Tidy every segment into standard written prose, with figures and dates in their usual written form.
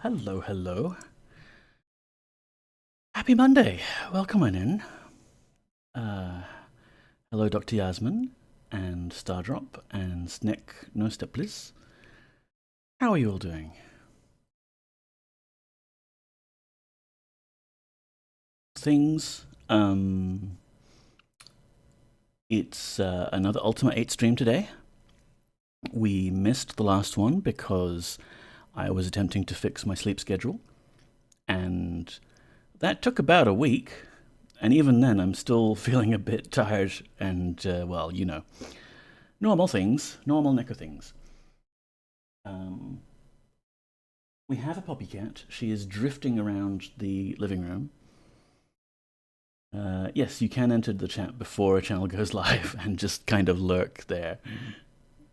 Hello, hello. Happy Monday. Welcome on in. Uh, hello, Dr. Yasmin and Stardrop and Snick No Step Bliss. How are you all doing? Things. It's another Ultima 8 stream today. We missed the last one because I was attempting to fix my sleep schedule, and that took about a week. And even then, I'm still feeling a bit tired and, well, normal things, normal Necker things. We have a puppy cat. She is drifting around the living room. Yes, you can enter the chat before a channel goes live and just kind of lurk there.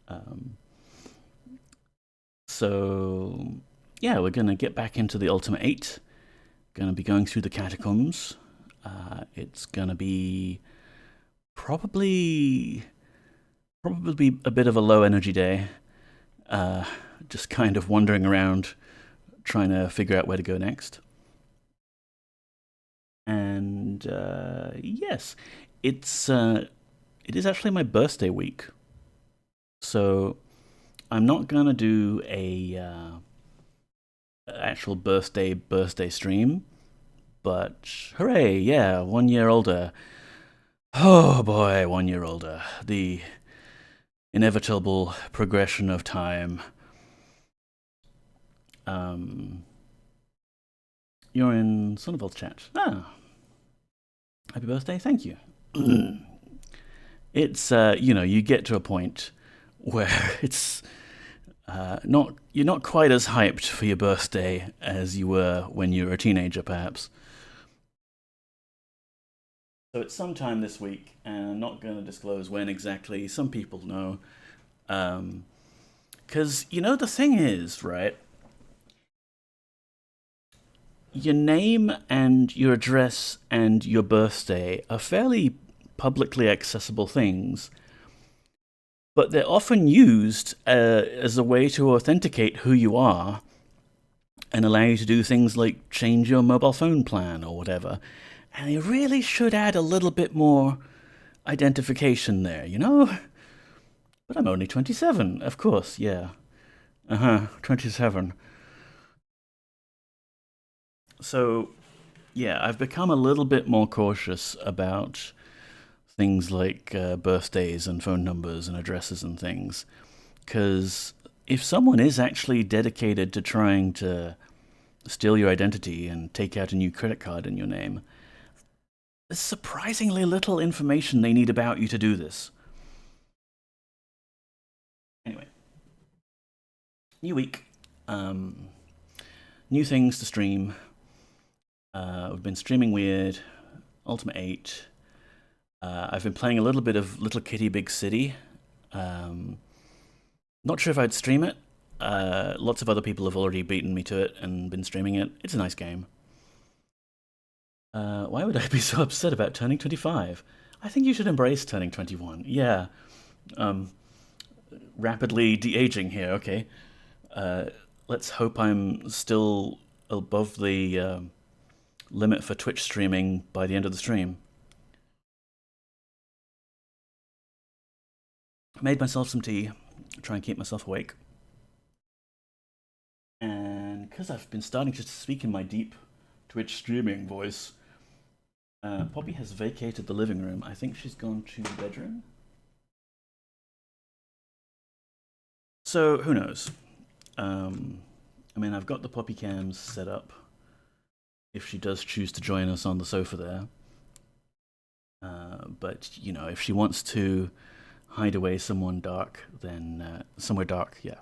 Um, so, yeah, we're going to get back into the Ultima 8. Going to be going through the Catacombs. It's going to be probably a bit of a low energy day. Just kind of wandering around, trying to figure out where to go next. And yes, it is actually my birthday week, so I'm not gonna do a actual birthday stream. But hooray! Yeah, 1 year older. Oh boy, 1 year older. The inevitable progression of time. You're in Sonnevel's chat. Ah, happy birthday! Thank you. It's you get to a point where it's you're not quite as hyped for your birthday as you were when you were a teenager, perhaps. So it's sometime this week, and I'm not going to disclose when exactly. Some people know, because the thing is, right? Your name and your address and your birthday are fairly publicly accessible things, but they're often used as a way to authenticate who you are and allow you to do things like change your mobile phone plan or whatever. And they really should add a little bit more identification there, But I'm only 27, of course, yeah. 27. So, yeah, I've become a little bit more cautious about things like birthdays and phone numbers and addresses and things. Because if someone is actually dedicated to trying to steal your identity and take out a new credit card in your name, there's surprisingly little information they need about you to do this. Anyway, new week, new things to stream. We've been streaming weird, Ultima 8. I've been playing a little bit of Little Kitty Big City. Not sure if I'd stream it. Lots of other people have already beaten me to it and been streaming it. It's a nice game. Why would I be so upset about turning 25? I think you should embrace turning 21. Yeah. Rapidly de-aging here, okay. Let's hope I'm still above the limit for Twitch streaming by the end of the stream. Made myself some tea, try and keep myself awake. And because I've been starting to speak in my deep Twitch streaming voice, Poppy has vacated the living room. I think she's gone to the bedroom. So, who knows? I've got the Poppy cams set up if she does choose to join us on the sofa there. But, if she wants to hide away somewhere dark, yeah.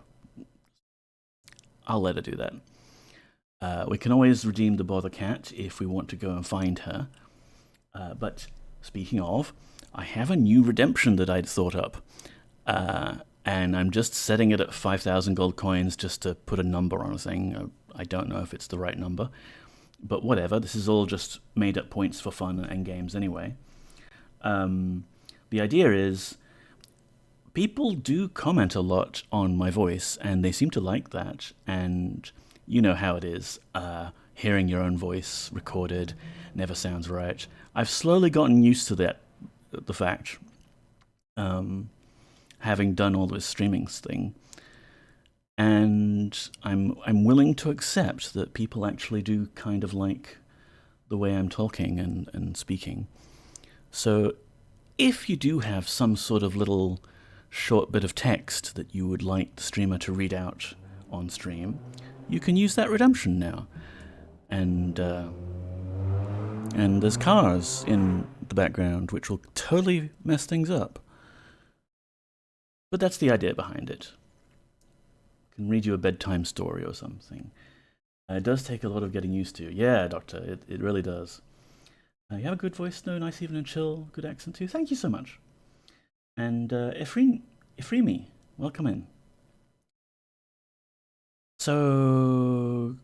I'll let her do that. We can always redeem the bother cat if we want to go and find her. But speaking of, I have a new redemption that I'd thought up. And I'm just setting it at 5,000 gold coins just to put a number on a thing. I don't know if it's the right number. But whatever, this is all just made up points for fun and games anyway. The idea is, people do comment a lot on my voice, and they seem to like that. And you know how it is. Hearing your own voice recorded never sounds right. I've slowly gotten used to the fact, having done all this streaming thing, and I'm willing to accept that people actually do kind of like the way I'm talking and speaking. So if you do have some sort of little short bit of text that you would like the streamer to read out on stream, you can use that redemption now. And there's cars in the background, which will totally mess things up. But that's the idea behind it. I can read you a bedtime story or something. It does take a lot of getting used to. Yeah, Doctor, it really does. You have a good voice, though, nice, even and chill, good accent too. Thank you so much. And Efremi, welcome in. So,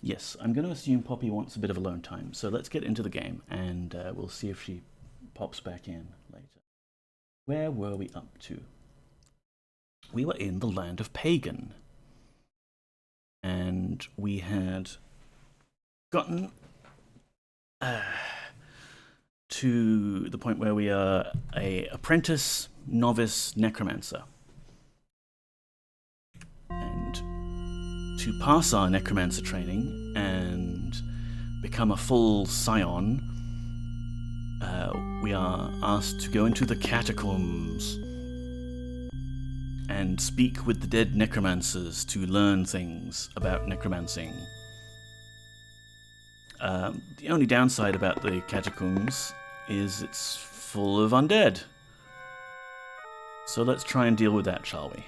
yes, I'm going to assume Poppy wants a bit of alone time. So let's get into the game, and we'll see if she pops back in later. Where were we up to? We were in the land of Pagan. And we had gotten to the point where we are a apprentice novice necromancer. And to pass our necromancer training and become a full scion, we are asked to go into the Catacombs and speak with the dead necromancers to learn things about necromancying. The only downside about the Catacombs is it's full of undead. So let's try and deal with that, shall we?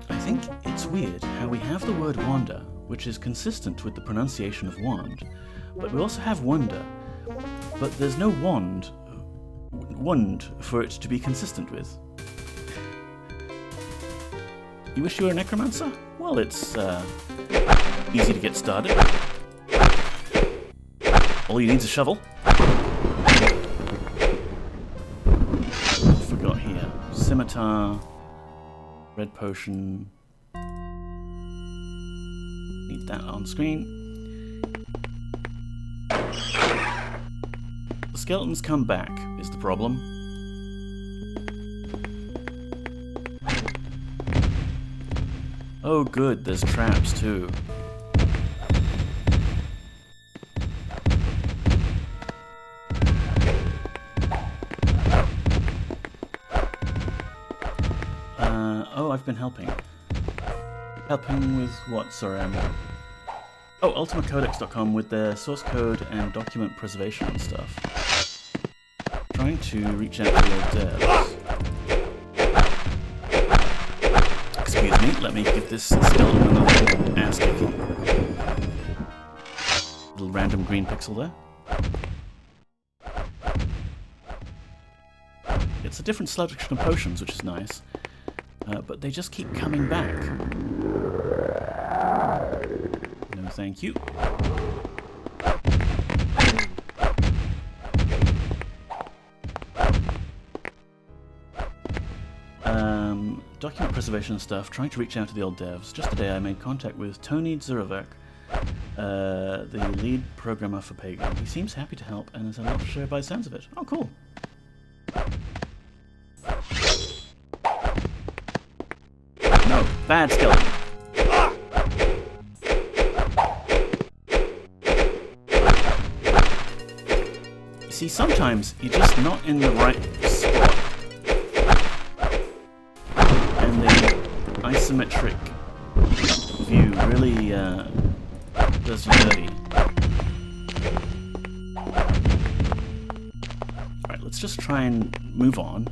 I think it's weird how we have the word wander, which is consistent with the pronunciation of wand, but we also have wonder, but there's no wand for it to be consistent with. You wish you were a necromancer? Well, it's easy to get started. All you need is a shovel. Forgot here. Scimitar, red potion. Need that on screen. The skeletons come back, is the problem. Oh good, there's traps too. Oh, I've been helping. Helping with what? Sorry, Oh, ultimacodex.com with their source code and document preservation and stuff. Trying to reach out to your devs. Excuse me, let me give this skeleton another ass kicking. Little random green pixel there. It's a different selection of potions, which is nice. But they just keep coming back. No, thank you. Document preservation and stuff, trying to reach out to the old devs. Just today I made contact with Tony Zurovec, the lead programmer for Pagan. He seems happy to help and is a lot to share by the sounds of it. Oh, cool. No, bad skeleton. You see, sometimes you're just not in the right spot. And the isometric view really does you dirty. Alright, let's just try and move on.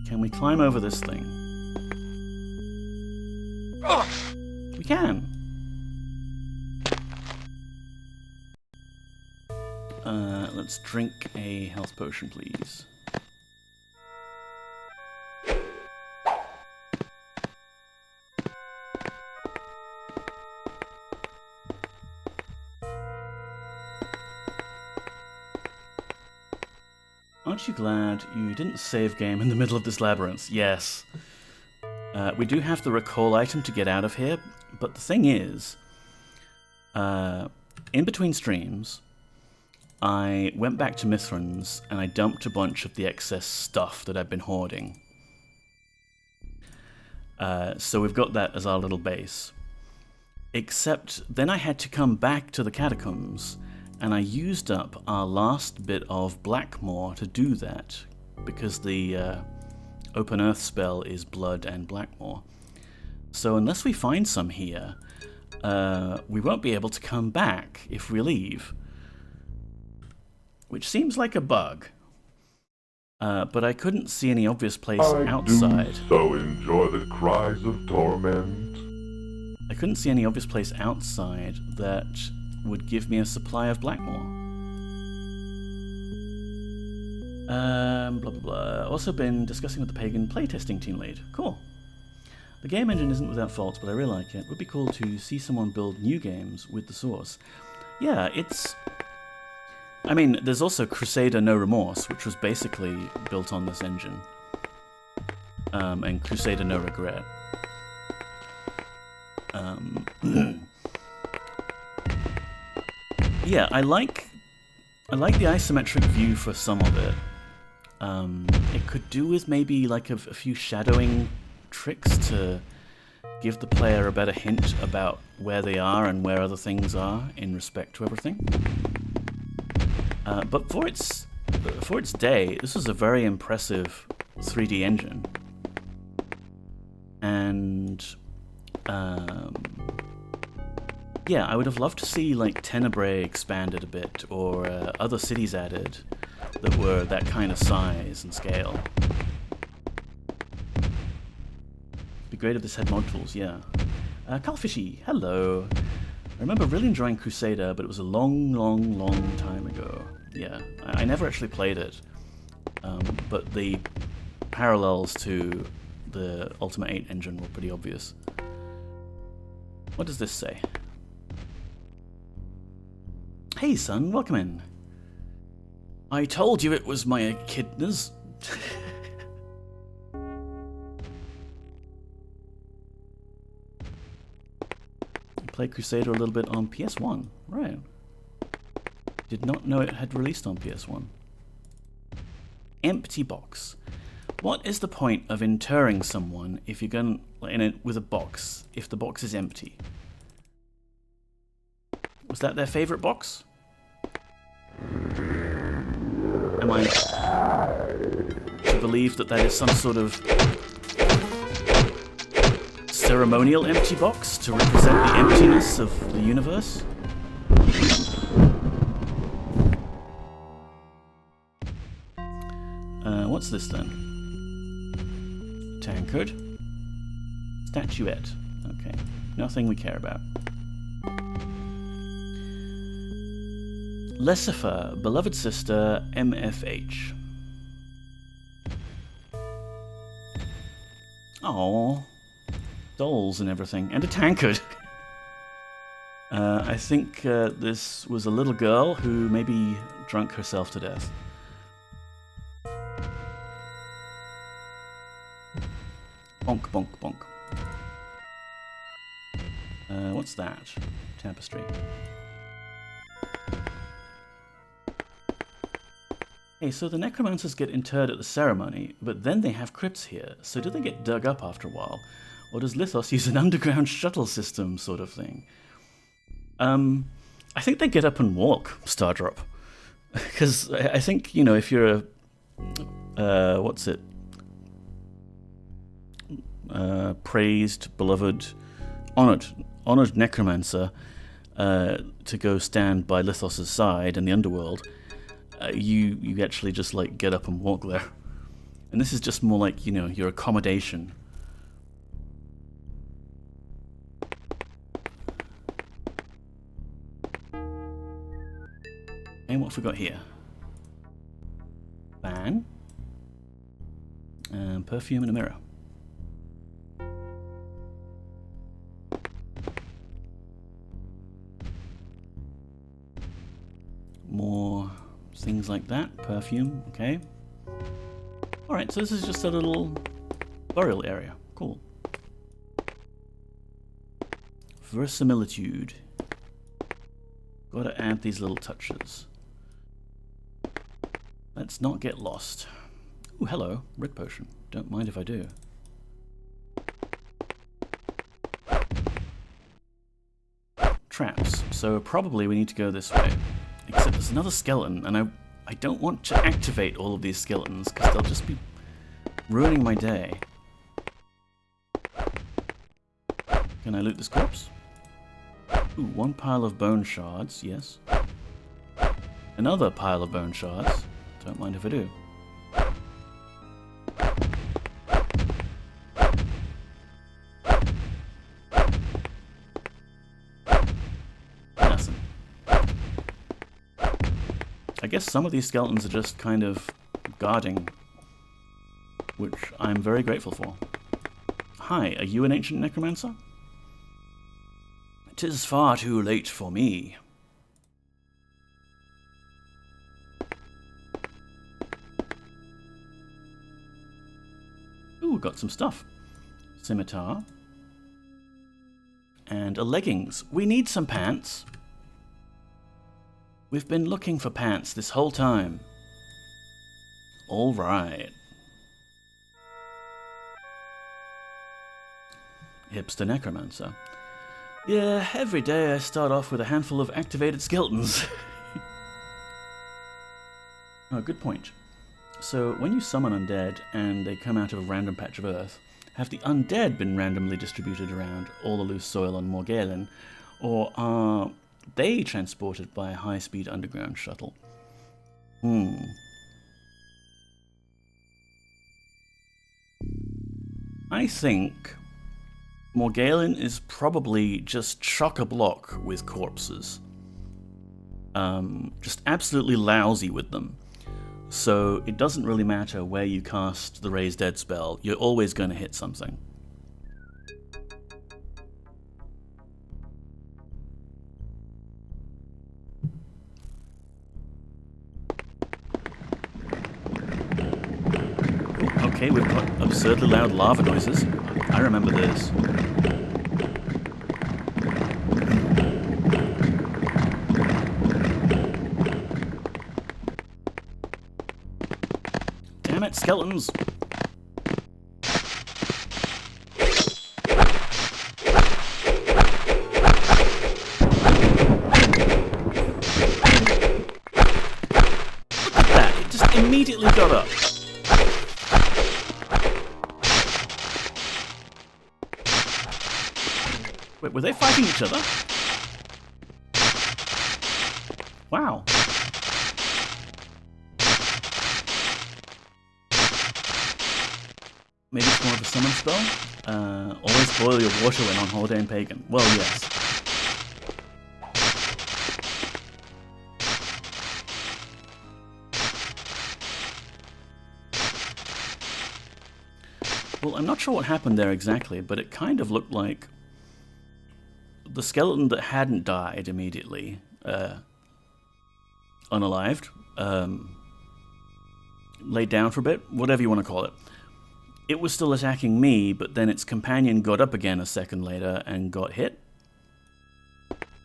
Can we climb over this thing? We can. Let's drink a health potion, please. Aren't you glad you didn't save game in the middle of this labyrinth? Yes. We do have the recall item to get out of here, but the thing is, in between streams, I went back to Mithran's and I dumped a bunch of the excess stuff that I've been hoarding. So we've got that as our little base. Except then I had to come back to the Catacombs, and I used up our last bit of Blackmoor to do that, because the Open Earth spell is Blood and Blackmoor. So unless we find some here, we won't be able to come back if we leave. Which seems like a bug. But I couldn't see any obvious place outside. I do so enjoy the cries of torment. I couldn't see any obvious place outside that would give me a supply of Blackmoor. Blah blah blah. Also been discussing with the Pagan playtesting team lead. Cool. The game engine isn't without faults, but I really like it. Would be cool to see someone build new games with the source. Yeah, it's... I mean, there's also Crusader No Remorse, which was basically built on this engine. And Crusader No Regret. Yeah, I like the isometric view for some of it. It could do with maybe like a few shadowing tricks to give the player a better hint about where they are and where other things are in respect to everything. But for its day, this was a very impressive 3D engine. And yeah, I would have loved to see like Tenebrae expanded a bit, or other cities added that were that kind of size and scale. It'd be great if this had mod tools, yeah. Carlfishy, hello. I remember really enjoying Crusader, but it was a long, long, long time ago. Yeah, I never actually played it, but the parallels to the Ultima VIII engine were pretty obvious. What does this say? Hey son, welcome in. I told you it was my echidnas. Play Crusader a little bit on PS1, right. Did not know it had released on PS1. Empty box. What is the point of interring someone if you're going in it with a box if the box is empty? Was that their favorite box? Am I to believe that that is some sort of ceremonial empty box to represent the emptiness of the universe? What's this then? Tankard. Statuette. Okay. Nothing we care about. Lessifer, beloved sister, MFH. Oh, dolls and everything, and a tankard. I think this was a little girl who maybe drunk herself to death. Bonk, bonk, bonk. What's that? Tapestry. Hey, so the Necromancers get interred at the ceremony, but then they have crypts here, so do they get dug up after a while? Or does Lithos use an underground shuttle system sort of thing? I think they get up and walk, Stardrop. Because I think, you know, if you're a... what's it? Praised, beloved, honored necromancer to go stand by Lithos's side in the underworld, you actually just like get up and walk there. And this is just more like, you know, your accommodation. And what have we got here? Fan. Perfume and a mirror. More things like that. Perfume, okay. Alright, so this is just a little burial area. Cool. Verisimilitude. Gotta add these little touches. Let's not get lost. Ooh, hello. Red potion. Don't mind if I do. Traps. So probably we need to go this way. Except there's another skeleton, and I don't want to activate all of these skeletons, because they'll just be ruining my day. Can I loot this corpse? Ooh, one pile of bone shards, yes. Another pile of bone shards. Don't mind if I do. Nothing. I guess some of these skeletons are just kind of guarding, which I'm very grateful for. Hi, are you an ancient necromancer? 'Tis far too late for me. Ooh, got some stuff. Scimitar. And a leggings. We need some pants. We've been looking for pants this whole time. Alright. Hipster necromancer. Yeah, every day I start off with a handful of activated skeletons. Oh, good point. So, when you summon undead and they come out of a random patch of earth, have the undead been randomly distributed around all the loose soil on Morgalen, or are they transported by a high-speed underground shuttle? I think Morgalen is probably just chock-a-block with corpses. Just absolutely lousy with them. So it doesn't really matter where you cast the Raise Dead spell, you're always going to hit something. Okay, we've got absurdly loud lava noises. I remember this. Damn it, skeletons! Look at that, it just immediately got up. Wait, were they fighting each other? Wow. Maybe it's more of a summon spell? Always boil your water when on holiday in Pagan. Well, yes. Well, I'm not sure what happened there exactly, but it kind of looked like the skeleton that hadn't died immediately, unalived, laid down for a bit, whatever you want to call it. It was still attacking me, but then its companion got up again a second later and got hit.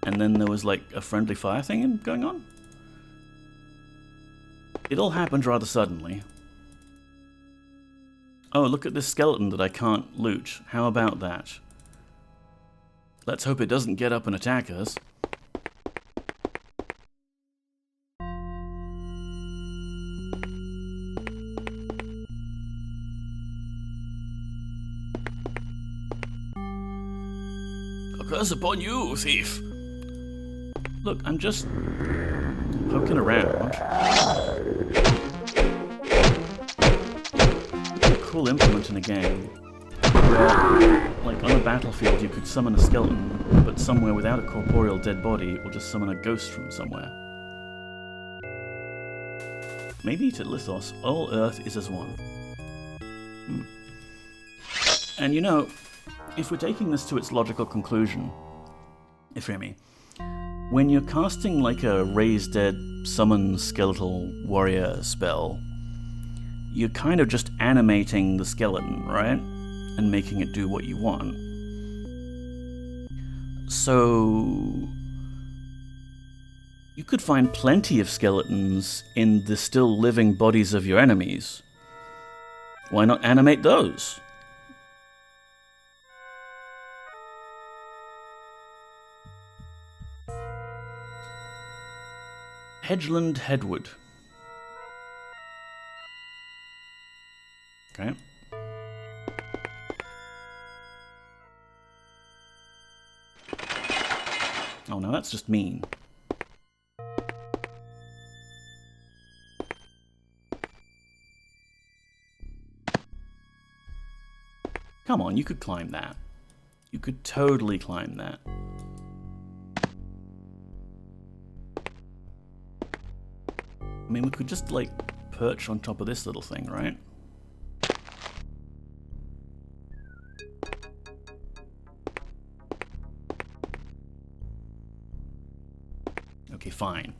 And then there was like a friendly fire thing going on. It all happened rather suddenly. Oh, look at this skeleton that I can't loot. How about that? Let's hope it doesn't get up and attack us. A curse upon you, thief! Look, I'm just poking around. A cool implement in a game where, like on a battlefield, you could summon a skeleton, but somewhere without a corporeal dead body, it will just summon a ghost from somewhere. Maybe to Lithos, all Earth is as one. And you know, if we're taking this to its logical conclusion, Ifrimi, when you're casting like a Raise Dead summon skeletal warrior spell, you're kind of just animating the skeleton, right? And making it do what you want. So you could find plenty of skeletons in the still living bodies of your enemies. Why not animate those? Hedgeland Headwood. Okay. Oh no, that's just mean. Come on, you could climb that. You could totally climb that. I mean, we could just, like, perch on top of this little thing, right? Okay, fine.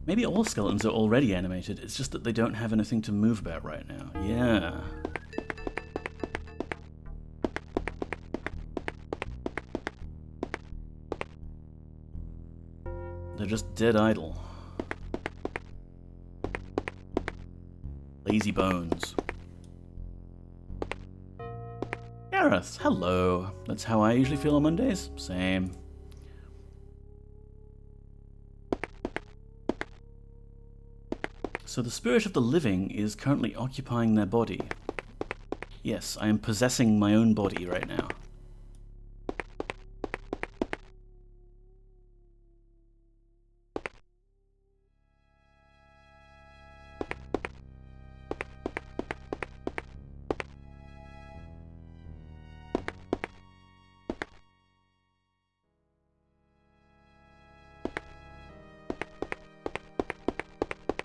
Maybe all skeletons are already animated, it's just that they don't have anything to move about right now. Yeah. They're just dead idle. Lazy bones. Gareth, hello. That's how I usually feel on Mondays. Same. So the spirit of the living is currently occupying their body. Yes, I am possessing my own body right now.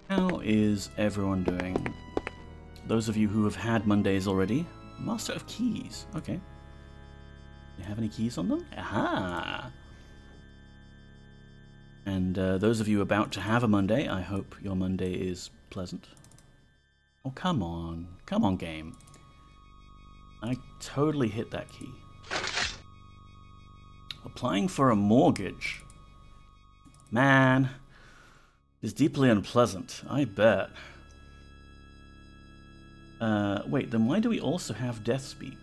How is everyone doing? Those of you who have had Mondays already, Master of Keys. Okay. Do you have any keys on them? Aha! And those of you about to have a Monday, I hope your Monday is pleasant. Oh, come on. Come on, game. I totally hit that key. Applying for a mortgage. Man. Is deeply unpleasant, I bet. Wait, then why do we also have Death Speak?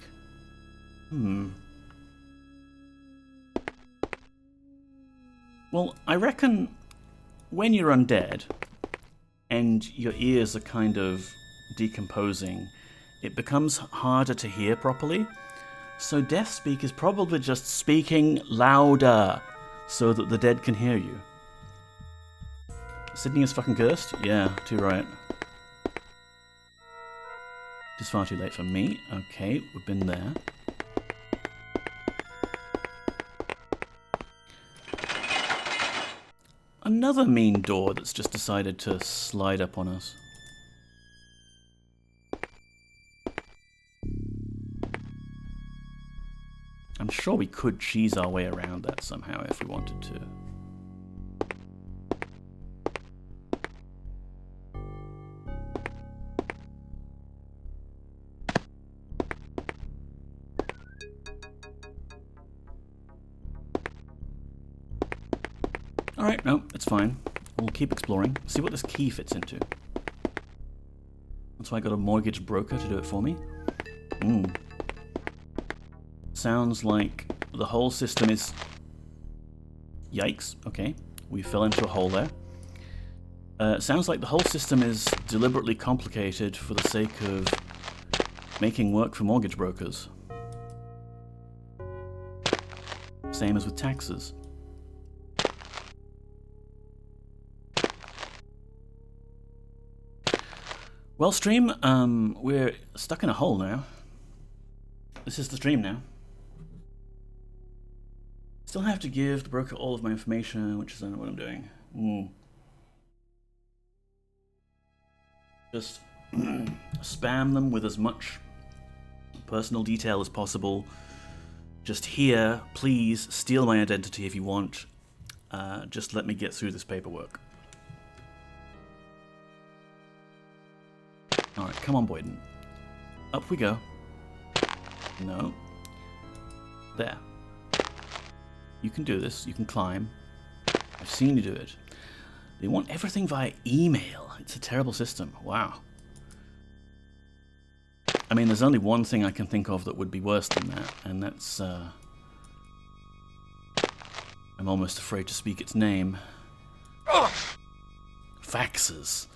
Well, I reckon when you're undead and your ears are kind of decomposing, it becomes harder to hear properly. So Death Speak is probably just speaking louder so that the dead can hear you. Sydney is fucking cursed? Yeah, too right. It's far too late for me. Okay, we've been there. Another mean door that's just decided to slide up on us. I'm sure we could cheese our way around that somehow if we wanted to. Alright, no, it's fine. We'll keep exploring, see what this key fits into. That's why I got a mortgage broker to do it for me. Sounds like the whole system is... Yikes, okay. We fell into a hole there. Sounds like the whole system is deliberately complicated for the sake of making work for mortgage brokers. Same as with taxes. Well, stream, we're stuck in a hole now. This is the stream now. Still have to give the broker all of my information, which is I don't know what I'm doing. Just spam them with as much personal detail as possible. Just here, please steal my identity if you want. Just let me get through this paperwork. Alright, come on, Boyden. Up we go. No. There. You can do this. You can climb. I've seen you do it. They want everything via email. It's a terrible system. Wow. I mean, there's only one thing I can think of that would be worse than that, and that's, I'm almost afraid to speak its name. Faxes.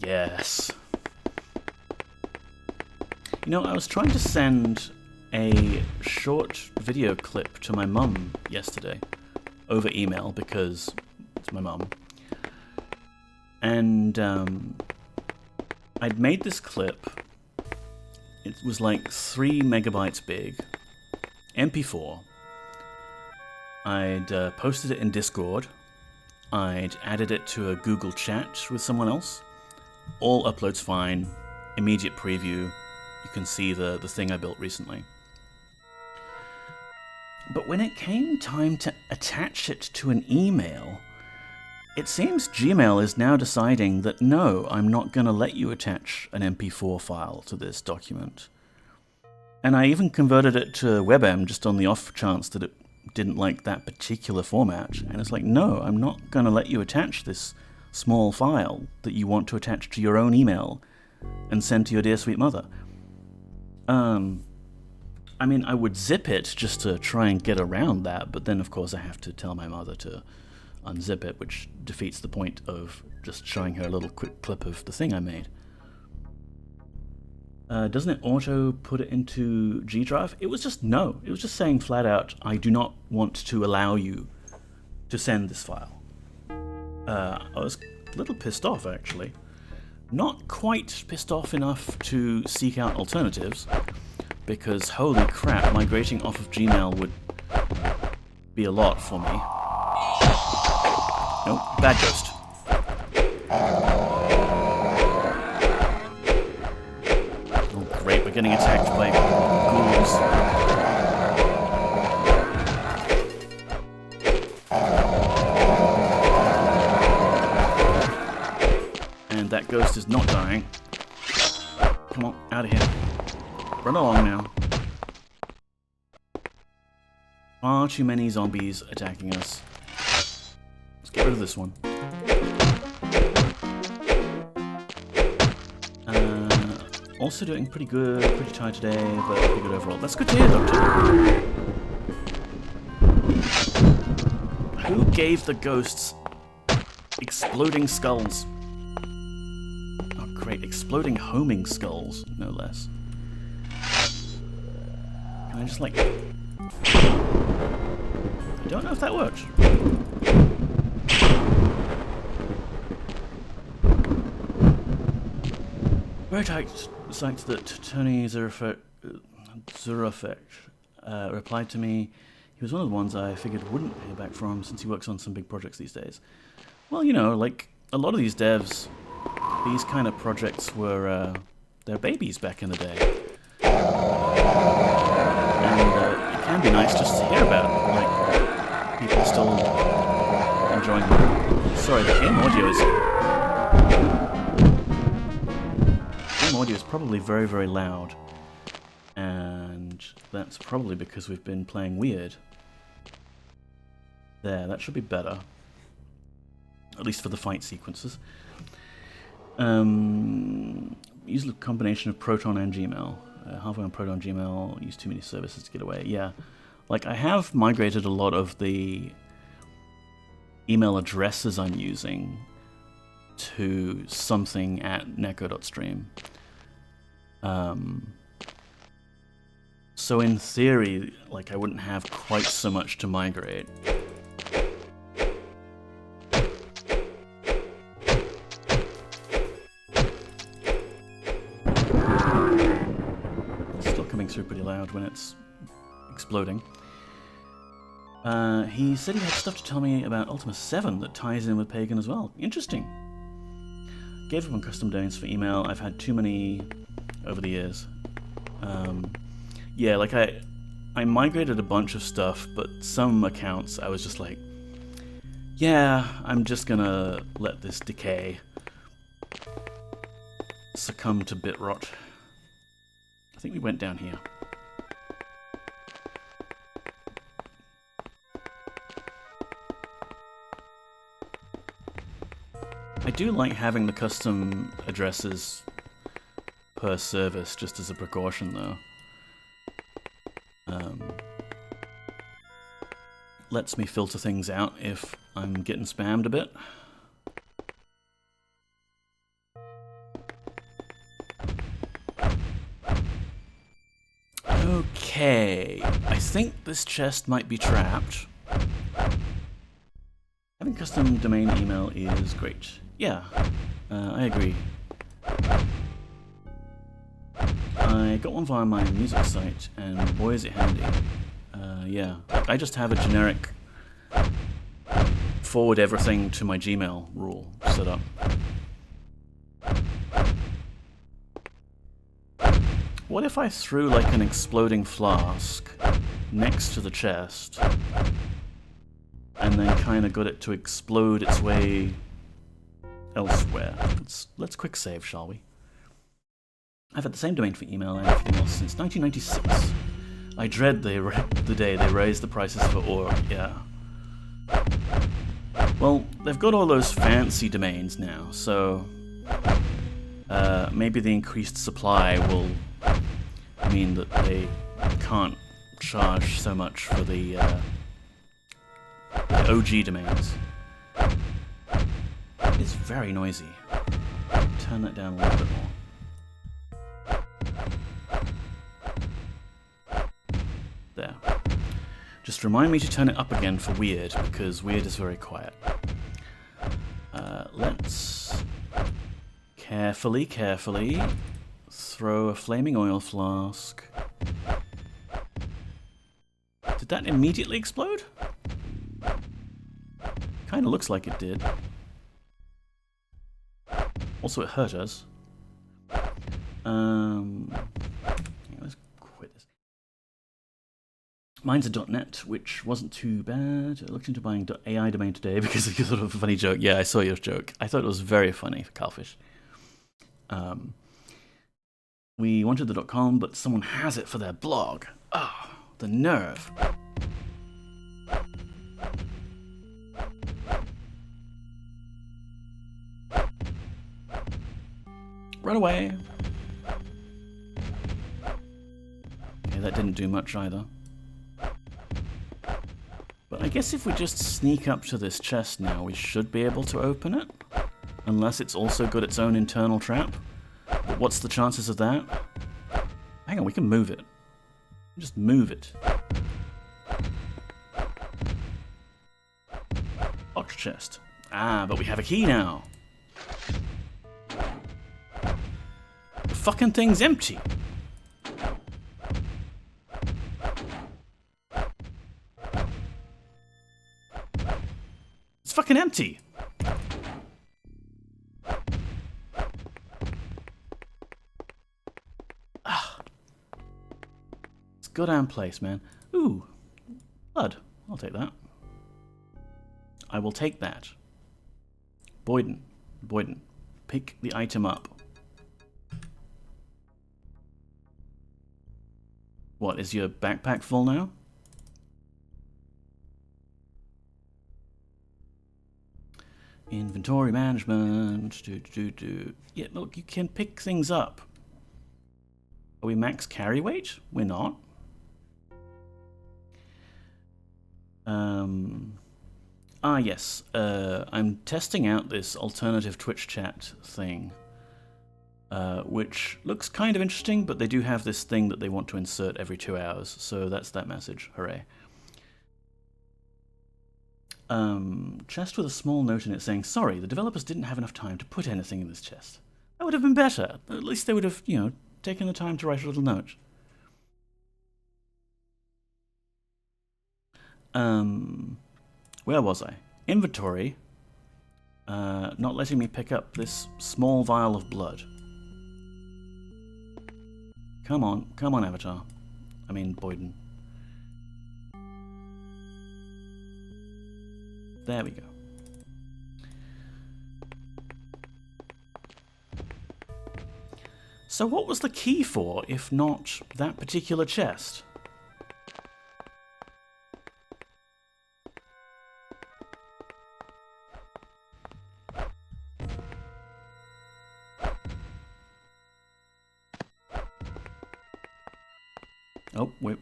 Yes. You know, I was trying to send a short video clip to my mum yesterday over email because it's my mum. And I'd made this clip. It was like 3 megabytes big, MP4. I'd posted it in Discord. I'd added it to a Google chat with someone else. All uploads fine. Immediate preview. You can see the thing I built recently. But when it came time to attach it to an email, it seems Gmail is now deciding that no, I'm not going to let you attach an MP4 file to this document. And I even converted it to WebM just on the off chance that it didn't like that particular format. And it's like, no, I'm not going to let you attach this small file that you want to attach to your own email and send to your dear sweet mother. I mean, I would zip it just to try and get around that, but then of course I have to tell my mother to unzip it, which defeats the point of just showing her a little quick clip of the thing I made. Doesn't it auto put it into G Drive? It was just no. It was just saying flat out, I do not want to allow you to send this file. I was a little pissed off, actually. Not quite pissed off enough to seek out alternatives, because holy crap, migrating off of Gmail would be a lot for me. Nope, bad ghost. Oh great, we're getting attacked by ghouls. And that ghost is not dying. Come on, out of here. Run along now. Far too many zombies attacking us. Let's get rid of this one. Also doing pretty good, pretty tired today, but pretty good overall. That's good to hear, Doctor. Who gave the ghosts exploding skulls? Oh great, exploding homing skulls, no less. Can I just like... I don't know if that works. Very tight sight that Tony Zurafek replied to me. He was one of the ones I figured wouldn't hear back from since he works on some big projects these days. Well, you know, like a lot of these devs, these kind of projects were their babies back in the day. And it can be nice just to hear about, like, people still enjoying them. Sorry, the game audio is probably very, very loud. And that's probably because we've been playing weird. There, that should be better. At least for the fight sequences. Use a combination of Proton and Gmail. Halfway on Proton, Gmail, use too many services to get away. Yeah, like I have migrated a lot of the email addresses I'm using to something at neko.stream. So in theory, like I wouldn't have quite so much to migrate. Through pretty loud when it's exploding. He said he had stuff to tell me about Ultima VII that ties in with Pagan as well. Interesting. Gave up on custom domains for email. I've had too many over the years. Yeah, like I migrated a bunch of stuff, but some accounts I was just like, yeah, I'm just gonna let this decay. succumb to bit rot. I think we went down here. I do like having the custom addresses per service, just as a precaution, though. Lets me filter things out if I'm getting spammed a bit. Okay, I think this chest might be trapped. Having custom domain email is great. Yeah, I agree. I got one via my music site, and boy is it handy. Yeah, I just have a generic forward everything to my Gmail rule set up. What if I threw like an exploding flask next to the chest and then kind of got it to explode its way elsewhere? Let's quick save, shall we? I've had the same domain for email and everything else since 1996. I dread the day they raise the prices for ore, yeah. Well, they've got all those fancy domains now, so maybe the increased supply will mean that they can't charge so much for the OG domains. It's very noisy. Turn that down a little bit more. There. Just remind me to turn it up again for weird, because weird is very quiet. Let's carefully throw a flaming oil flask. Did that immediately explode? Kinda looks like it did. Also, it hurt us. Let's quit this. Mine's a .net, which wasn't too bad. I looked into buying .ai domain today because of your sort of funny joke. Yeah, I saw your joke. I thought it was very funny for Calfish. We wanted the .com, but someone has it for their blog. Ah, oh, the nerve. Run away. Okay, that didn't do much either. But I guess if we just sneak up to this chest now, we should be able to open it. Unless it's also got its own internal trap. But what's the chances of that? Hang on, we can move it. Just move it. Box chest. Ah, but we have a key now. The fucking thing's empty. It's fucking empty. Goddamn place, man. Ooh, blood. I'll take that. I will take that. Boyden, pick the item up. What, is your backpack full now? Inventory management. Yeah, look, you can pick things up. Are we max carry weight? We're not. Yes. I'm testing out this alternative Twitch chat thing, which looks kind of interesting, but they do have this thing that they want to insert every 2 hours, so that's that message. Hooray. Chest with a small note in it saying, sorry, the developers didn't have enough time to put anything in this chest. That would have been better. At least they would have, taken the time to write a little note. Where was I? Inventory. Not letting me pick up this small vial of blood. Come on, Avatar. I mean, Boyden. There we go. So what was the key for, if not that particular chest? Oh, we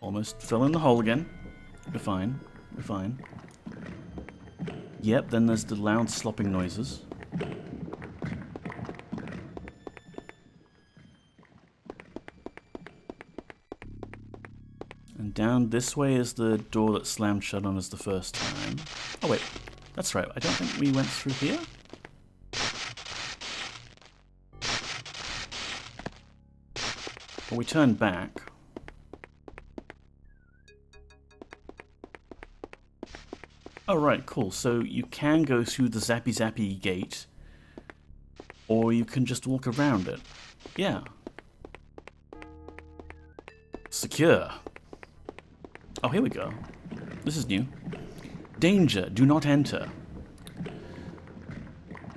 almost fell in the hole again. We're fine. We're fine. Yep, then there's the loud slopping noises. And down this way is the door that slammed shut on us the first time. Oh wait, that's right. I don't think we went through here. Well, we turned back. Oh right, cool. So you can go through the zappy zappy gate, or you can just walk around it. Yeah. Secure. Oh, here we go. This is new. Danger, do not enter.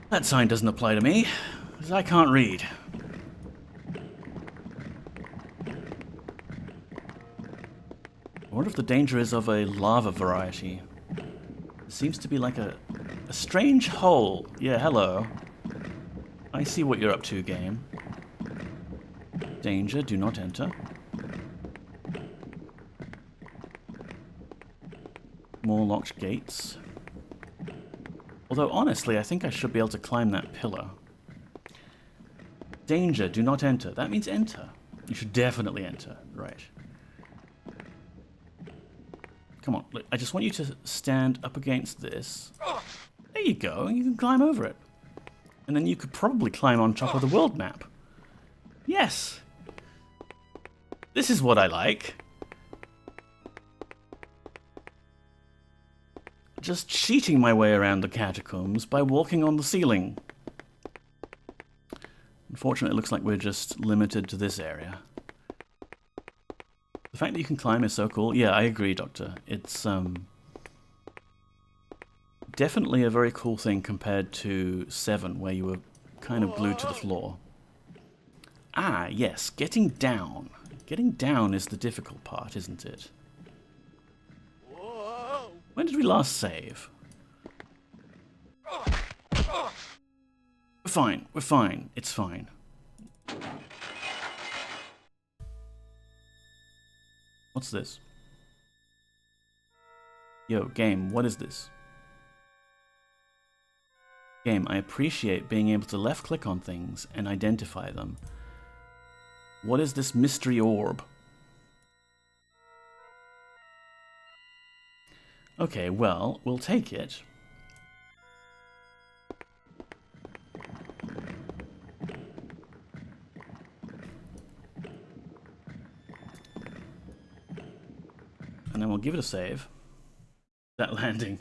That sign doesn't apply to me, because I can't read. I wonder if the danger is of a lava variety. It seems to be like a strange hole. Yeah, hello. I see what you're up to, game. Danger, do not enter. More locked gates. Although, honestly, I think I should be able to climb that pillar. Danger, do not enter. That means enter. You should definitely enter. Right. Come on, look, I just want you to stand up against this. There you go, you can climb over it. And then you could probably climb on top of the world map. Yes! This is what I like. Just cheating my way around the catacombs by walking on the ceiling. Unfortunately, it looks like we're just limited to this area. The fact that you can climb is so cool. Yeah, I agree, Doctor. It's definitely a very cool thing compared to 7, where you were kind of glued to the floor. Ah, yes, getting down. Getting down is the difficult part, isn't it? When did we last save? We're fine, we're fine, it's fine. What's this? Yo, game, what is this? Game, I appreciate being able to left-click on things and identify them. What is this mystery orb? Okay, well, we'll take it. And then we'll give it a save. That landing.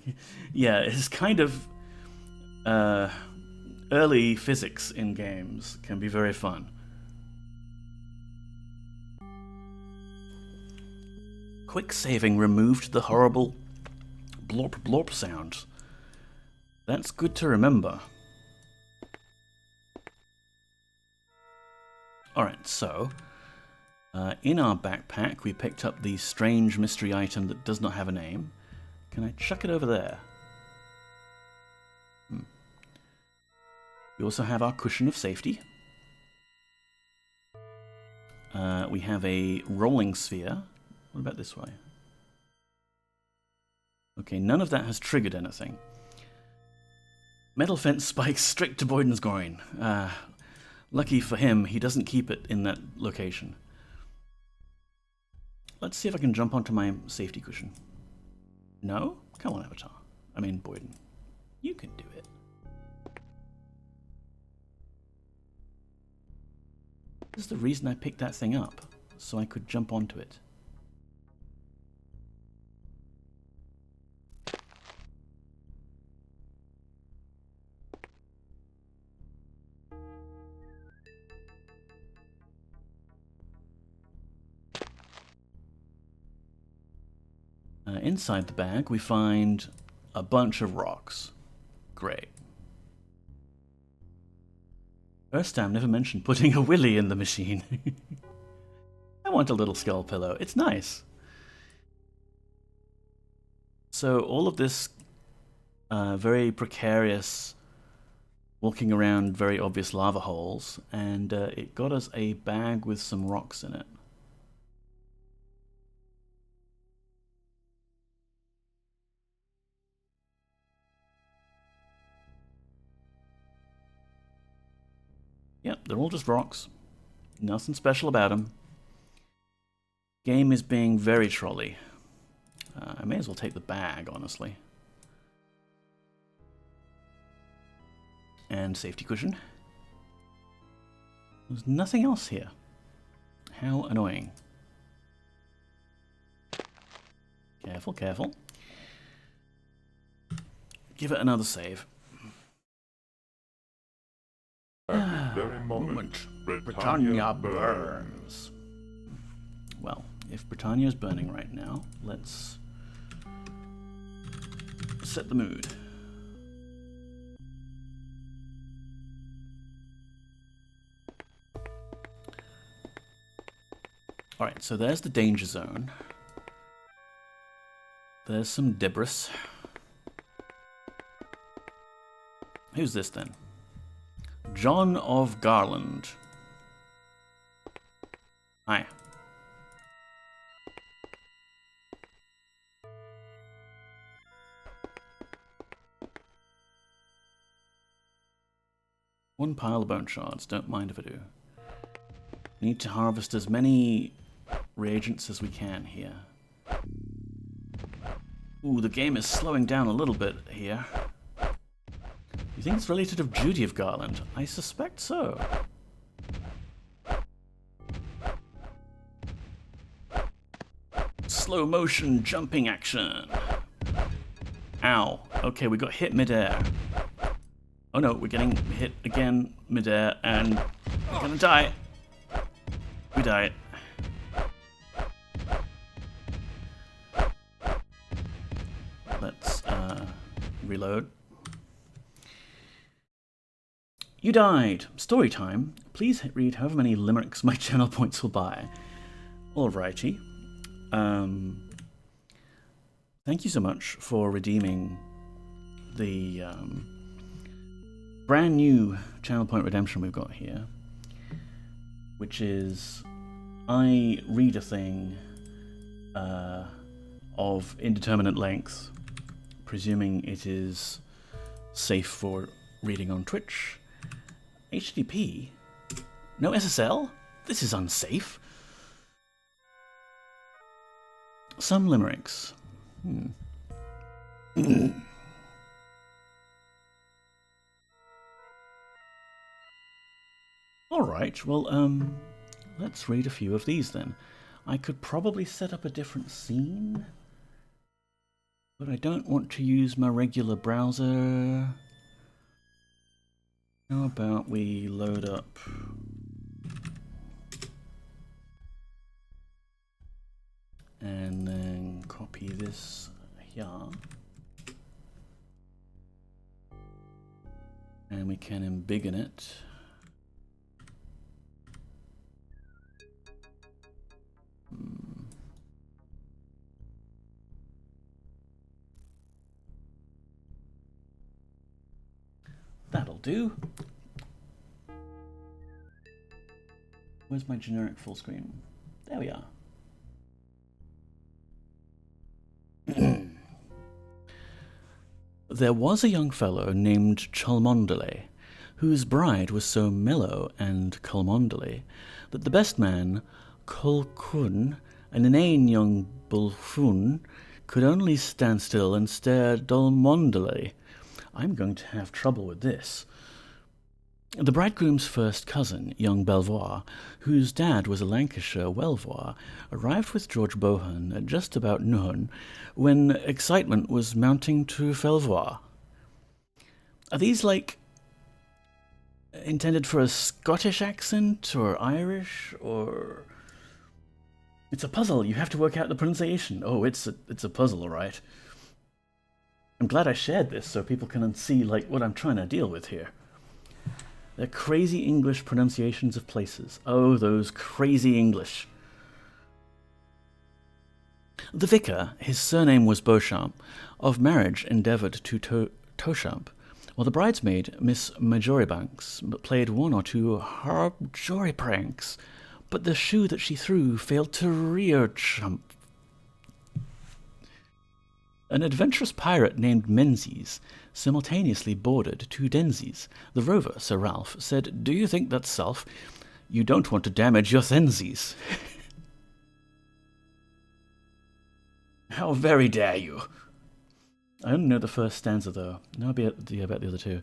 Yeah, it's kind of... early physics in games can be very fun. Quick saving removed the horrible blorp blorp sound. That's good to remember. Alright, so... in our backpack, we picked up the strange mystery item that does not have a name. Can I chuck it over there? We also have our cushion of safety. We have a rolling sphere. What about this way? Okay, none of that has triggered anything. Metal fence spikes strict to Boyden's groin. Lucky for him, he doesn't keep it in that location. Let's see if I can jump onto my safety cushion. No? Come on, Avatar. I mean, Boyden. You can do it. This is the reason I picked that thing up, so I could jump onto it. Inside the bag, we find a bunch of rocks. Great. First time never mentioned putting a willy in the machine. I want a little skull pillow. It's nice. So all of this very precarious walking around very obvious lava holes, and it got us a bag with some rocks in it. Yep, they're all just rocks. Nothing special about them. Game is being very trolley. I may as well take the bag, honestly. And safety cushion. There's nothing else here. How annoying. Careful, careful. Give it another save. At this very moment, Britannia burns. Well, if Britannia is burning right now, let's set the mood. Alright, so there's the danger zone. There's some debris. Who's this then? John of Garland. Hi. One pile of bone shards, don't mind if I do. Need to harvest as many reagents as we can here. Ooh, the game is slowing down a little bit here. You think it's related of Judy of Garland? I suspect so. Slow motion jumping action. Ow. Okay, we got hit midair. Oh no, we're getting hit again midair and we're gonna die. We died. Let's reload. You died. Story time. Please read however many limericks my channel points will buy. Alrighty. Thank you so much for redeeming the brand new channel point redemption we've got here, which is I read a thing of indeterminate length, presuming it is safe for reading on Twitch. HTTP? No SSL? This is unsafe. Some limericks. Alright, well, let's read a few of these then. I could probably set up a different scene, but I don't want to use my regular browser. How about we load up and then copy this here, and we can embiggen it. That'll do. Where's my generic full screen? There we are. There was a young fellow named Cholmondeley, whose bride was so mellow and Cholmondeley that the best man, Colquhoun, an inane young buffoon, could only stand still and stare Dolmondeley. I'm going to have trouble with this. The bridegroom's first cousin, young Belvoir, whose dad was a Lancashire Welvoir, arrived with George Bohan at just about noon, when excitement was mounting to Felvoir. Are these, like, intended for a Scottish accent, or Irish, or... It's a puzzle, you have to work out the pronunciation. Oh, it's a puzzle, all right. I'm glad I shared this so people can see, like, what I'm trying to deal with here. Their crazy English pronunciations of places. Oh, those crazy English. The vicar, his surname was Beauchamp, of marriage endeavoured to Tochamp, while the bridesmaid, Miss Majoribanks, played one or two hard jory pranks, but the shoe that she threw failed to rear chump. An adventurous pirate named Menzies simultaneously boarded 2 Denzies. The rover, Sir Ralph, said, "Do you think that's self? You don't want to damage your Thensies." How very dare you! I only know the first stanza, though. No idea about the other 2.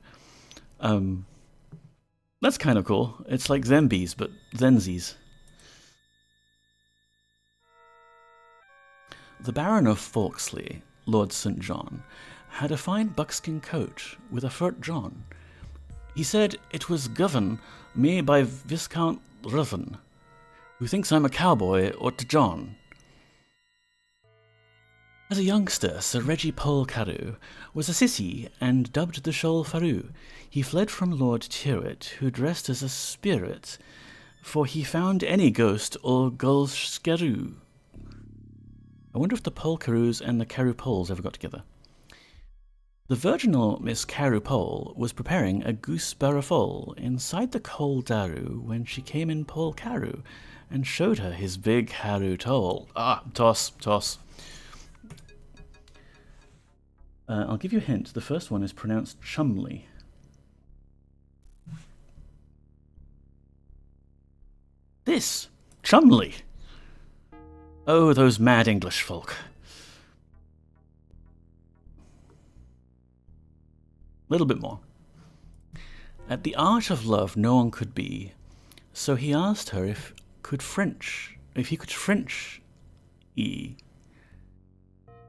That's kind of cool. It's like Zembies, but Zenzies. The Baron of Fawksley, Lord St. John, had a fine buckskin coat with a furt John. He said it was governed me by Viscount Ruthven, who thinks I'm a cowboy or to John. As a youngster, Sir Reggie Pole Carew was a sissy and dubbed the Shoal Faru. He fled from Lord Tyrwhitt, who dressed as a spirit, for he found any ghost or gulscaroo. I wonder if the Pole Carews and the Carew Poles ever got together. The virginal Miss Carew Pole was preparing a gooseberry foal inside the coal daru when she came in Pole Carew and showed her his big Carew toll. Toss. I'll give you a hint. The first one is pronounced Chumley. This! Chumley! Oh, those mad English folk. Little bit more. At the art of love no one could be, so he asked her if he could French E.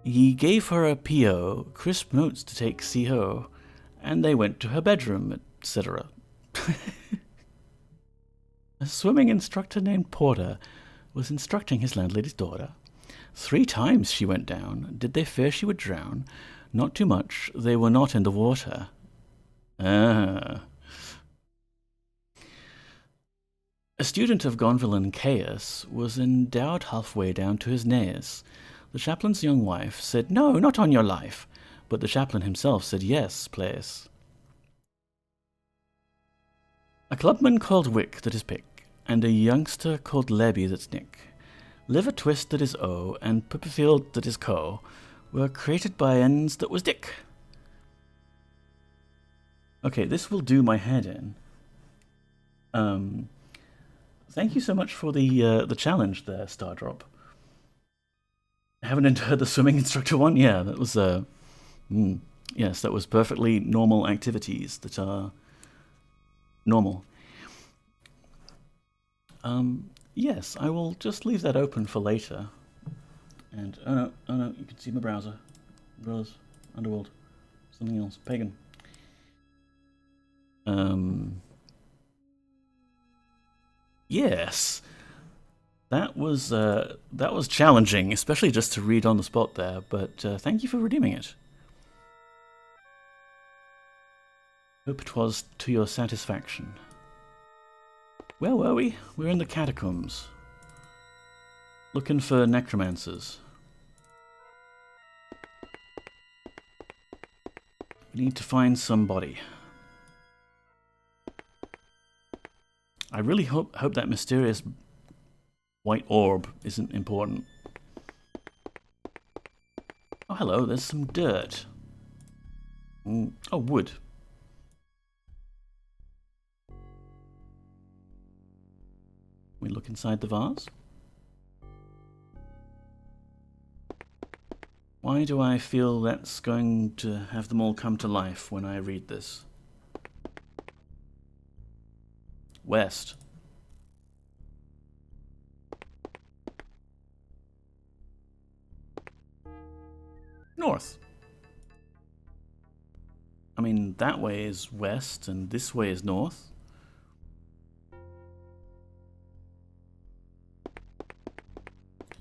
He gave her a P.O., crisp notes to take C.O., and they went to her bedroom, etc. A swimming instructor named Porter was instructing his landlady's daughter. 3 times she went down. Did they fear she would drown? Not too much. They were not in the water. A student of Gonville and Caius was endowed halfway down to his naes. The chaplain's young wife said, "No, not on your life." But the chaplain himself said, "Yes, place." A clubman called Wick that is Pick, and a youngster called Lebby that's Nick. Liver Twist that is O, and Pipperfield that is Co, were created by ends that was Dick. Okay, this will do my head in. Thank you so much for the challenge there, Stardrop. I haven't heard the swimming instructor one. Yeah, that was yes, that was perfectly normal activities that are normal. Yes, I will just leave that open for later. And oh no, you can see my browser. Brothers, Underworld, something else, Pagan. Yes. That was challenging, especially just to read on the spot there, but thank you for redeeming it. Hope it was to your satisfaction. Where were we? We're in the Catacombs. Looking for Necromancers. We need to find somebody. I really hope that mysterious white orb isn't important. Oh, hello, there's some dirt. Oh, wood. We look inside the vase. Why do I feel that's going to have them all come to life when I read this? West. North. I mean, that way is west and this way is north.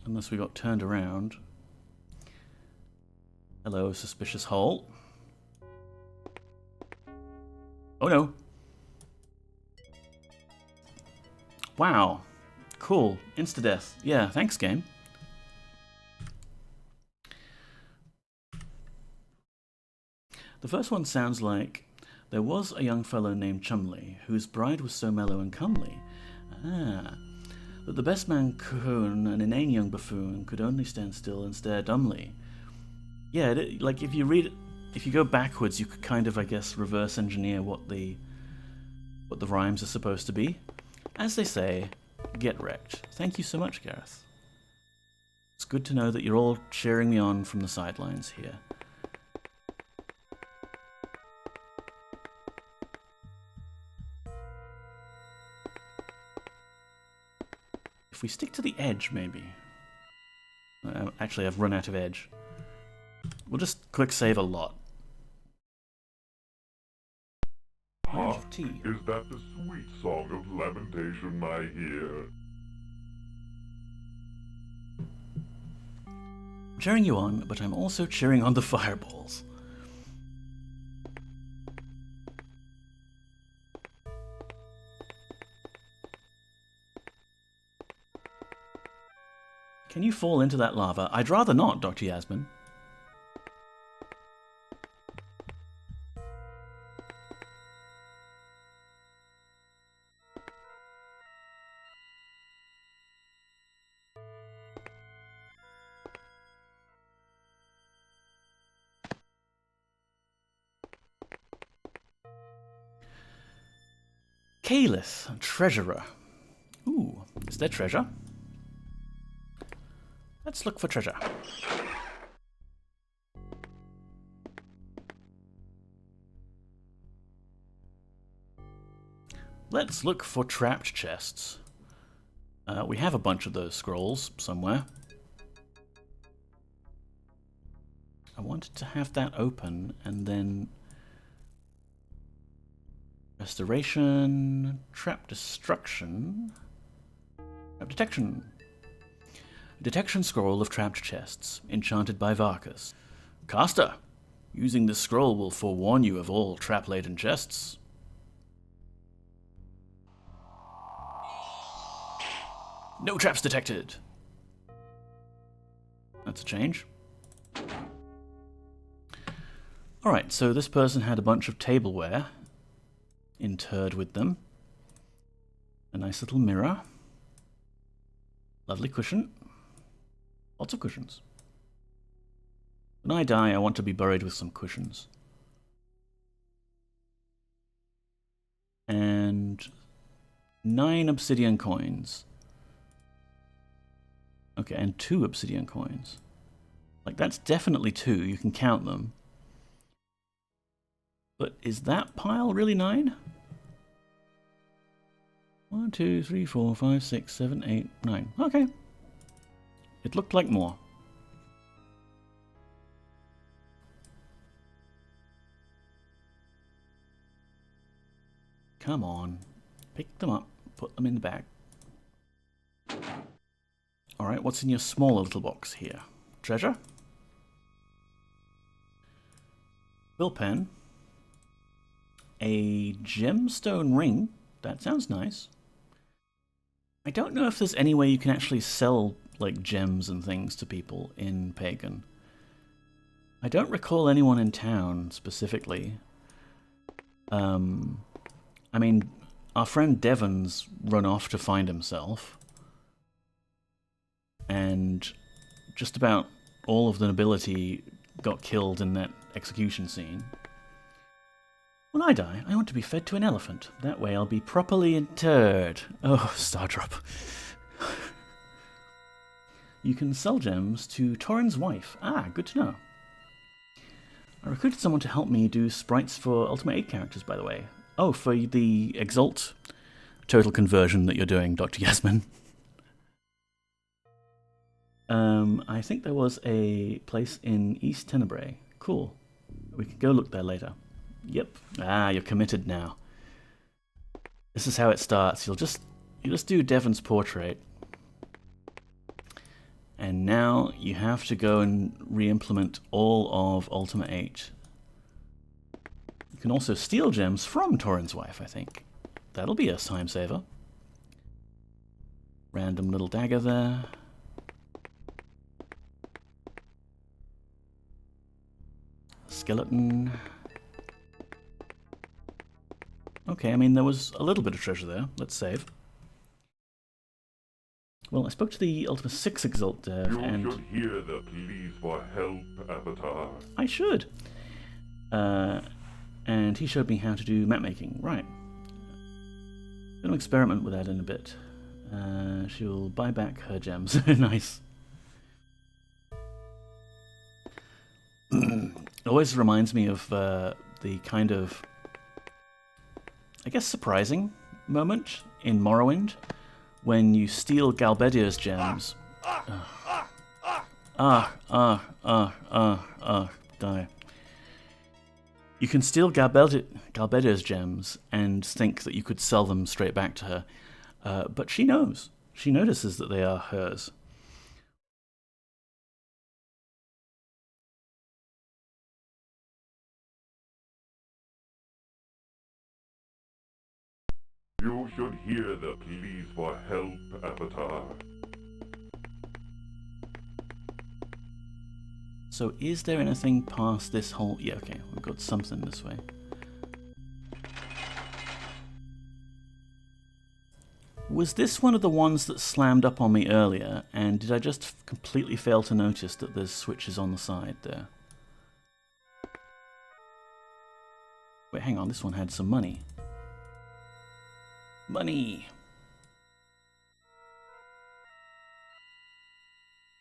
Unless we got turned around. Hello, suspicious hole. Oh no. Wow. Cool. Insta-death. Yeah, thanks, game. The first one sounds like there was a young fellow named Chumley, whose bride was so mellow and comely. Ah. But the best man Coon, an inane young buffoon, could only stand still and stare dumbly. Yeah, like if you read it, if you go backwards, you could kind of, I guess, reverse engineer what the rhymes are supposed to be. As they say, get wrecked. Thank you so much, Gareth. It's good to know that you're all cheering me on from the sidelines here. If we stick to the edge, maybe. Actually, I've run out of edge. We'll just quick save a lot. Ah, is that the sweet song of lamentation I hear? I'm cheering you on, but I'm also cheering on the fireballs. Can you fall into that lava? I'd rather not, Dr. Yasmin. Calith, treasurer. Ooh, is there treasure? Let's look for treasure. Let's look for trapped chests. We have a bunch of those scrolls somewhere. I wanted to have that open and then... Restoration, trap destruction, trap detection. Detection scroll of trapped chests, enchanted by Varkas. Caster, using this scroll will forewarn you of all trap-laden chests. No traps detected. That's a change. Alright, so this person had a bunch of tableware interred with them. A nice little mirror. Lovely cushion. Lots of cushions. When I die, I want to be buried with some cushions. And 9 obsidian coins. Okay, and 2 obsidian coins. Like, that's definitely 2. You can count them. But is that pile really 9? 1, 2, 3, 4, 5, 6, 7, 8, 9. Okay. It looked like more. Come on. Pick them up. Put them in the bag. Alright, what's in your smaller little box here? Treasure? Quill pen. A gemstone ring. That sounds nice. I don't know if there's any way you can actually sell, like, gems and things to people in Pagan. I don't recall anyone in town, specifically. I mean, our friend Devon's run off to find himself. And just about all of the nobility got killed in that execution scene. When I die, I want to be fed to an elephant. That way I'll be properly interred. Oh, Stardrop. You can sell gems to Torrin's wife. Ah, good to know. I recruited someone to help me do sprites for Ultima VIII characters, by the way. Oh, for the Exalt total conversion that you're doing, Dr. Yasmin. I think there was a place in East Tenebrae. Cool. We could go look there later. Yep. Ah, you're committed now. This is how it starts. You just do Devon's portrait. And now you have to go and re-implement all of Ultima VIII. You can also steal gems from Torrin's wife, I think. That'll be a time saver. Random little dagger there. Skeleton. Okay, I mean, there was a little bit of treasure there. Let's save. Well, I spoke to the Ultima VI Exalt dev, and... You should hear the pleas for help, Avatar. I should. And he showed me how to do map making. Right. I'm going to experiment with that in a bit. She'll buy back her gems. Nice. It always reminds me of the kind of, I guess, surprising moment in Morrowind when you steal Galbedier's gems. Die. You can steal Galbedier's gems and think that you could sell them straight back to her, but she knows. She notices that they are hers. You should hear the pleas for help, Avatar. So is there anything past this whole... Yeah, okay, we've got something this way. Was this one of the ones that slammed up on me earlier, and did I just completely fail to notice that there's switches on the side there? Wait, hang on, this one had some money. Money!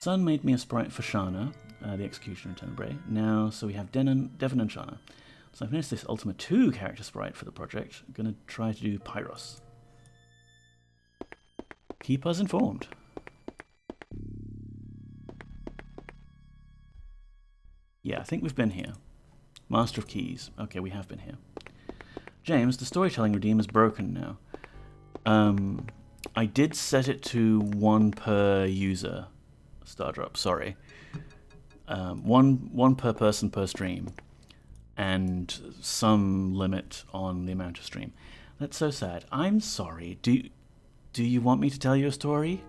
Sun made me a sprite for Shana, the Executioner Tenebrae. Now, so we have Devon and Shana. So I've noticed this Ultima II character sprite for the project. I'm going to try to do Pyros. Keep us informed. Yeah, I think we've been here. Master of Keys. Okay, we have been here. James, the storytelling redeem is broken now. I did set it to 1 per user. Stardrop, sorry. One per person per stream, and some limit on the amount of stream. That's so sad. I'm sorry. Do you want me to tell you a story?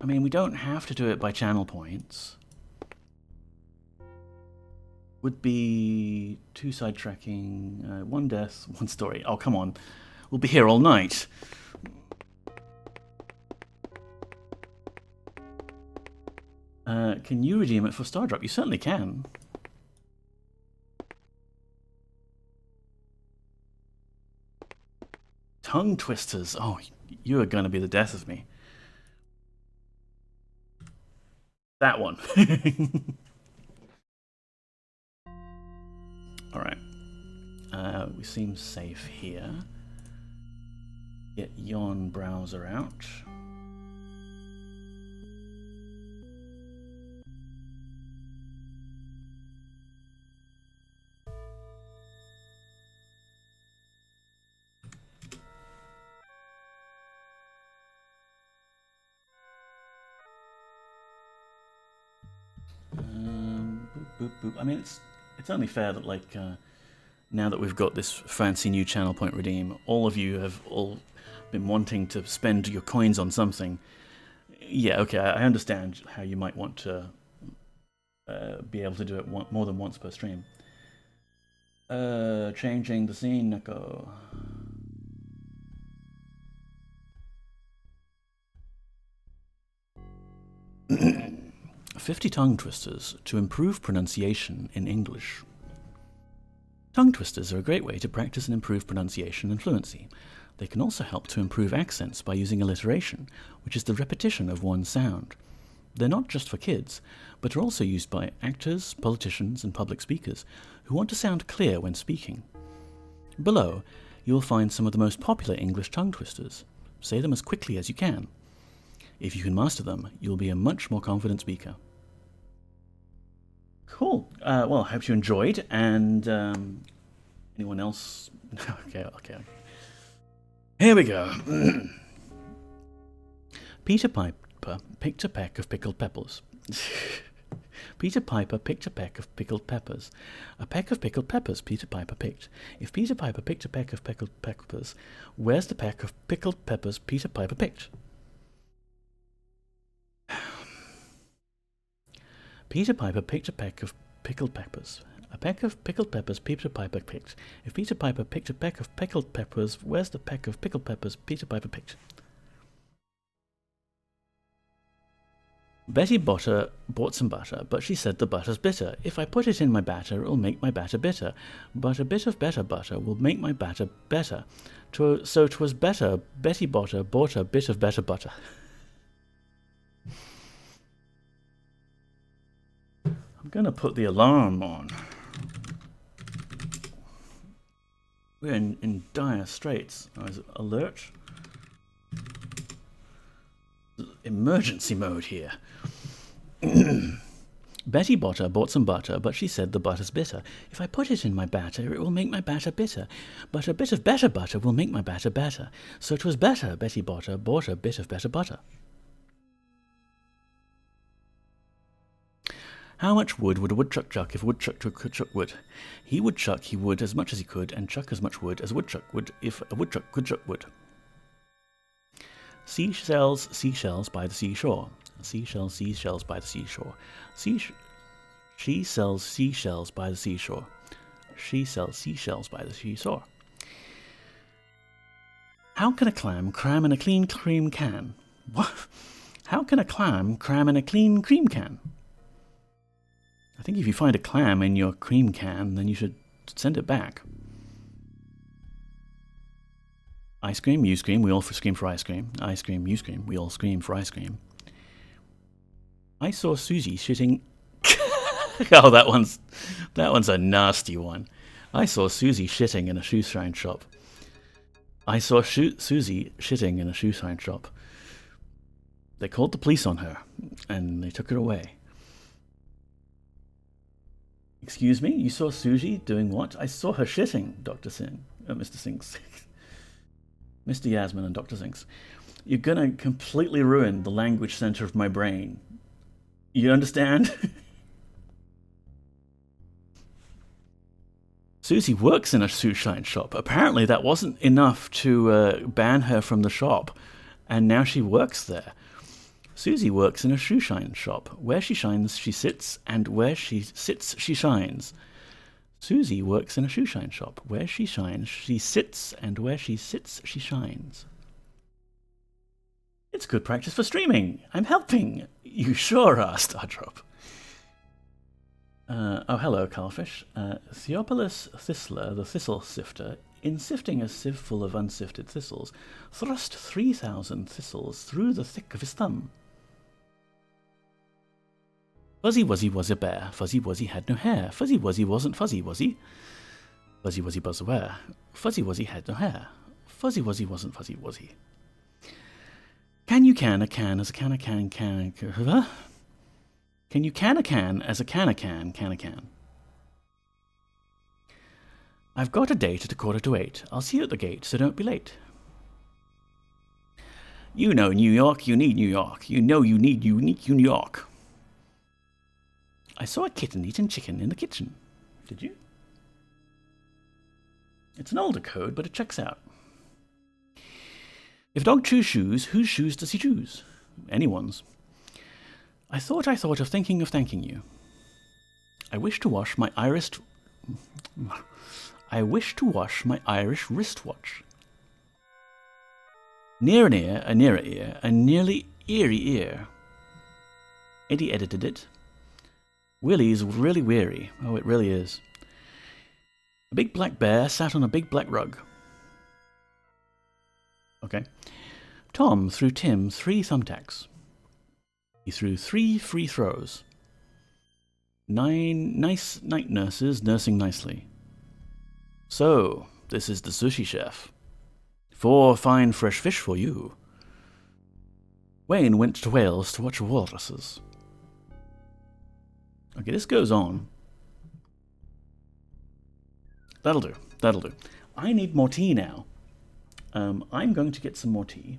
I mean, we don't have to do it by channel points. Would be 2 sidetracking, 1 death, 1 story. Oh, come on. We'll be here all night. Can you redeem it for Stardrop? You certainly can. Tongue twisters. Oh, you are going to be the death of me. That one. Alright. We seem safe here. Get yon browser out. Boop, boop. I mean, it's only fair that, like, now that we've got this fancy new channel point redeem, all of you have all been wanting to spend your coins on something. Yeah, okay, I understand how you might want to be able to do it more than once per stream. Changing the scene, Neko. 50 tongue twisters to improve pronunciation in English. Tongue twisters are a great way to practice and improve pronunciation and fluency. They can also help to improve accents by using alliteration, which is the repetition of one sound. They're not just for kids, but are also used by actors, politicians, and public speakers who want to sound clear when speaking. Below, you will find some of the most popular English tongue twisters. Say them as quickly as you can. If you can master them, you'll be a much more confident speaker. Cool. Well, I hope you enjoyed, and anyone else? Okay. Here we go. Peter Piper picked a peck of pickled peppers. Peter Piper picked a peck of pickled peppers. A peck of pickled peppers Peter Piper picked. If Peter Piper picked a peck of pickled peppers, where's the peck of pickled peppers Peter Piper picked? Peter Piper picked a peck of pickled peppers. A peck of pickled peppers Peter Piper picked. If Peter Piper picked a peck of pickled peppers, where's the peck of pickled peppers Peter Piper picked? Betty Botter bought some butter, but she said the butter's bitter. If I put it in my batter, it'll make my batter bitter. But a bit of better butter will make my batter better. So 'twas better Betty Botter bought a bit of better butter. I'm going to put the alarm on. We're in dire straits. Alert. Emergency mode here. Betty Botter bought some butter, but she said the butter's bitter. If I put it in my batter, it will make my batter bitter. But a bit of better butter will make my batter better. So 'twas better Betty Botter bought a bit of better butter. How much wood would a woodchuck chuck if a woodchuck could chuck wood? He would chuck wood as much as he could, and chuck as much wood as a woodchuck would if a woodchuck could chuck wood. Seashells by the seashore. Seashells by the seashore. She sells seashells by the seashore. She sells seashells by the seashore. How can a clam cram in a clean cream can? What? How can a clam cram in a clean cream can? I think if you find a clam in your cream can, then you should send it back. I scream, you scream, we all scream for ice cream. I scream, you scream, we all scream for ice cream. I saw Susie shitting... Oh, that one's a nasty one. I saw Susie shitting in a shoe shine shop. I saw Susie shitting in a shoe shine shop. They called the police on her, and they took her away. Excuse me, you saw Susie doing what? I saw her shitting, Dr. Singh. Mr. Sinks. Mr. Yasmin and Dr. Sinks. You're gonna completely ruin the language center of my brain. You understand? Susie works in a shoe shine shop. Apparently that wasn't enough to ban her from the shop, and now she works there. Susie works in a shoe shine shop. Where she shines, she sits, and where she sits, she shines. Susie works in a shoe shine shop. Where she shines, she sits, and where she sits, she shines. It's good practice for streaming. I'm helping. You sure are, Stardrop. Oh, hello, Carlfish. Theopolis Thistler, the thistle sifter, in sifting a sieve full of unsifted thistles, thrust 3,000 thistles through the thick of his thumb. Fuzzy Wuzzy was a bear. Fuzzy Wuzzy had no hair. Fuzzy Wuzzy wasn't fuzzy, was he? Fuzzy Wuzzy was aware. Fuzzy Wuzzy had no hair. Fuzzy Wuzzy wasn't fuzzy, was he? Can you can a can as a can a can can? Can you can a can as a can a can can a can? I've got a date at 7:45. I'll see you at the gate, so don't be late. You know New York, you need New York. You know you need unique New York. I saw a kitten eating chicken in the kitchen. Did you? It's an older code, but it checks out. If a dog chews shoes, whose shoes does he choose? Anyone's. I thought of thanking you. I wish to wash my Irish wristwatch. Near an ear, a nearer ear, a nearly eerie ear. Eddie edited it. Willie's really weary. Oh, it really is. A big black bear sat on a big black rug. Okay. Tom threw Tim 3 thumbtacks. He threw 3 free throws. 9 nice night nurses nursing nicely. So, this is the sushi chef. 4 fine fresh fish for you. Wayne went to Wales to watch walruses. Okay, this goes on. That'll do. I need more tea now. I'm going to get some more tea.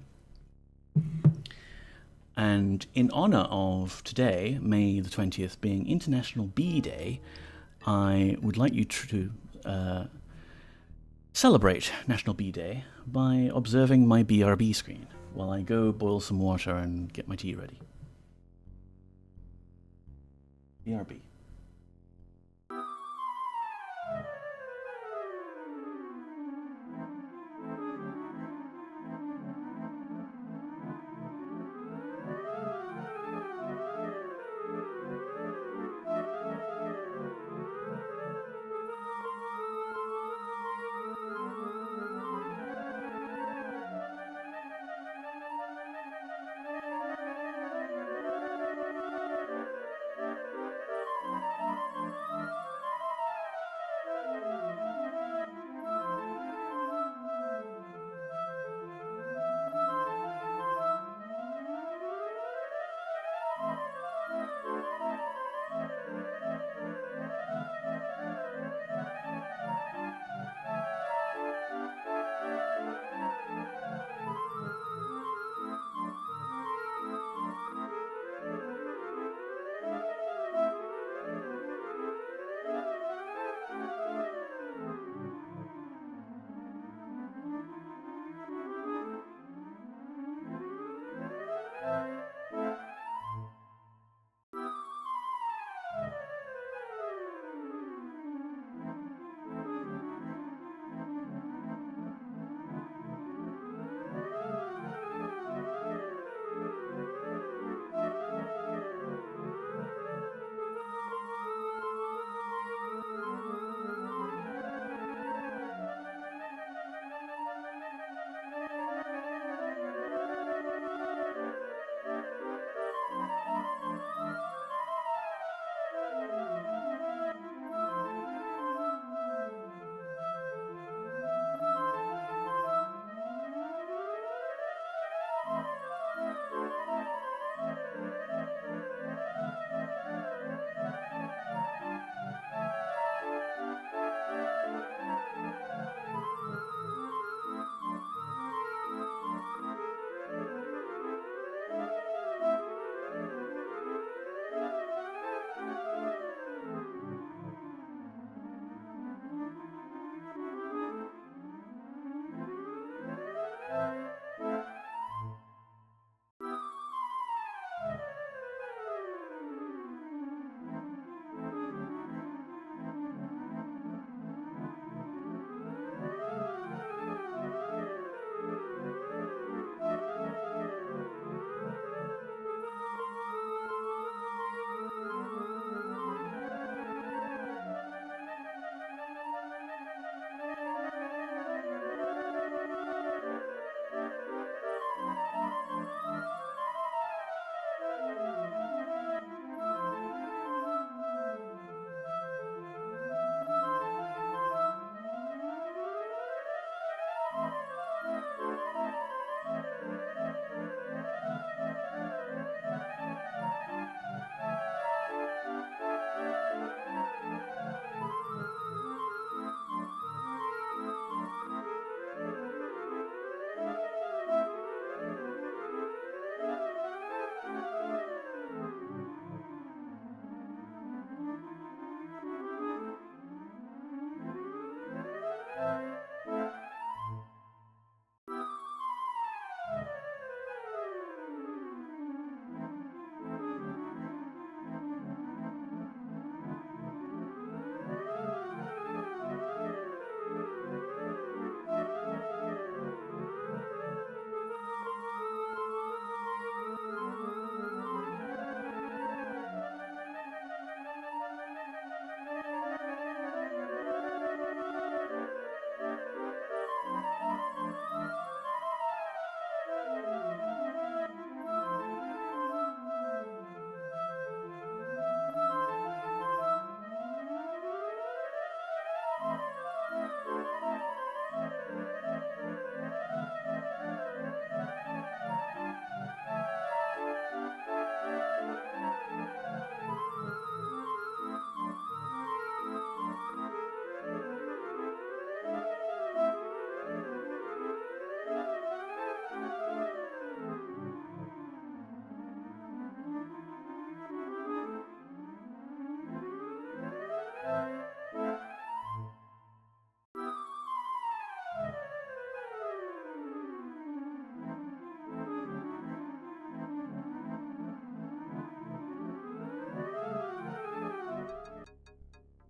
And in honor of today, May the 20th, being International Bee Day, I would like you to celebrate National Bee Day by observing my BRB screen while I go boil some water and get my tea ready. BRB.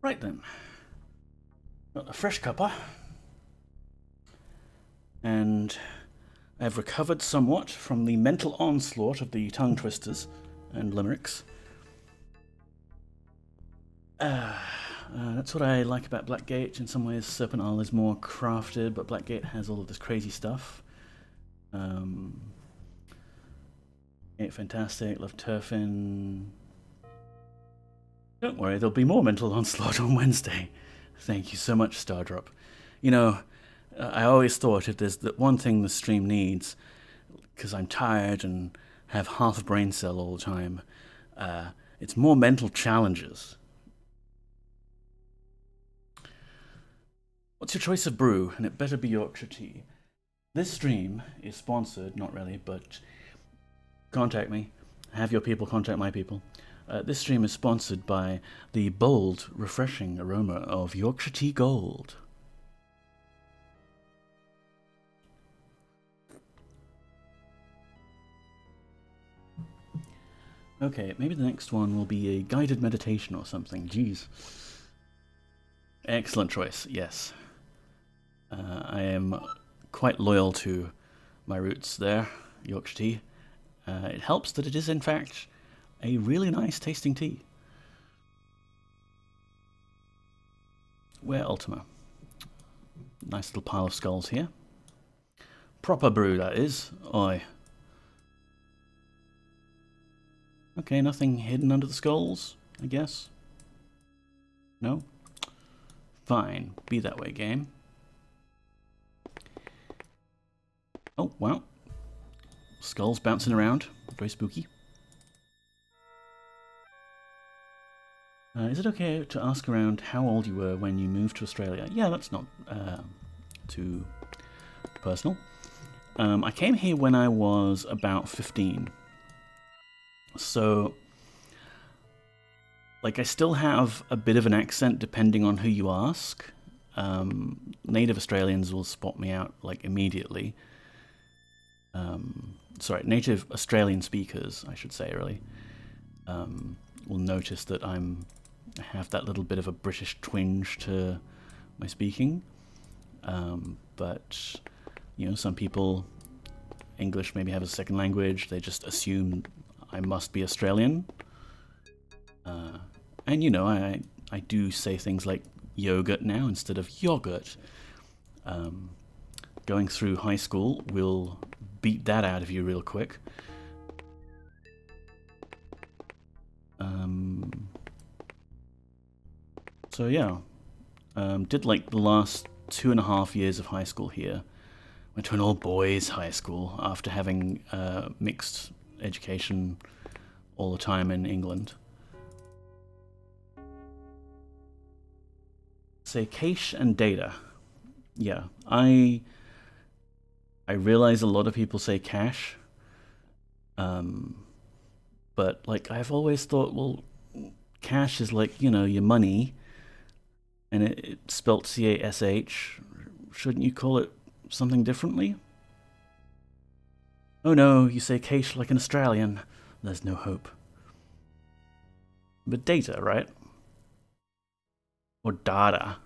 Right then. Got a fresh cuppa. And I've recovered somewhat from the mental onslaught of the tongue twisters and limericks. That's what I like about Blackgate. In some ways, Serpent Isle is more crafted, but Blackgate has all of this crazy stuff. Fantastic, love Turfin. Don't worry, there'll be more mental onslaught on Wednesday. Thank you so much, Stardrop. You know, I always thought if there's the one thing the stream needs, because I'm tired and have half a brain cell all the time, it's more mental challenges. What's your choice of brew? And it better be Yorkshire tea. This stream is sponsored, not really, but contact me. Have your people contact my people. This stream is sponsored by the bold, refreshing aroma of Yorkshire Tea Gold. Okay, maybe the next one will be a guided meditation or something. Jeez. Excellent choice, yes. I am quite loyal to my roots there, Yorkshire tea. It helps that it is, in fact, a really nice tasting tea. Where Ultima? Nice little pile of skulls here. Proper brew, that is. Oi. Okay, nothing hidden under the skulls, I guess. No? Fine. Be that way, game. Oh, wow. Skulls bouncing around. Very spooky. Is it okay to ask around how old you were when you moved to Australia? Yeah, that's not too personal. I came here when I was about 15. So, like, I still have a bit of an accent depending on who you ask. Native Australians will spot me out, like, immediately. Sorry, native Australian speakers, I should say, really, will notice that I have that little bit of a British twinge to my speaking. But, you know, some people, English maybe have a second language, they just assume I must be Australian. And, you know, I do say things like yogurt now instead of yogurt. Going through high school will beat that out of you real quick. So yeah, did like the last 2.5 years of high school here. Went to an all-boys high school after having mixed education all the time in England. Say cache and data. Yeah, I realize a lot of people say cache, but like I've always thought, well, cash is like, you know, your money, and it's spelt C-A-S-H. Shouldn't you call it something differently? Oh no, you say cache like an Australian. There's no hope. But data, right? Or data,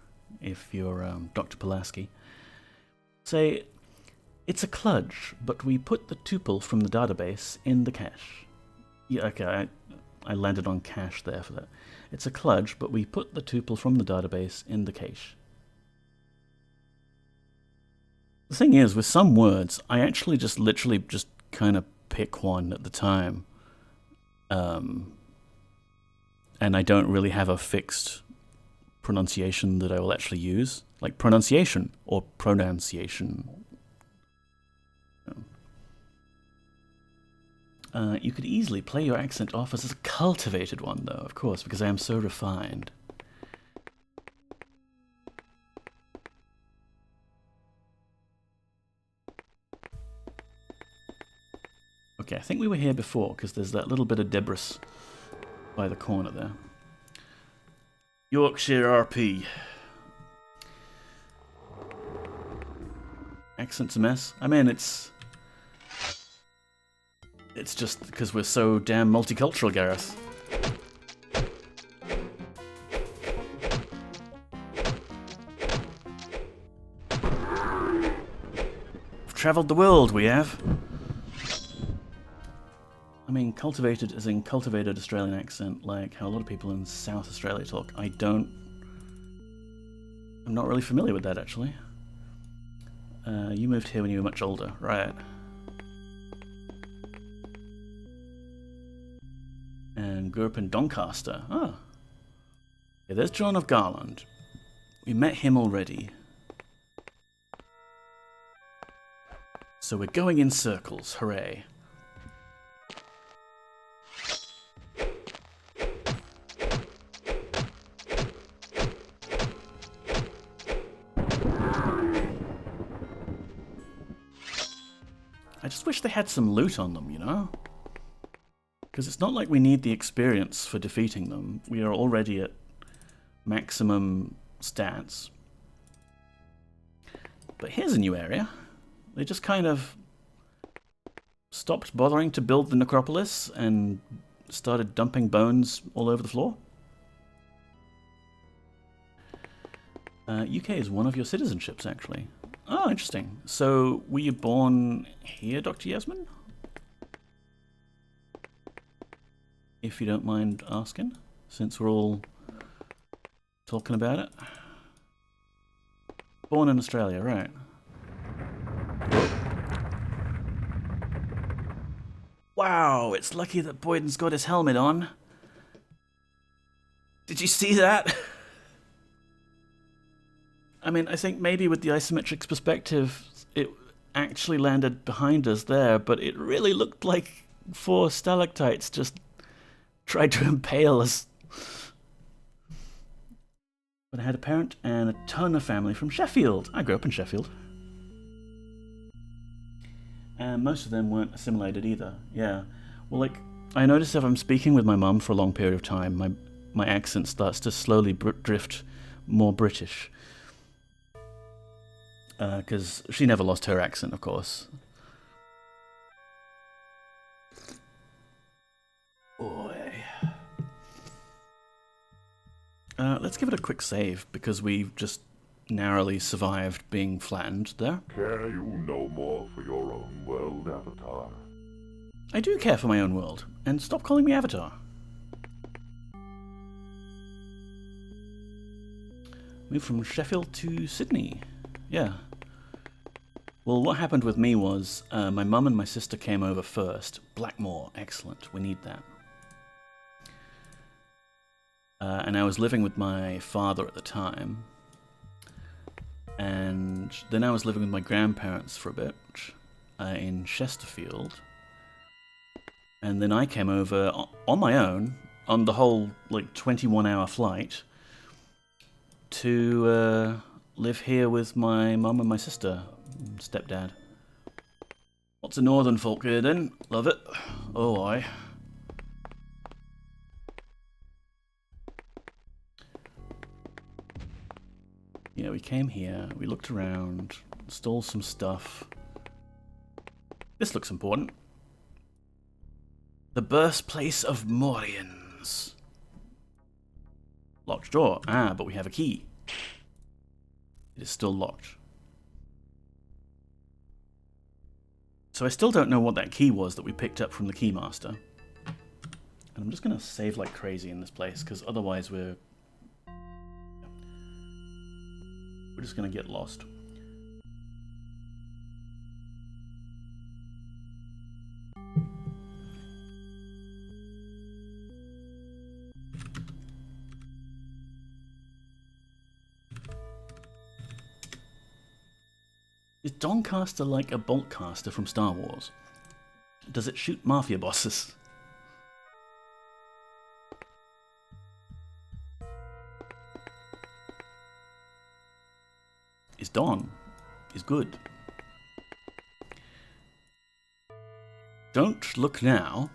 if you're Dr. Pulaski. Say, it's a kludge, but we put the tuple from the database in the cache. Yeah, okay, I landed on cache there for that. It's a kludge, but we put the tuple from the database in the cache. The thing is, with some words, I actually just literally just kind of pick one at the time. And I don't really have a fixed pronunciation that I will actually use. Like pronunciation or pronunciation. You could easily play your accent off as a cultivated one, though, of course, because I am so refined. Okay, I think we were here before, because there's that little bit of debris by the corner there. Yorkshire RP. Accent's a mess. I mean, it's just because we're so damn multicultural, Gareth. travelled the world, we have. I mean, cultivated as in cultivated Australian accent, like how a lot of people in South Australia talk. I'm not really familiar with that, actually. You moved here when you were much older, right? And grew up in Doncaster. Ah. Yeah, there's John of Garland. We met him already. So we're going in circles, hooray. I just wish they had some loot on them, you know? Because it's not like we need the experience for defeating them. We are already at maximum stats. But here's a new area. They just kind of stopped bothering to build the necropolis and started dumping bones all over the floor. UK is one of your citizenships, actually. Oh, interesting. So, were you born here, Dr. Yasmin? If you don't mind asking, since we're all talking about it. Born in Australia, right. Wow, it's lucky that Boyden's got his helmet on. Did you see that? I mean, I think maybe with the isometric perspective, it actually landed behind us there, but it really looked like 4 stalactites just tried to impale us. But I had a parent and a ton of family from Sheffield. I grew up in Sheffield. And most of them weren't assimilated either. Yeah. Well, like, I notice if I'm speaking with my mum for a long period of time, my accent starts to slowly drift more British. Because she never lost her accent, of course. Boy. Let's give it a quick save, because we've just narrowly survived being flattened there. Care you no more for your own world, Avatar? I do care for my own world, and stop calling me Avatar. Moved from Sheffield to Sydney. Yeah. Well, what happened with me was, my mum and my sister came over first. Blackmore, excellent, we need that. And I was living with my father at the time. And then I was living with my grandparents for a bit, in Chesterfield. And then I came over on my own, on the whole, like, 21-hour flight, to live here with my mum and my sister. Stepdad. Lots of northern folk here then. Love it. Oh, aye. Yeah, we came here, we looked around, stole some stuff. This looks important. The birthplace of Morians. Locked door. Ah, but we have a key. It is still locked. So I still don't know what that key was that we picked up from the keymaster. And I'm just going to save like crazy in this place, because otherwise we're just going to get lost. Is Doncaster like a boltcaster from Star Wars? Does it shoot mafia bosses? Is Don? Is good. Don't look now.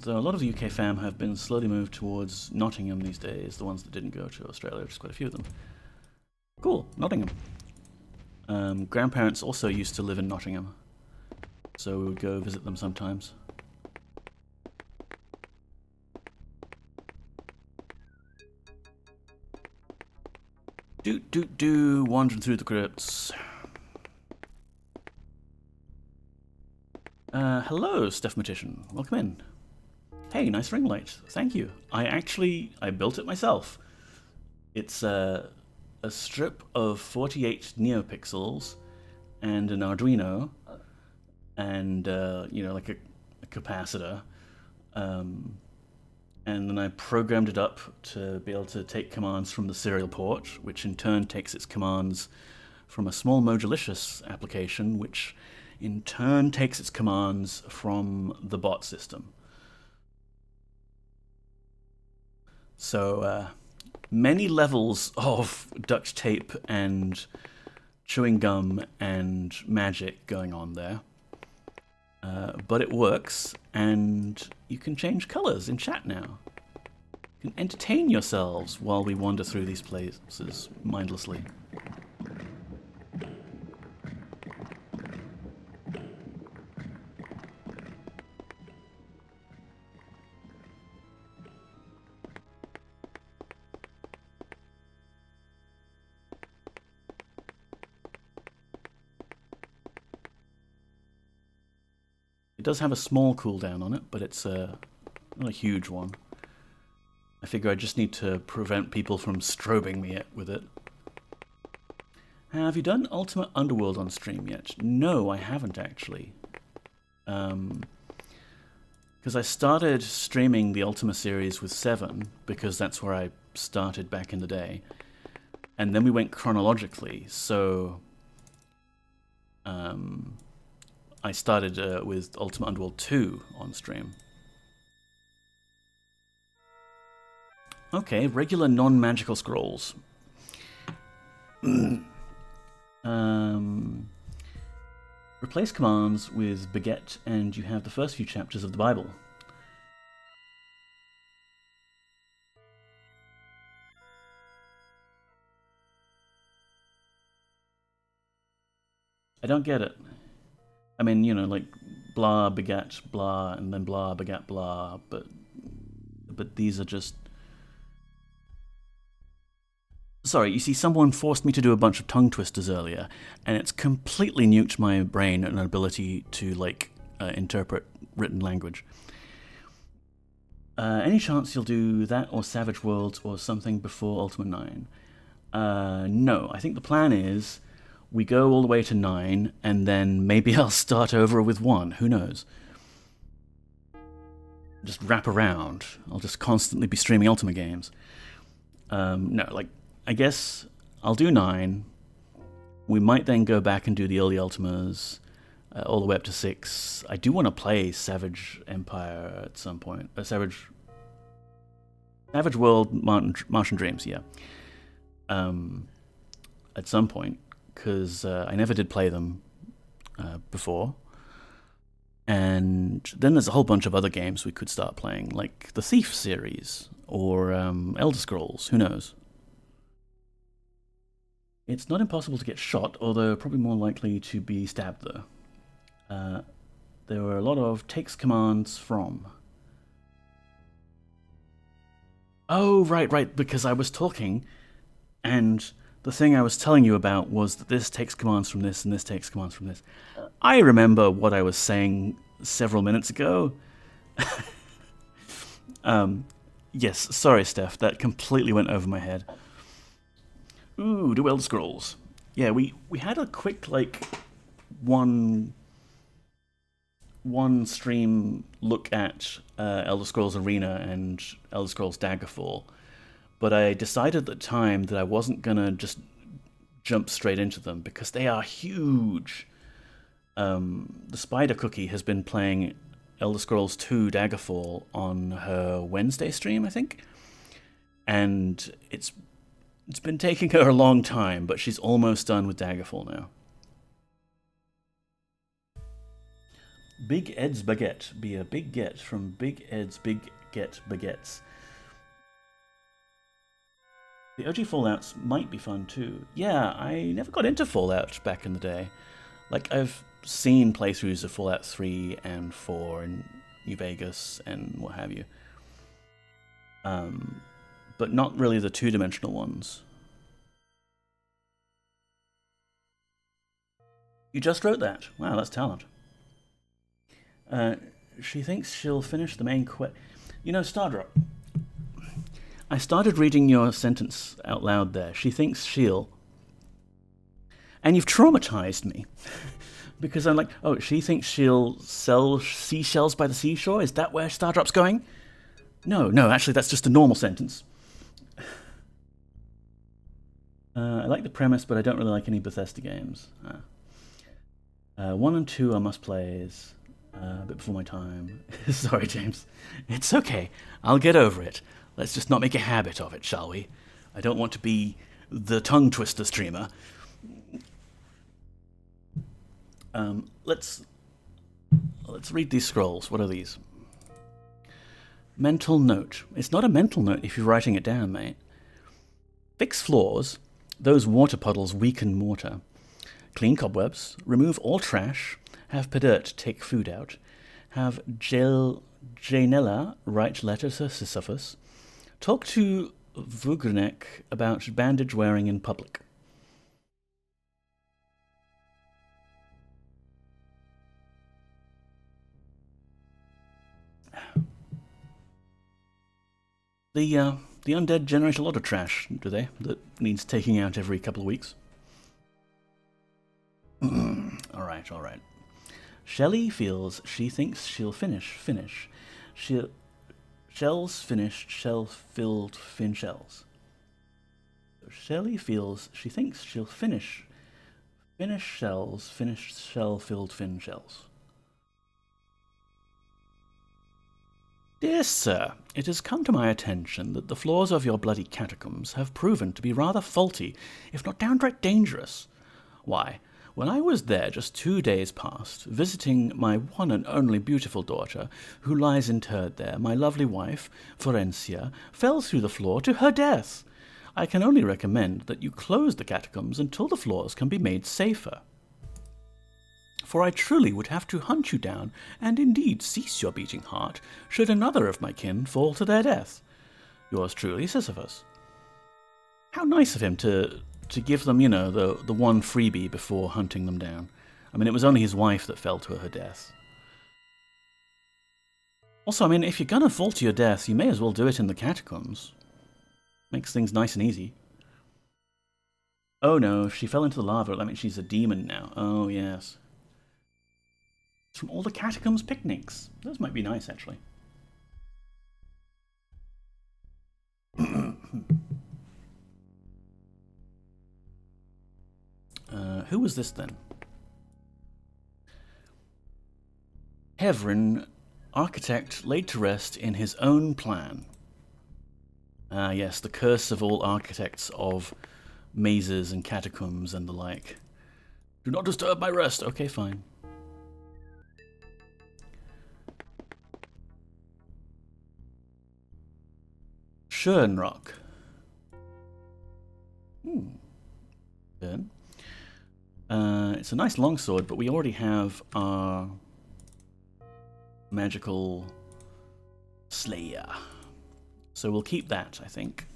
So a lot of the UK fam have been slowly moved towards Nottingham these days, the ones that didn't go to Australia, just quite a few of them. Cool, Nottingham. Grandparents also used to live in Nottingham, so we would go visit them sometimes. Wandering through the crypts. Hello, Steph Magician. Welcome in. Hey, nice ring light. Thank you. I built it myself. It's a strip of 48 neopixels and an Arduino and, like a capacitor. And then I programmed it up to be able to take commands from the serial port, which in turn takes its commands from a small Modulicious application, which in turn takes its commands from the bot system. So many levels of duct tape and chewing gum and magic going on there. But it works, and you can change colors in chat now. You can entertain yourselves while we wander through these places mindlessly. It does have a small cooldown on it, but it's not a huge one. I figure I just need to prevent people from strobing me with it. Have you done Ultima Underworld on stream yet? No, I haven't actually. Because I started streaming the Ultima series with 7, because that's where I started back in the day. And then we went chronologically, so I started with Ultima Underworld 2 on stream. Okay, regular non-magical scrolls. Replace commands with Baguette and you have the first few chapters of the Bible. I don't get it. I mean, like blah, begat, blah, and then blah, begat, blah, but these are just... Sorry, you see, someone forced me to do a bunch of tongue twisters earlier, and it's completely nuked my brain and ability to, interpret written language. Any chance you'll do that or Savage Worlds or something before Ultima 9? No, I think the plan is we go all the way to 9, and then maybe I'll start over with 1, who knows? Just wrap around. I'll just constantly be streaming Ultima games. No, I guess I'll do 9. We might then go back and do the early Ultimas, all the way up to 6. I do want to play Savage Empire at some point. Savage World, Martian Dreams, yeah. At some point, because I never did play them before. And then there's a whole bunch of other games we could start playing, like the Thief series, or Elder Scrolls, who knows? It's not impossible to get shot, although probably more likely to be stabbed, though. There were a lot of takes commands from. Oh, right, because I was talking, and the thing I was telling you about was that this takes commands from this, and this takes commands from this. I remember what I was saying several minutes ago. Yes, sorry, Steph, that completely went over my head. Ooh, do Elder Scrolls. Yeah, we had a quick, one stream look at Elder Scrolls Arena and Elder Scrolls Daggerfall, but I decided at the time that I wasn't gonna just jump straight into them because they are huge. The Spider Cookie has been playing Elder Scrolls 2 Daggerfall on her Wednesday stream, I think, and it's been taking her a long time, but she's almost done with Daggerfall now. Big Ed's Baguette. Be a big get from Big Ed's Big Get Baguettes. The OG Fallouts might be fun too. Yeah, I never got into Fallout back in the day. I've seen playthroughs of Fallout 3 and 4 in New Vegas and what have you. But not really the two-dimensional ones. You just wrote that. Wow, that's talent. She thinks she'll finish the main quest. You know, Stardrop, I started reading your sentence out loud there. She thinks she'll. And you've traumatized me. Because I'm like, oh, she thinks she'll sell seashells by the seashore? Is that where Stardrop's going? No, actually, that's just a normal sentence. I like the premise, but I don't really like any Bethesda games. 1 and 2 are must-plays. A bit before my time. Sorry, James. It's okay. I'll get over it. Let's just not make a habit of it, shall we? I don't want to be the tongue-twister streamer. Let's read these scrolls. What are these? Mental note. It's not a mental note if you're writing it down, mate. Fix floors. Those water puddles weaken mortar. Clean cobwebs. Remove all trash. Have Pedert take food out. Have Janella write letters to Sisyphus. Talk to Vugrenek about bandage wearing in public. The undead generate a lot of trash, do they? That needs taking out every couple of weeks. All right. Shelley feels she thinks she'll finish. Shells finished, shell-filled fin shells. So Shelley feels she thinks she'll finish shells, finished shell-filled fin shells. Dear sir, it has come to my attention that the floors of your bloody catacombs have proven to be rather faulty, if not downright dangerous. Why, when I was there just 2 days past, visiting my one and only beautiful daughter, who lies interred there, my lovely wife, Florencia, fell through the floor to her death. I can only recommend that you close the catacombs until the floors can be made safer. For I truly would have to hunt you down, and indeed cease your beating heart, should another of my kin fall to their death. Yours truly, Sisyphus. How nice of him to give them, the one freebie before hunting them down. I mean, it was only his wife that fell to her death. Also, I mean, if you're gonna fall to your death, you may as well do it in the catacombs. Makes things nice and easy. Oh no, she fell into the lava. That means she's a demon now. Oh, yes. It's from all the catacombs picnics. Those might be nice, actually. Who was this then? Hevrin, architect laid to rest in his own plan. Ah, yes, the curse of all architects of mazes and catacombs and the like. Do not disturb my rest. Okay, fine. Schönrock. Good. It's a nice longsword, but we already have our magical slayer. So we'll keep that, I think.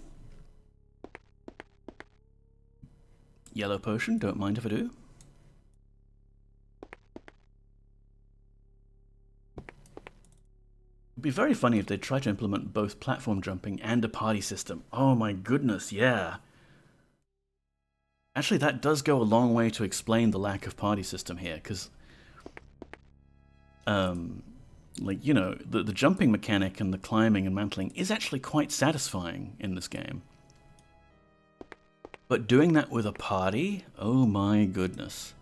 Yellow potion, don't mind if I do. It'd be very funny if they tried to implement both platform jumping and a party system. Oh my goodness, yeah. Actually, that does go a long way to explain the lack of party system here, because, the jumping mechanic and the climbing and mantling is actually quite satisfying in this game. But doing that with a party, oh my goodness.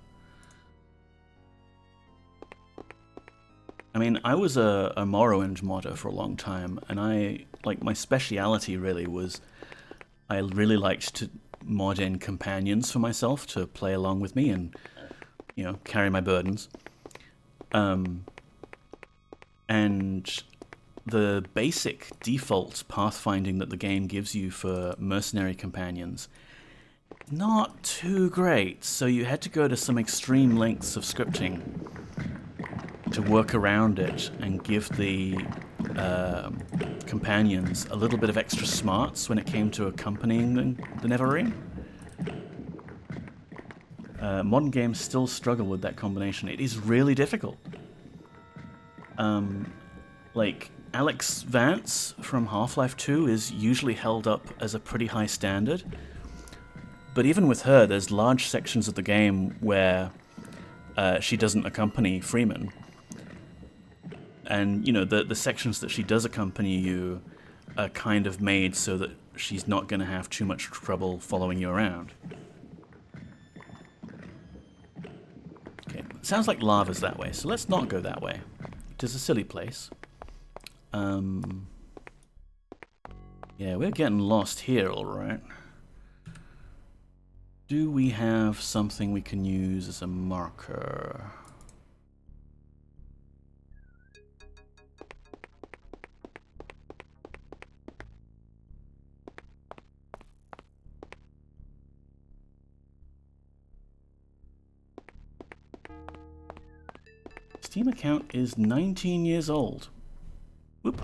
I mean, I was a Morrowind modder for a long time, and my speciality really was, I really liked to mod in companions for myself to play along with me and, carry my burdens. And the basic default pathfinding that the game gives you for mercenary companions, not too great, so you had to go to some extreme lengths of scripting to work around it and give the companions a little bit of extra smarts when it came to accompanying the Neverine. Modern games still struggle with that combination. It is really difficult. Like, Alex Vance from Half-Life 2 is usually held up as a pretty high standard. But even with her, there's large sections of the game where she doesn't accompany Freeman. And, you know, the sections that she does accompany you are kind of made so that she's not going to have too much trouble following you around. Okay, sounds like lava's that way, so let's not go that way. It is a silly place. Yeah, we're getting lost here, alright. Do we have something we can use as a marker? Steam account is 19 years old. Whoop.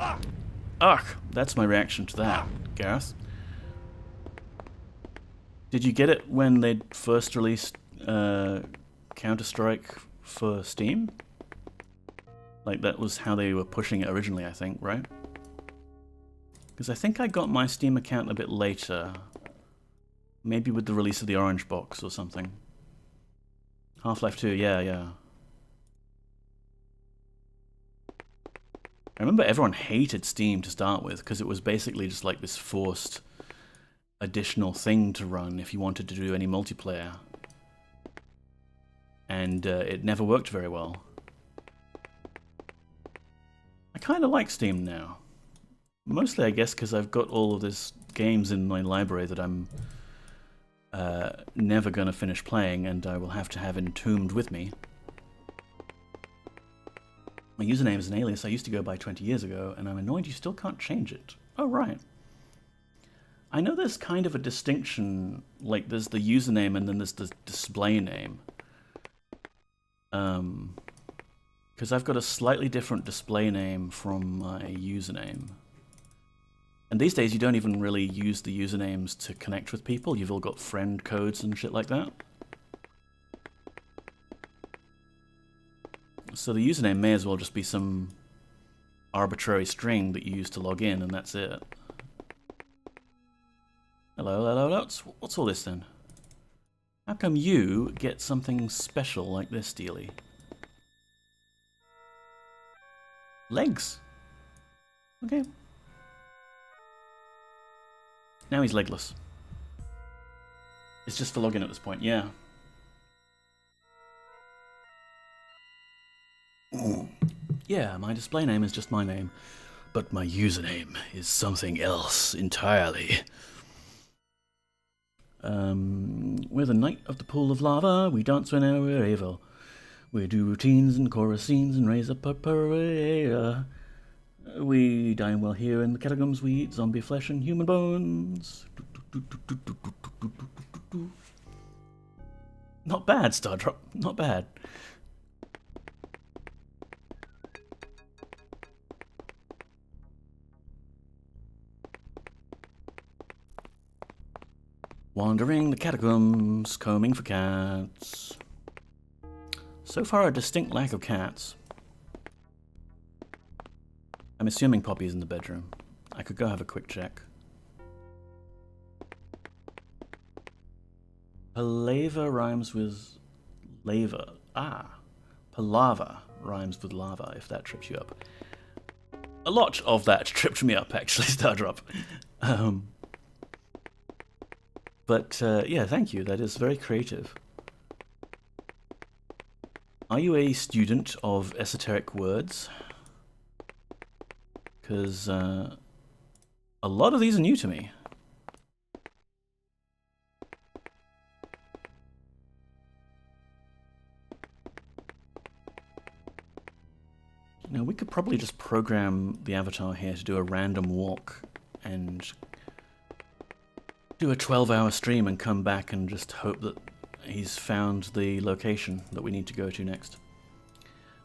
Ugh, that's my reaction to that, Gareth. Did you get it when they first released Counter-Strike for Steam? Like, that was how they were pushing it originally, I think, right? Because I think I got my Steam account a bit later. Maybe with the release of the Orange Box or something. Half-Life 2, yeah. I remember everyone hated Steam to start with, because it was basically just like this forced additional thing to run if you wanted to do any multiplayer. And it never worked very well. I kind of like Steam now. Mostly, I guess, because I've got all of these games in my library that I'm never going to finish playing, and I will have to have entombed with me. My username is an alias I used to go by 20 years ago, and I'm annoyed you still can't change it. Oh, right. I know there's kind of a distinction, like there's the username and then there's the display name. Because I've got a slightly different display name from my username. And these days you don't even really use the usernames to connect with people, you've all got friend codes and shit like that. So the username may as well just be some arbitrary string that you use to log in, and that's it. Hello. What's all this then? How come you get something special like this, Steely? Legs. Okay. Now he's legless. It's just for login at this point, yeah. Yeah, my display name is just my name, but my username is something else entirely. We're the Knight of the Pool of Lava, we dance when we're evil. We do routines and chorus scenes and raise up a parade. We dine well here in the Catacombs, we eat zombie flesh and human bones. Not bad, Stardrop, not bad. Wandering the catacombs, combing for cats. So far, a distinct lack of cats. I'm assuming Poppy's in the bedroom. I could go have a quick check. Palava rhymes with lava. Palava rhymes with lava, if that trips you up. A lot of that tripped me up, actually, Stardrop. But, yeah, thank you. That is very creative. Are you a student of esoteric words? Because a lot of these are new to me. You know, we could probably just program the avatar here to do a random walk and do a 12-hour stream and come back and just hope that he's found the location that we need to go to next.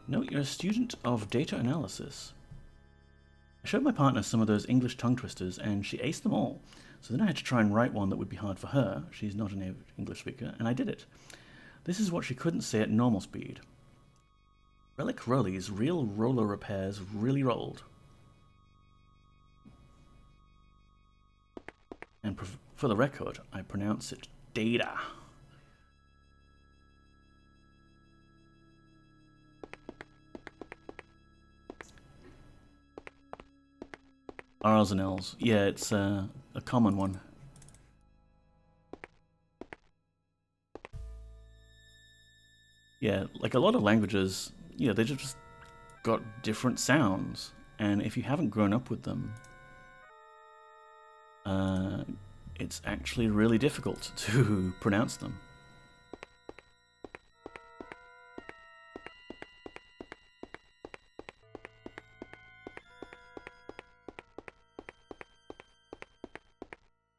Note you're a student of data analysis. I showed my partner some of those English tongue twisters and she aced them all. So then I had to try and write one that would be hard for her. She's not an English speaker, and I did it. This is what she couldn't say at normal speed. Relic rollies, real roller repairs, really rolled. And for the record, I pronounce it data. R's and L's. Yeah, it's a common one. Yeah, like a lot of languages, yeah, they just got different sounds. And if you haven't grown up with them, it's actually really difficult to pronounce them.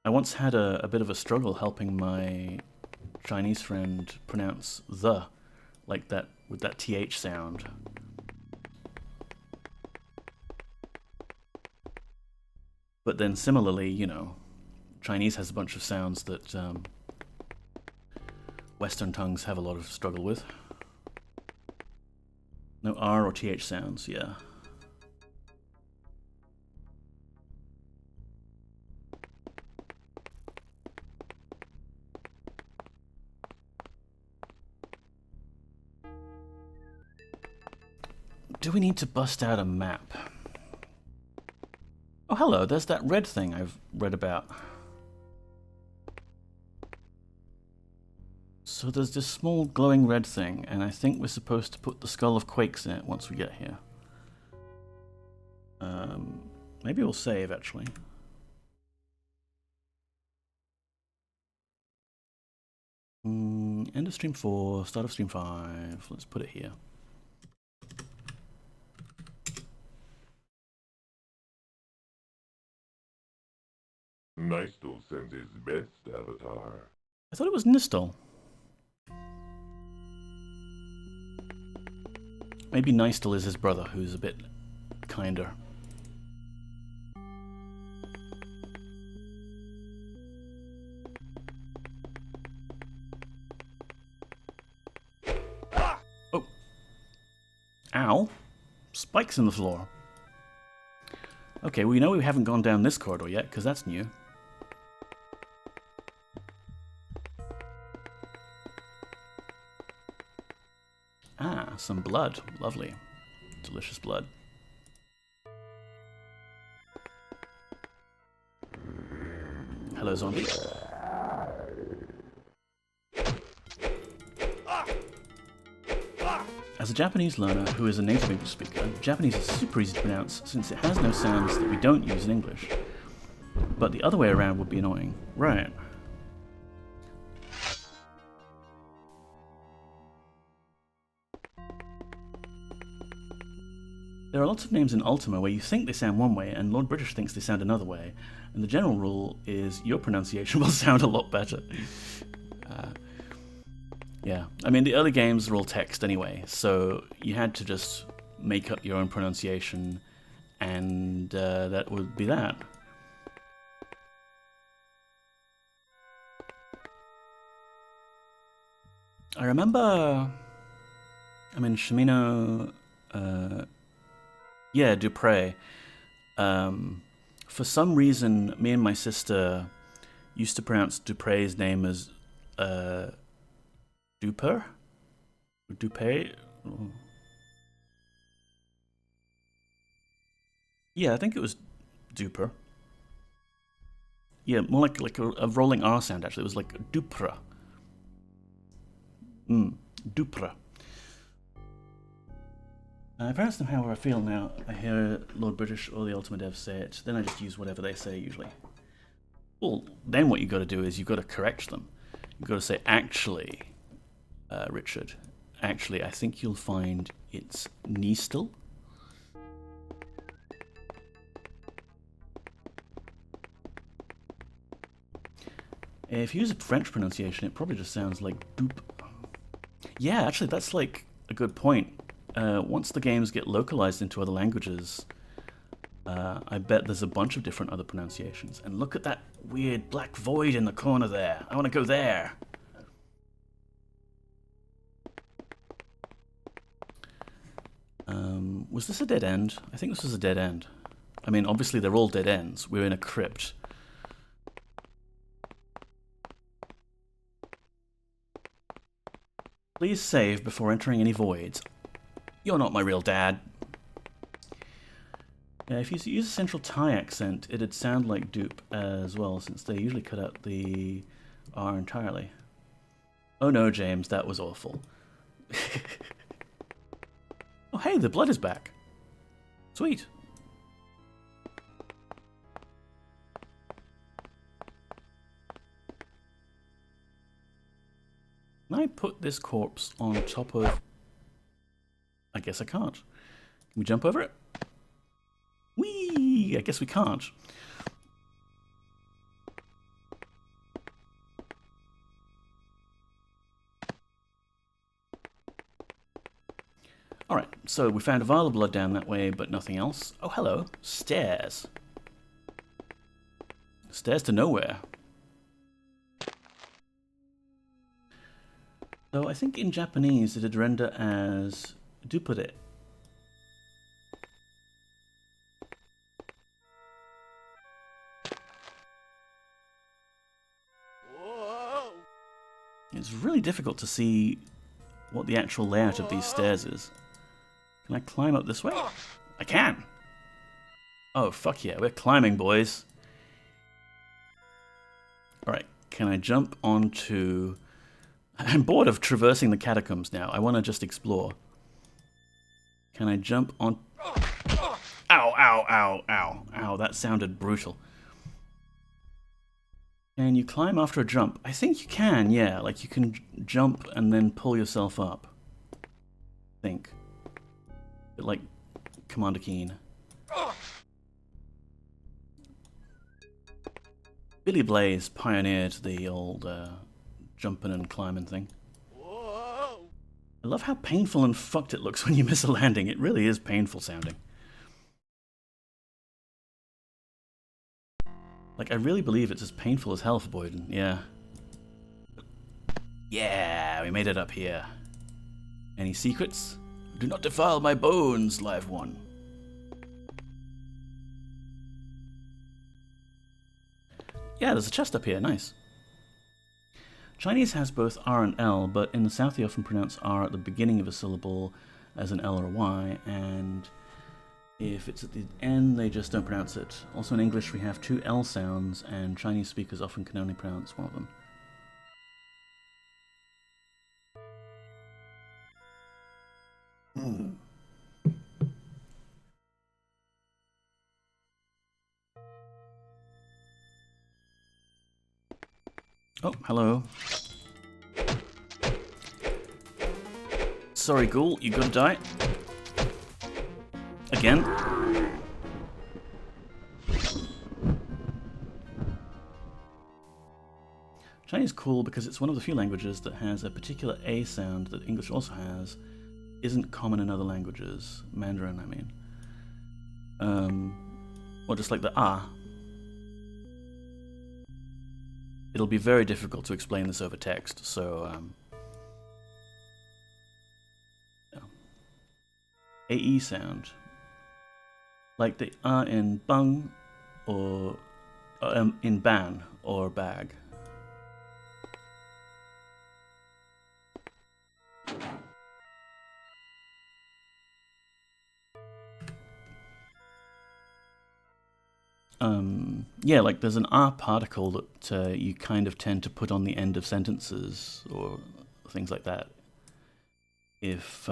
I once had a bit of a struggle helping my Chinese friend pronounce the, like that, with that TH sound. But then similarly, you know, Chinese has a bunch of sounds that Western tongues have a lot of struggle with. No R or TH sounds, yeah. Do we need to bust out a map? Oh, hello, there's that red thing I've read about. So there's this small glowing red thing, and I think we're supposed to put the Skull of Quakes in it once we get here. Maybe we'll save, actually. End of stream 4, start of stream 5. Let's put it here. Nystel sends his best avatar. I thought it was Nistel. Maybe Nystel is his brother, who's a bit kinder. Oh. Ow. Spikes in the floor. Okay, we know we haven't gone down this corridor yet, because that's new. Ah, some blood. Lovely. Delicious blood. Hello, zombie. As a Japanese learner who is a native English speaker, Japanese is super easy to pronounce since it has no sounds that we don't use in English. But the other way around would be annoying. Right. There are lots of names in Ultima where you think they sound one way and Lord British thinks they sound another way, and the general rule is your pronunciation will sound a lot better. Yeah, I mean the early games are all text anyway, so you had to just make up your own pronunciation, and that would be that. I remember, I mean Shimino, yeah, Dupre. For some reason, me and my sister used to pronounce Dupre's name as Duper? Dupe? Yeah, I think it was Duper. Yeah, more like a rolling R sound actually. It was like Dupra. Dupra. I pronounce them however I feel now. I hear Lord British or the Ultima devs say it, then I just use whatever they say usually. Well, then what you've got to do is you've got to correct them. You've got to say, actually, Richard, actually, I think you'll find it's Nistel. If you use a French pronunciation, it probably just sounds like doop. Yeah, actually, that's like a good point. Once the games get localized into other languages, I bet there's a bunch of different other pronunciations. And look at that weird black void in the corner there. I want to go there. Was this a dead end? I think this was a dead end. I mean, obviously they're all dead ends. We're in a crypt. Please save before entering any voids. You're not my real dad. Yeah, if you use a central Thai accent, it'd sound like dupe as well, since they usually cut out the R entirely. Oh no, James, that was awful. Oh hey, the blood is back. Sweet. Can I put this corpse on top of... I guess I can't. Can we jump over it? Whee! I guess we can't. Alright, so we found a vial of blood down that way, but nothing else. Oh, hello. Stairs. Stairs to nowhere. So I think in Japanese it'd render as dupere. It's really difficult to see what the actual layout of these stairs is. Can I climb up this way? I can! Oh, fuck yeah, we're climbing, boys. Alright, can I jump onto... I'm bored of traversing the catacombs now. I want to just explore. Can I jump on... Ow, ow, ow, ow. Ow, that sounded brutal. Can you climb after a jump? I think you can, yeah. Like, you can jump and then pull yourself up. I think. A bit like Commander Keen. Billy Blaze pioneered the old jumping and climbing thing. I love how painful and fucked it looks when you miss a landing. It really is painful sounding. Like, I really believe it's as painful as hell for Boyden, yeah. Yeah, we made it up here. Any secrets? Do not defile my bones, live one. Yeah, there's a chest up here, nice. Chinese has both R and L, but in the South they often pronounce R at the beginning of a syllable as an L or a Y, and if it's at the end, they just don't pronounce it. Also in English we have two L sounds, and Chinese speakers often can only pronounce one of them. Oh, hello. Sorry, ghoul, you gotta die. Again. Chinese is cool because it's one of the few languages that has a particular A sound that English also has, isn't common in other languages. Mandarin, I mean. Or just like the ah. It'll be very difficult to explain this over text, so AE sound. Like the in bung or in ban or bag. Yeah, like there's an R particle that you kind of tend to put on the end of sentences or things like that. If,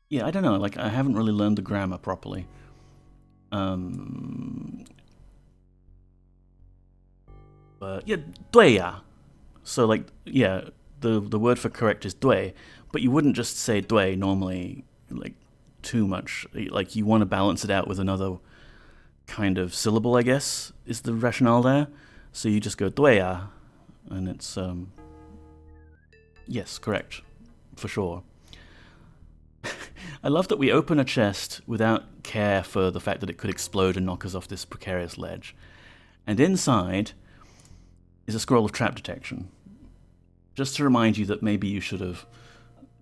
yeah, I don't know, like I haven't really learned the grammar properly. But yeah, 对呀. So like, yeah, the word for correct is 对, but you wouldn't just say 对 normally, like, too much. Like, you want to balance it out with another kind of syllable, I guess, is the rationale there. So you just go 对呀, and it's, yes, correct, for sure. I love that we open a chest without care for the fact that it could explode and knock us off this precarious ledge. And inside is a scroll of trap detection. Just to remind you that maybe you should have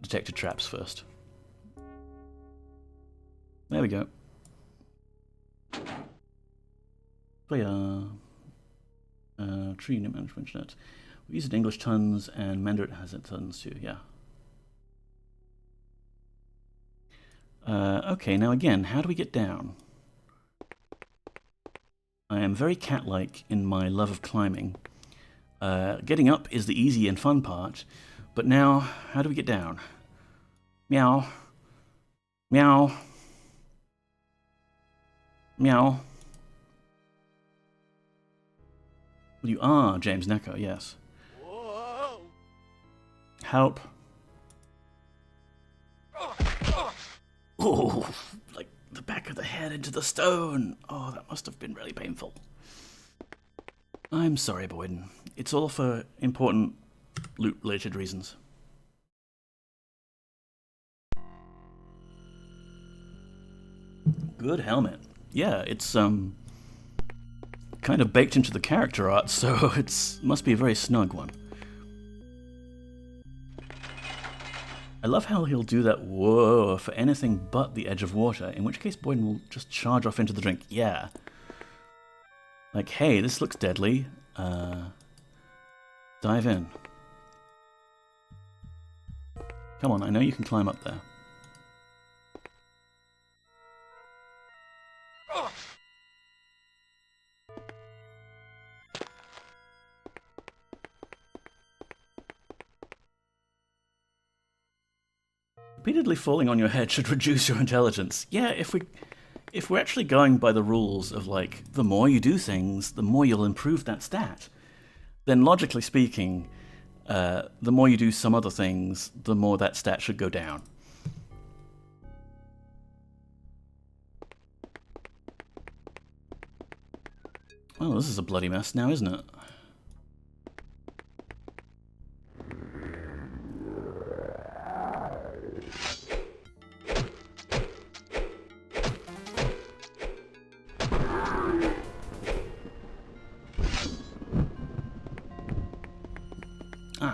detected traps first. There we go. Tree unit management net. We use it in English tons and Mandarin has it tons too, yeah. Okay, now again, how do we get down? I am very cat-like in my love of climbing. Getting up is the easy and fun part, but now, how do we get down? Meow. Meow. Meow. Well, you are James Neco, yes. Whoa. Help. Oh, like the back of the head into the stone. Oh, that must have been really painful. I'm sorry, Boyden. It's all for important loot-related reasons. Good helmet. Yeah, it's kind of baked into the character art, so it must be a very snug one. I love how he'll do that whoa for anything but the edge of water, in which case Boyden will just charge off into the drink. Yeah. Like, hey, this looks deadly. Dive in. Come on, I know you can climb up there. Repeatedly falling on your head should reduce your intelligence. Yeah, if we're actually going by the rules of, like, the more you do things, the more you'll improve that stat, then logically speaking, the more you do some other things, the more that stat should go down. Well, this is a bloody mess now, isn't it?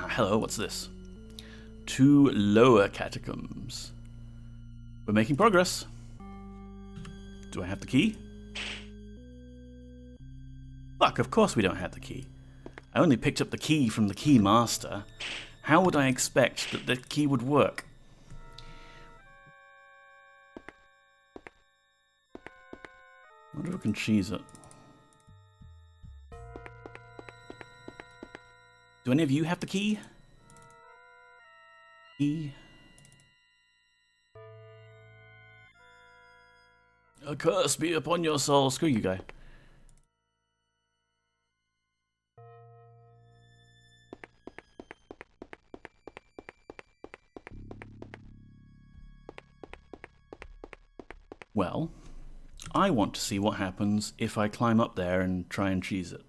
Hello, what's this? 2 lower catacombs. We're making progress. Do I have the key? Fuck, of course we don't have the key. I only picked up the key from the key master. How would I expect that the key would work? I wonder if I can cheese it. Do any of you have the key? Key. A curse be upon your soul. Screw you, guy. Well, I want to see what happens if I climb up there and try and cheese it.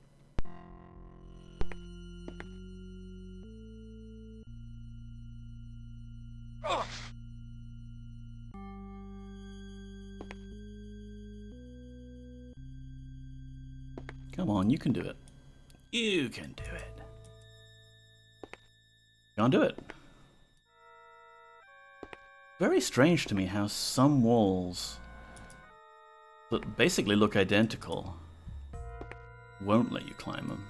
Come on, you can do it. You can do it. Can't do it. Very strange to me how some walls that basically look identical won't let you climb them.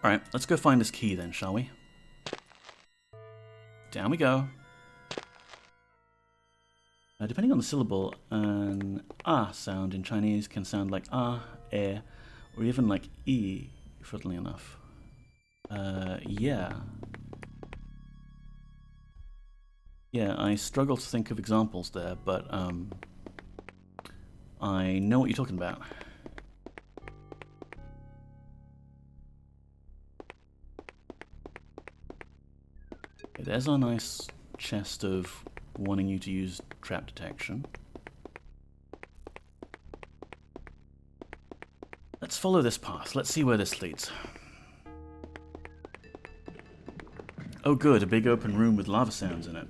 Alright, let's go find this key then, shall we? Down we go. Depending on the syllable, an ah sound in Chinese can sound like ah, eh, or even like e, funnily enough. Yeah. Yeah, I struggle to think of examples there, but I know what you're talking about. Okay, there's our nice chest of wanting you to use trap detection. Let's follow this path. Let's see where this leads. Oh good, a big open room with lava sounds in it.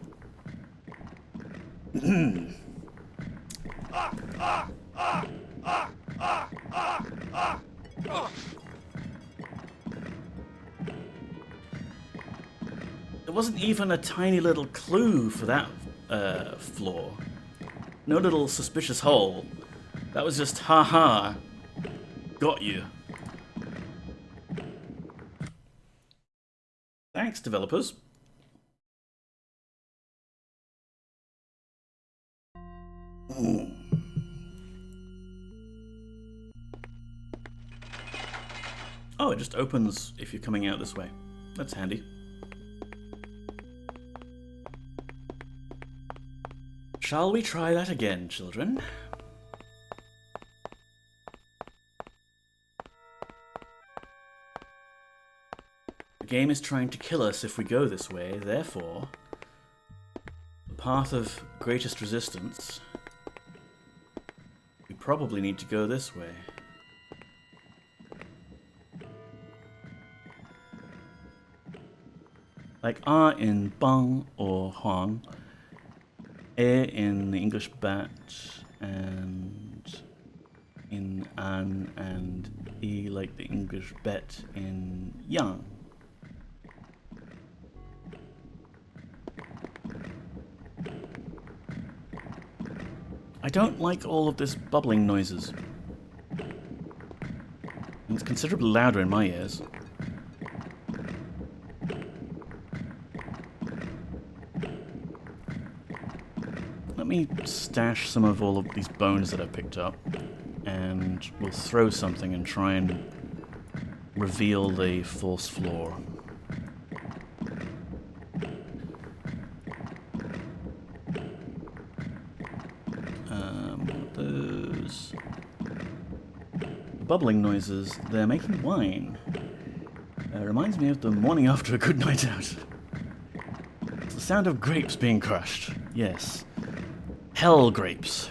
There wasn't even a tiny little clue for that floor. No little suspicious hole. That was just, haha, got you. Thanks, developers. Oh, it just opens if you're coming out this way. That's handy. Shall we try that again, children? The game is trying to kill us if we go this way, therefore, the path of greatest resistance, we probably need to go this way. Like R in bang or huang, E in the English bat, and in an, and E like the English bet in yang. I don't like all of this bubbling noises. And it's considerably louder in my ears. Let me stash some of all of these bones that I've picked up, and we'll throw something and try and reveal the false floor. Those bubbling noises, they're making wine. Reminds me of the morning after a good night out. It's the sound of grapes being crushed. Yes. Hell grapes.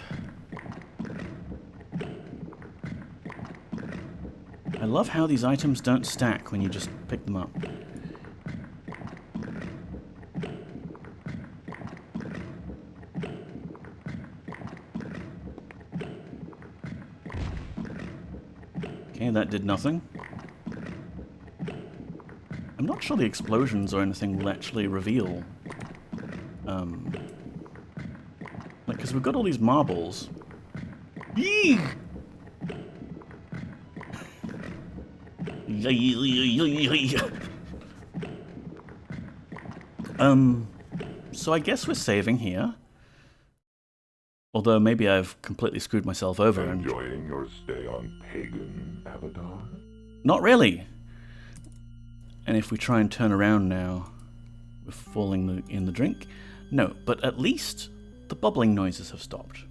I love how these items don't stack when you just pick them up. Okay, that did nothing. I'm not sure the explosions or anything will actually reveal. Like, because we've got all these marbles. Yee! So I guess we're saving here. Although maybe I've completely screwed myself over. Enjoying your stay on Pagan, Avatar? Not really. And if we try and turn around now, we're falling in the drink. No, but at least the bubbling noises have stopped.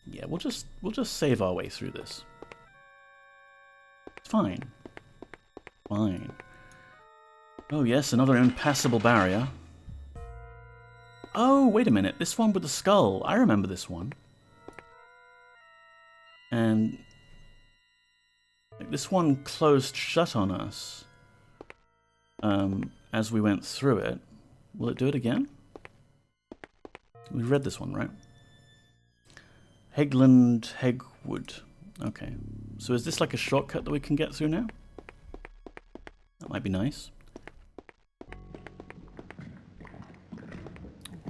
Yeah, we'll just save our way through this. It's fine. Fine. Oh yes, another impassable barrier. Oh, wait a minute. This one with the skull. I remember this one. And this one closed shut on us as we went through it. Will it do it again? We read this one, right? Hegland, Hegwood. Okay. So is this like a shortcut that we can get through now? That might be nice.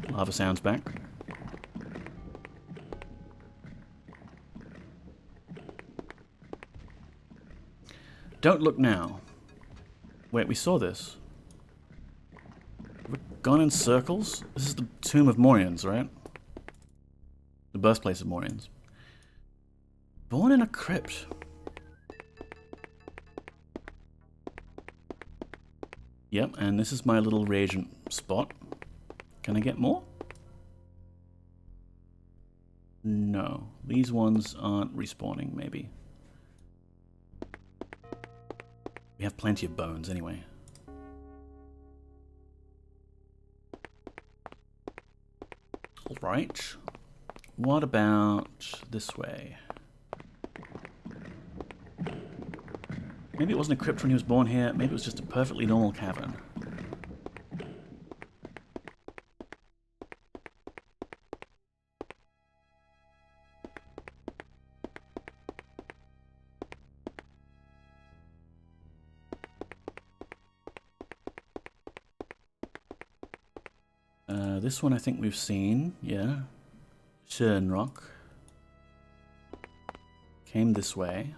Lava sounds back. Don't look now. Wait, we saw this. We've gone in circles? This is the tomb of Morians, right? The birthplace of Morians. Born in a crypt. Yep, and this is my little reagent spot. Can I get more? No. These ones aren't respawning, maybe. We have plenty of bones, anyway. Alright. What about this way? Maybe it wasn't a crypt when he was born here. Maybe it was just a perfectly normal cavern. This one I think we've seen, yeah. Schönrock. Came this way.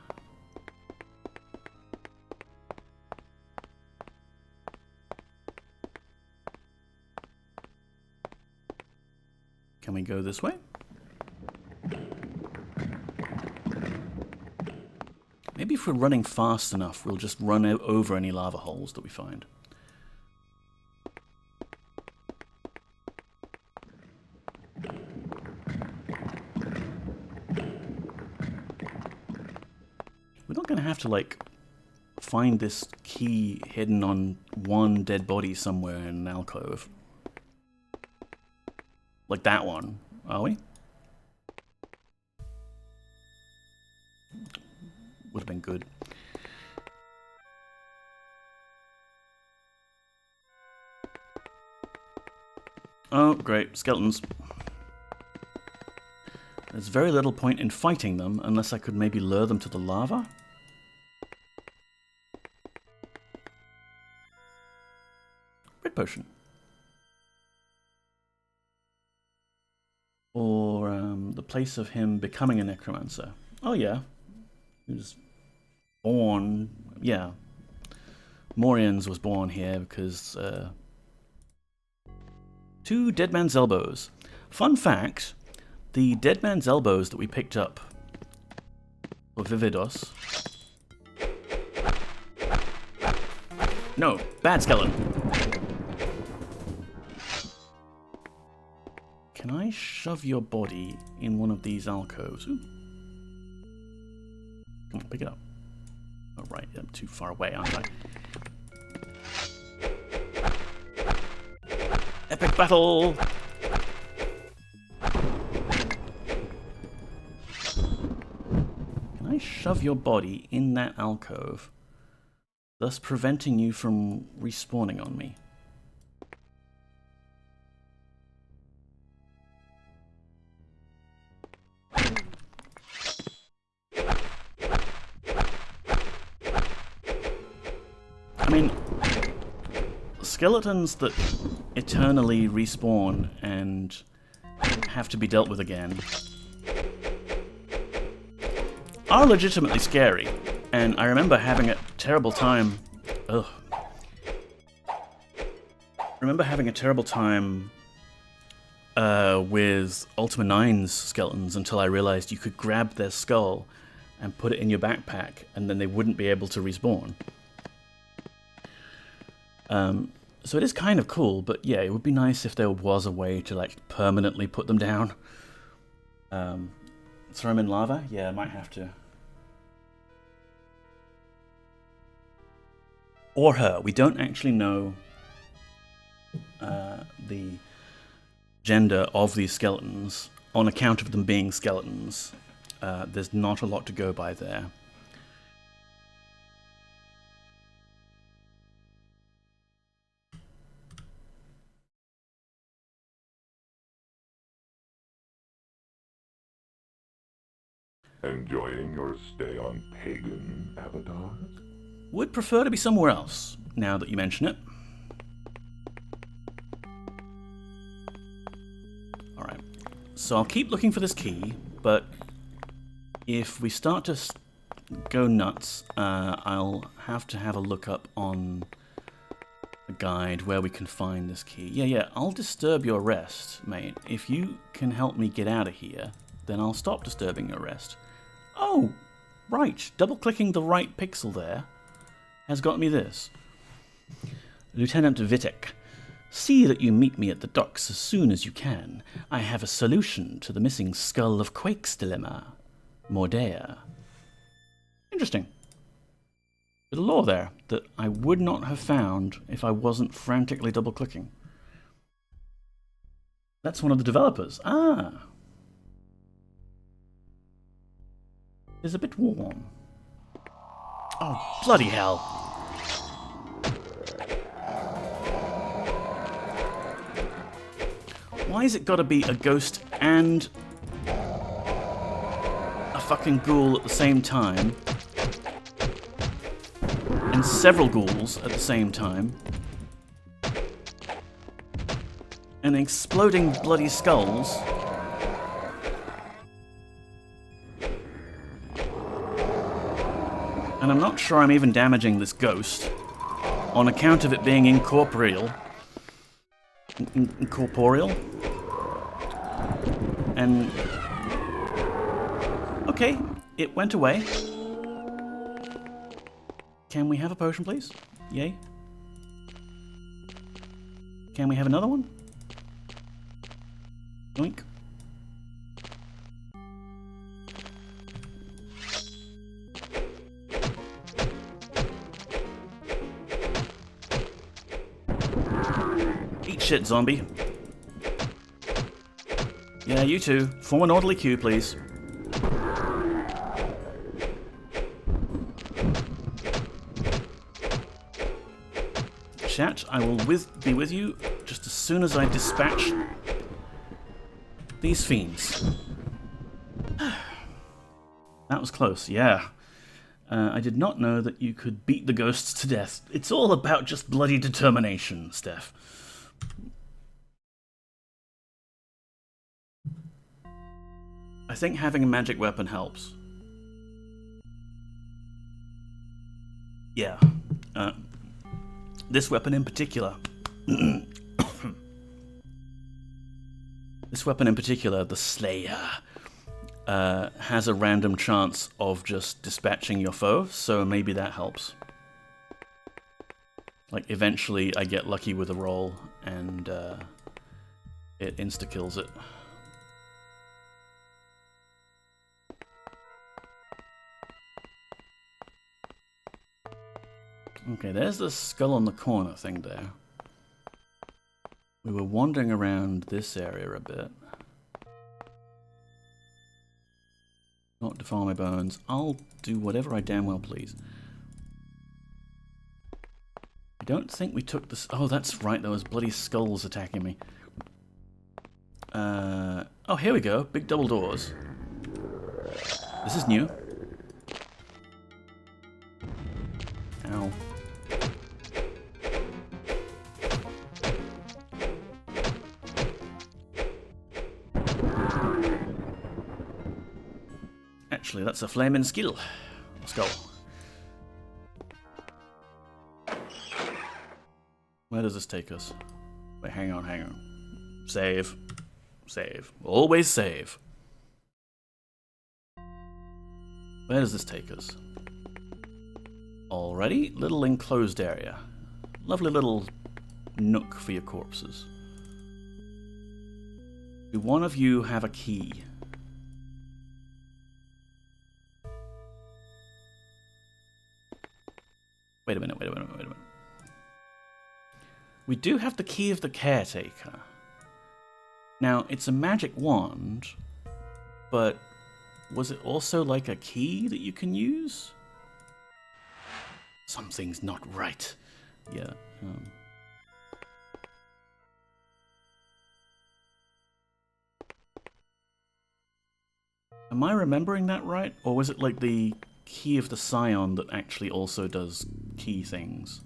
Can we go this way? Maybe if we're running fast enough, we'll just run over any lava holes that we find. We're not going to have to, like, find this key hidden on one dead body somewhere in an alcove. Like that one, are we? Would have been good. Oh, great. Skeletons. There's very little point in fighting them unless I could maybe lure them to the lava. Red potion. Or the place of him becoming a necromancer. Oh yeah. He was born... Yeah. Morians was born here because... 2 Dead Man's Elbows. Fun fact, the Dead Man's Elbows that we picked up for Vividos... No, bad skeleton. Can I shove your body in one of these alcoves? Ooh. Come on, pick it up. Oh, right, I'm too far away, aren't I? Epic battle! Can I shove your body in that alcove, thus preventing you from respawning on me? I mean, skeletons that eternally respawn and have to be dealt with again are legitimately scary, and I remember having a terrible time. Ugh. I remember having a terrible time with Ultima IX's skeletons until I realized you could grab their skull and put it in your backpack, and then they wouldn't be able to respawn. So it is kind of cool, but yeah, it would be nice if there was a way to, like, permanently put them down. Throw them in lava? Yeah, I might have to. Or her. We don't actually know the gender of these skeletons on account of them being skeletons. There's not a lot to go by there. Enjoying your stay on Pagan, Avatar? Would prefer to be somewhere else, now that you mention it. Alright, so I'll keep looking for this key, but if we start to go nuts, I'll have to have a look up on the guide where we can find this key. Yeah, I'll disturb your rest, mate. If you can help me get out of here, then I'll stop disturbing your rest. Oh, right. Double-clicking the right pixel there has got me this. Lieutenant Vitek, see that you meet me at the docks as soon as you can. I have a solution to the missing Skull of Quake's dilemma. Mordea. Interesting. Bit of lore there that I would not have found if I wasn't frantically double-clicking. That's one of the developers. Ah. Is a bit warm. Oh, bloody hell. Why has it got to be a ghost and a fucking ghoul at the same time? And several ghouls at the same time? and exploding bloody skulls. And I'm not sure I'm even damaging this ghost on account of it being incorporeal. Incorporeal? And... okay, it went away. Can we have a potion, please? Yay. Can we have another one? Doink. Eat shit, zombie. Yeah, you too. Form an orderly queue, please. Chat, I will be with you just as soon as I dispatch these fiends. That was close, yeah. I did not know that you could beat the ghosts to death. It's all about just bloody determination, Steph. I think having a magic weapon helps. Yeah. This weapon in particular. This weapon in particular, the Slayer, has a random chance of just dispatching your foe, so maybe that helps. Like, eventually I get lucky with a roll, and it insta-kills it. Okay, there's the skull on the corner thing there. We were wandering around this area a bit. Not defile my bones. I'll do whatever I damn well please. I don't think we took this. Oh, that's right, those bloody skulls attacking me. Oh, here we go. Big double doors. This is new. Ow. Actually, that's a flaming skill. Let's go. Where does this take us? Wait, hang on, hang on. Save. Save. Always save. Where does this take us? Alrighty, little enclosed area. Lovely little nook for your corpses. Do one of you have a key? Wait a minute, wait a minute, wait a minute. We do have the key of the caretaker. Now, it's a magic wand, but was it also like a key that you can use? Something's not right. Yeah. Am I remembering that right? Or was it like the key of the Scion that actually also does key things?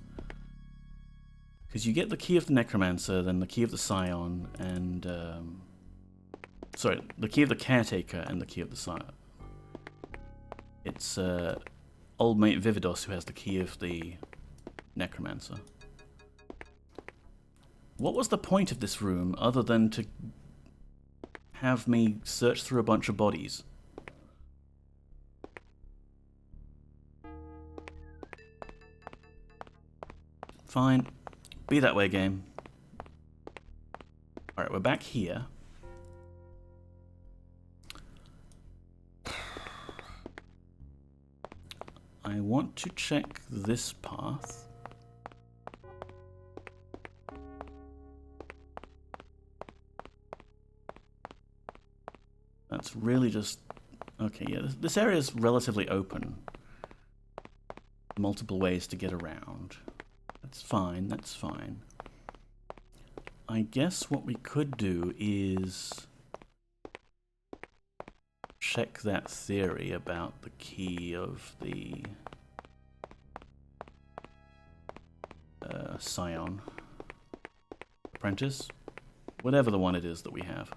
Because you get the key of the Necromancer, then the key of the Scion, and... sorry, the key of the Caretaker and the key of the Scion. It's old mate Vividos who has the key of the Necromancer. What was the point of this room other than to have me search through a bunch of bodies? Fine. Be that way, game. Alright, we're back here. I want to check this path. That's really just... okay, yeah, this area is relatively open. Multiple ways to get around. That's fine, that's fine. I guess what we could do is check that theory about the key of the Scion. Apprentice? Whatever the one it is that we have.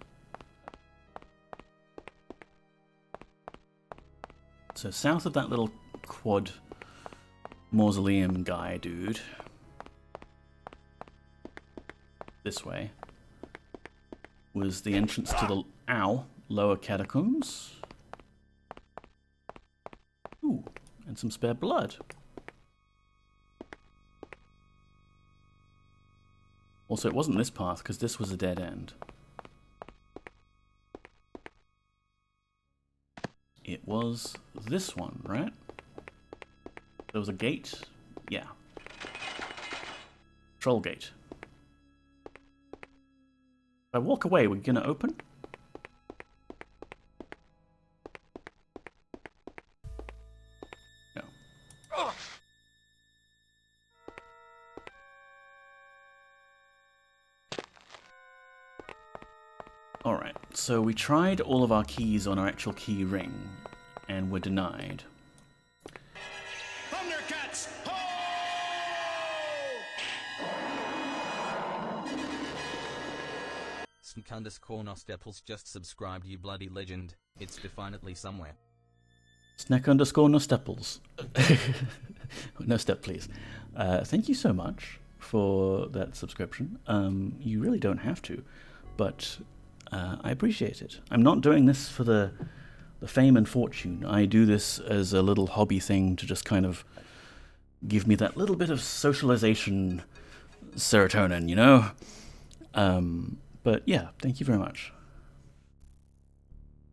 So south of that little quad mausoleum guy dude, this way, was the entrance to the lower catacombs. Ooh, and some spare blood. Also, it wasn't this path, because this was a dead end. It was this one, right? There was a gate? Yeah. Troll gate. If I walk away, we're gonna open? No. Alright, so we tried all of our keys on our actual key ring, and were denied. Thundercats! Ho! Snake_Nosteples just subscribed, you bloody legend. It's definitely somewhere. Snake_Nosteples. No step, please. Thank you so much for that subscription. You really don't have to, but I appreciate it. I'm not doing this for the fame and fortune. I do this as a little hobby thing to just kind of give me that little bit of socialization serotonin, you know? But yeah, thank you very much.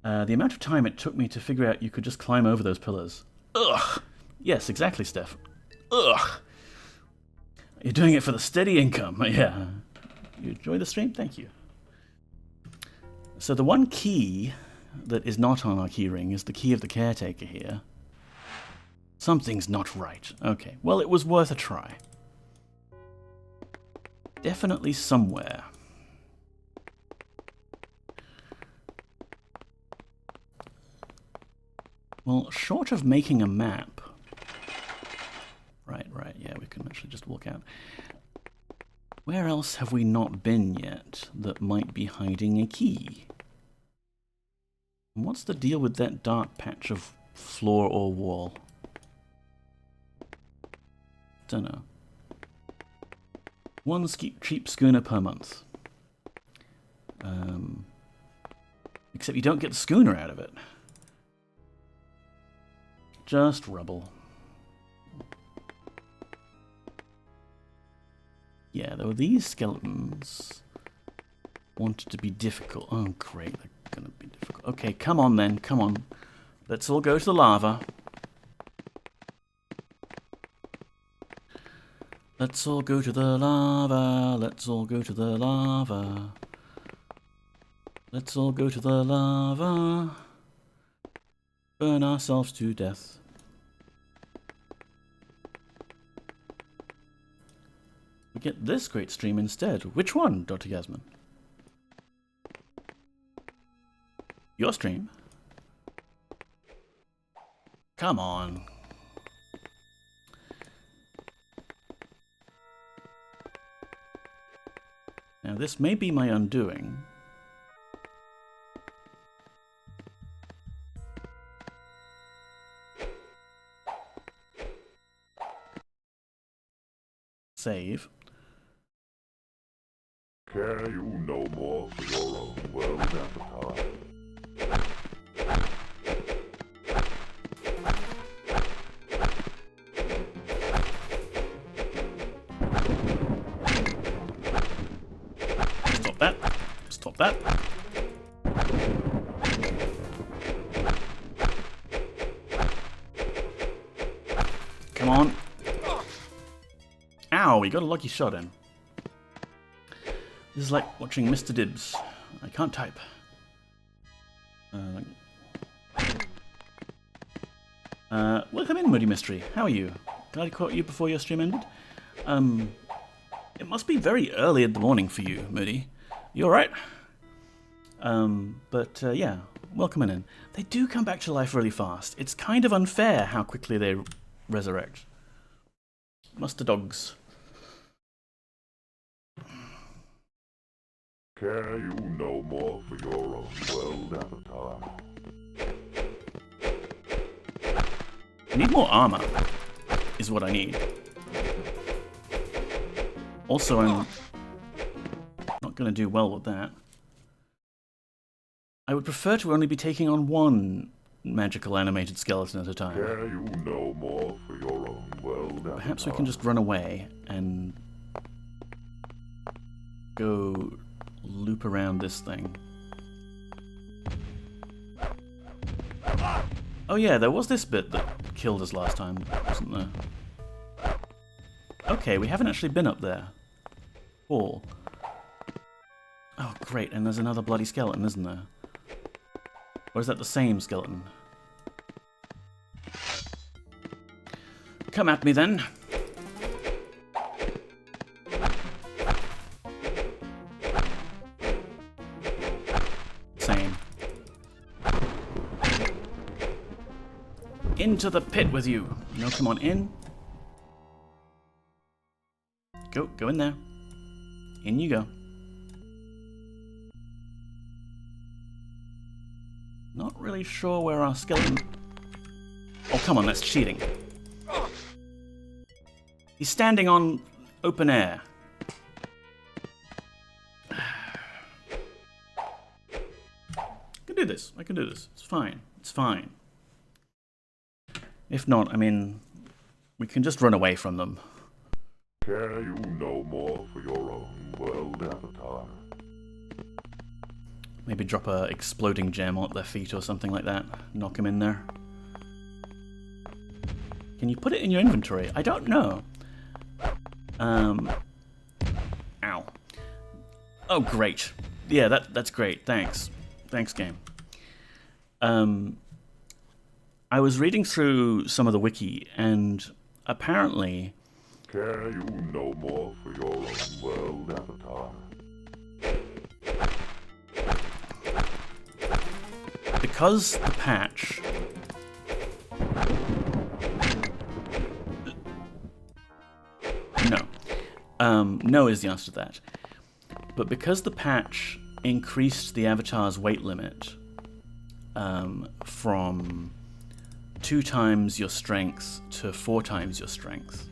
The amount of time it took me to figure out you could just climb over those pillars. Ugh! Yes, exactly, Steph. Ugh! You're doing it for the steady income. Yeah. You enjoy the stream? Thank you. So the one key that is not on our keyring is the key of the caretaker here. Something's not right. Okay, well, it was worth a try. Definitely somewhere. Well, short of making a map... Right, yeah, we can actually just walk out. Where else have we not been yet that might be hiding a key? And what's the deal with that dark patch of floor or wall? Dunno. One cheap schooner per month. Except you don't get the schooner out of it. Just rubble. Yeah, though these skeletons wanted to be difficult. Oh, great, they're gonna be difficult. Okay, come on then, come on. Let's all go to the lava. Let's all go to the lava. Let's all go to the lava. Let's all go to the lava. Burn ourselves to death. We get this great stream instead. Which one, Dr. Yasmin? Your stream? Come on. Now this may be my undoing. Save. Care you no more for your own world appetite? Stop that. Stop that. Come on. Ow, we got a lucky shot in. This is like watching Mr. Dibs. I can't type. Welcome in, Moody Mystery. How are you? Glad I caught you before your stream ended. It must be very early in the morning for you, Moody. You alright? Yeah, welcome in. They do come back to life really fast. It's kind of unfair how quickly they resurrect. Muster dogs. Care you no more for your own world avatar? I need more armor, is what I need. Also, I'm not going to do well with that. I would prefer to only be taking on one magical animated skeleton at a time. Care you no more for your own world avatar? Perhaps we can just run away and go loop around this thing. Oh yeah, there was this bit that killed us last time, wasn't there? Okay, we haven't actually been up there. Cool. Oh great, and there's another bloody skeleton, isn't there? Or is that the same skeleton? Come at me then. Same. Into the pit with you. No, come on in. Go in there. In you go. Not really sure where our skeleton... Oh, come on, that's cheating. He's standing on open air. I can do this. I can do this. It's fine. It's fine. If not, I mean, we can just run away from them. Care you no more for your own world avatar? Maybe drop a exploding gem at their feet or something like that. Knock them in there. Can you put it in your inventory? I don't know. Ow. Oh, great. Yeah, that's great. Thanks. Thanks, game. I was reading through some of the wiki, and apparently... Care you no more for your own world avatar? Because the patch... No. No is the answer to that. But because the patch increased the avatar's weight limit from 2 times your strength to 4 times your strength,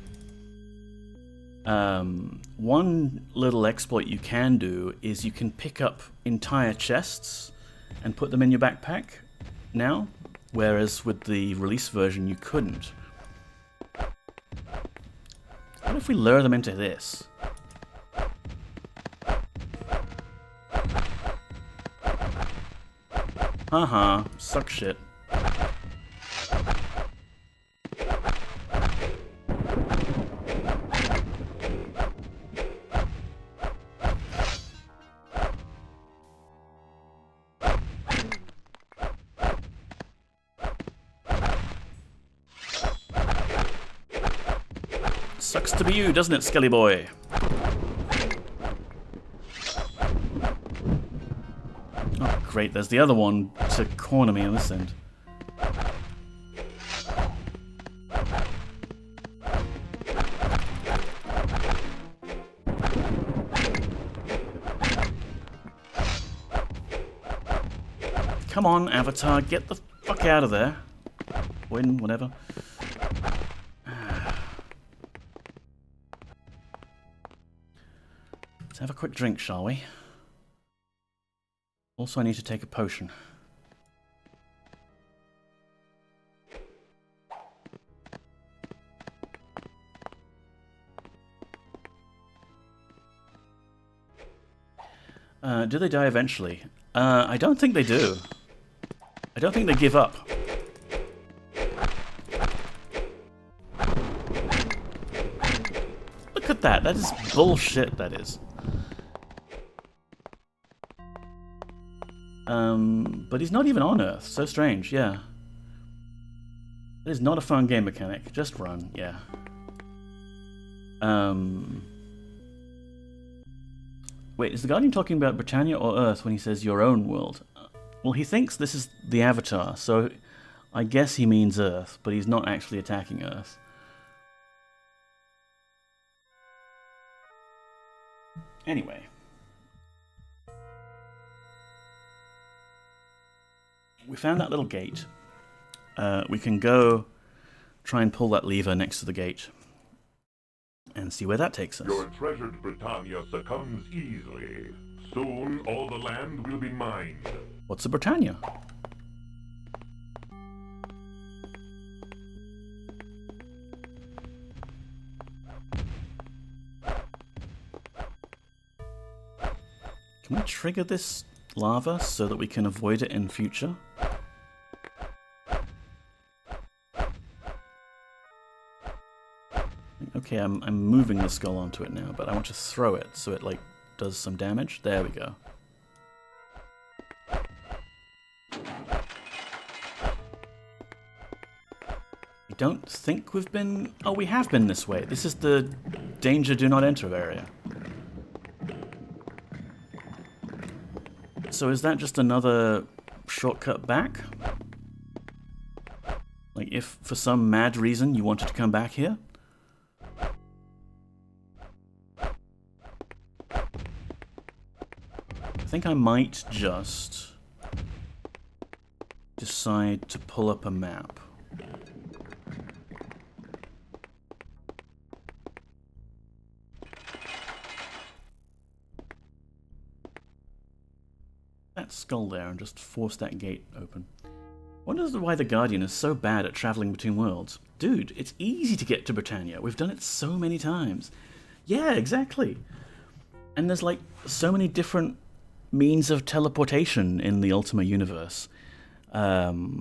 one little exploit you can do is you can pick up entire chests and put them in your backpack now, whereas with the release version you couldn't. What if we lure them into this? Haha, suck shit. Sucks to be you, doesn't it, Skelly boy? Oh, great, there's the other one to corner me on this end. Come on, Avatar, get the fuck out of there. Win, whatever. Let's have a quick drink, shall we? Also, I need to take a potion. Do they die eventually? I don't think they do. I don't think they give up. Look at that. That is bullshit, that is. But he's not even on Earth. So strange, yeah. It is not a fun game mechanic. Just run, yeah. Wait, is the Guardian talking about Britannia or Earth when he says your own world? Well, he thinks this is the Avatar, so I guess he means Earth, but he's not actually attacking Earth. Anyway. we found that little gate. We can go try and pull that lever next to the gate and see where that takes us. Your treasured Britannia succumbs easily. Soon all the land will be mine. What's a Britannia? Can we trigger this lava so that we can avoid it in future? Okay, I'm moving the skull onto it now, but I want to throw it so it like does some damage. There we go. I don't think we've been... Oh, we have been this way. This is the danger do not enter area. So is that just another shortcut back? Like if for some mad reason you wanted to come back here? I think I might just decide to pull up a map. That skull there and just force that gate open. Wonders why the Guardian is so bad at traveling between worlds. Dude, it's easy to get to Britannia. We've done it so many times. Yeah, exactly. And there's like so many different means of teleportation in the Ultima universe. Like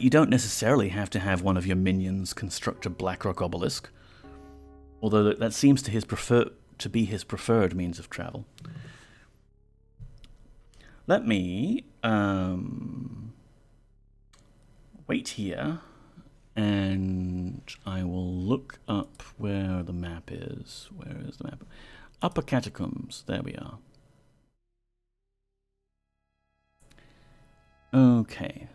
you don't necessarily have to have one of your minions construct a Blackrock obelisk, although that seems to be his preferred means of travel. Let me wait here, and I will look up where the map is. Where is the map? Upper Catacombs. There we are. Okay.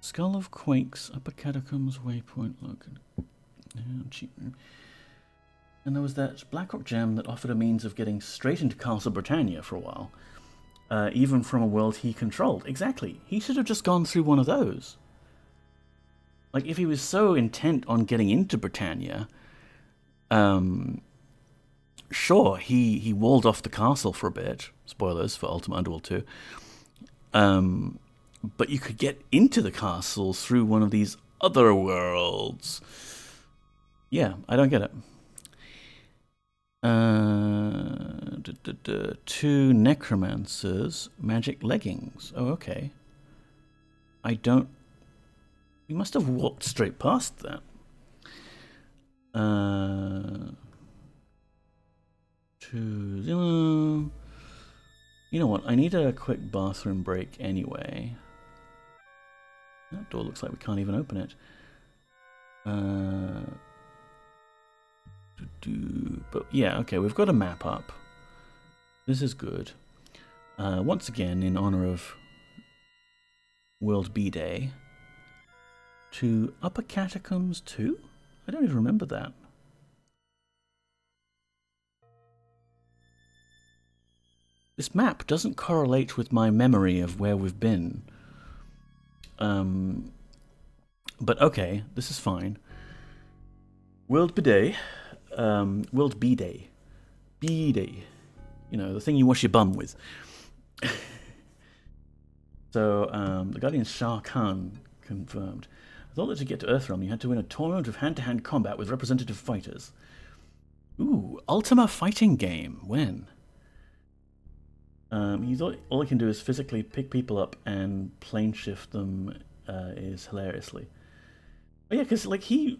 Skull of Quakes, Upper Catacombs, waypoint located. And there was that Blackrock gem that offered a means of getting straight into Castle Britannia for a while. Even from a world he controlled. Exactly. He should have just gone through one of those. Like, if he was so intent on getting into Britannia, sure, he walled off the castle for a bit. Spoilers for Ultima Underworld 2. But you could get into the castle through one of these other worlds. Yeah, I don't get it. 2 Necromancers, magic leggings. Oh, okay. I don't... We must have walked straight past that. 2... You know what? I need a quick bathroom break anyway. That door looks like we can't even open it. But yeah, okay, we've got a map up. This is good. Once again, in honor of World B Day, to Upper Catacombs 2? I don't even remember that. This map doesn't correlate with my memory of where we've been. But okay, this is fine. World B-Day. World B-Day. B-Day. You know, the thing you wash your bum with. So, the Guardian Shah Khan confirmed. I thought that to get to Earthrealm, you had to win a tournament of hand-to-hand combat with representative fighters. Ooh, Ultima fighting game. When? He thought all he can do is physically pick people up and plane shift them is hilariously. Oh yeah, because like he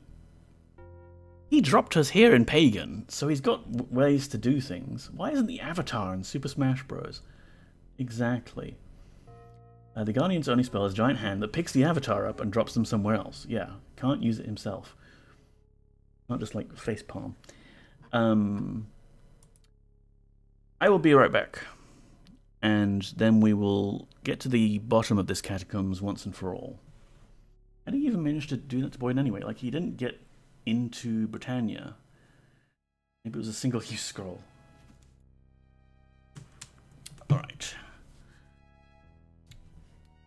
dropped us here in Pagan, so he's got ways to do things. Why isn't the Avatar in Super Smash Bros? Exactly. The Guardian's only spell is Giant Hand that picks the Avatar up and drops them somewhere else. Yeah, can't use it himself. Not just like facepalm. I will be right back. And then we will get to the bottom of this catacombs once and for all. How did he even manage to do that to Boyd anyway? Like, he didn't get into Britannia. Maybe it was a single-use scroll.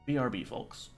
BRB, folks.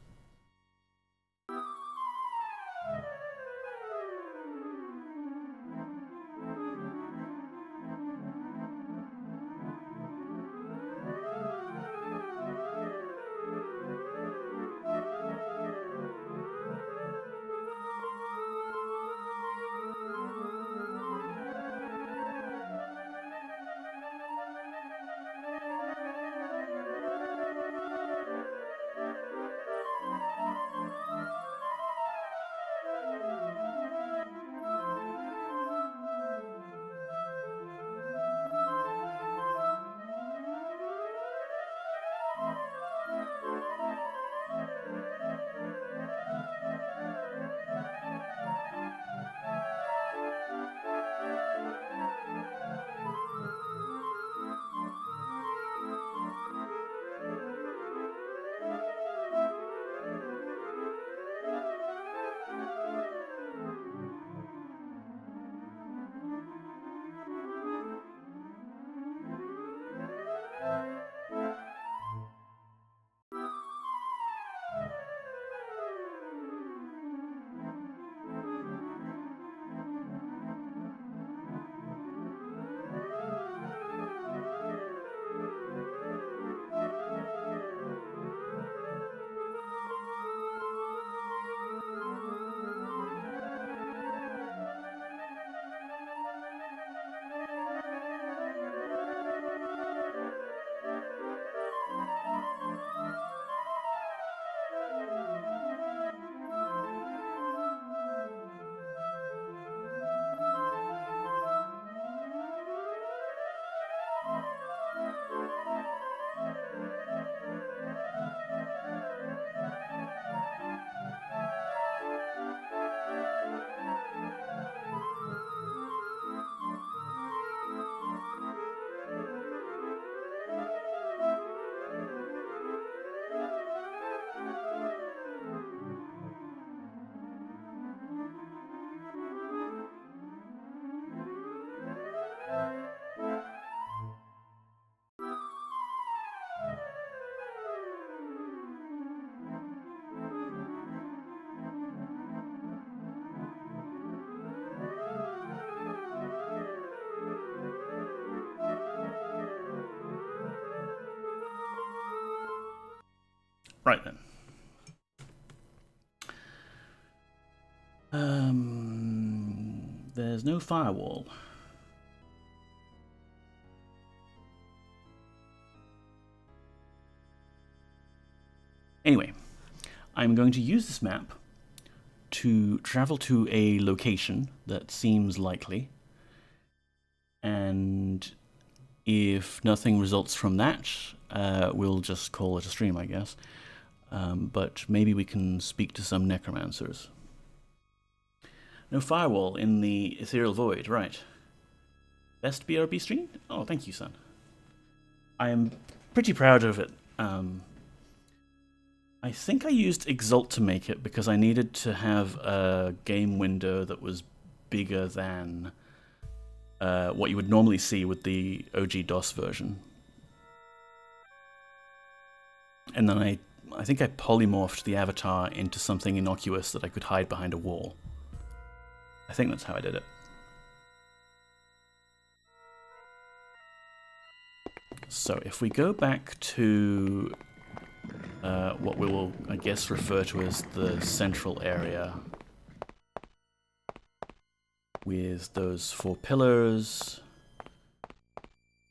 Right then. There's no firewall. Anyway, I'm going to use this map to travel to a location that seems likely, and if nothing results from that, we'll just call it a stream, I guess. But maybe we can speak to some necromancers. No firewall in the ethereal void, right. Best BRB stream? Oh, thank you, son. I am pretty proud of it. I think I used Exalt to make it because I needed to have a game window that was bigger than what you would normally see with the OG DOS version. And then I think I polymorphed the avatar into something innocuous that I could hide behind a wall. I think that's how I did it. So if we go back to what we will, I guess, refer to as the central area with those 4 pillars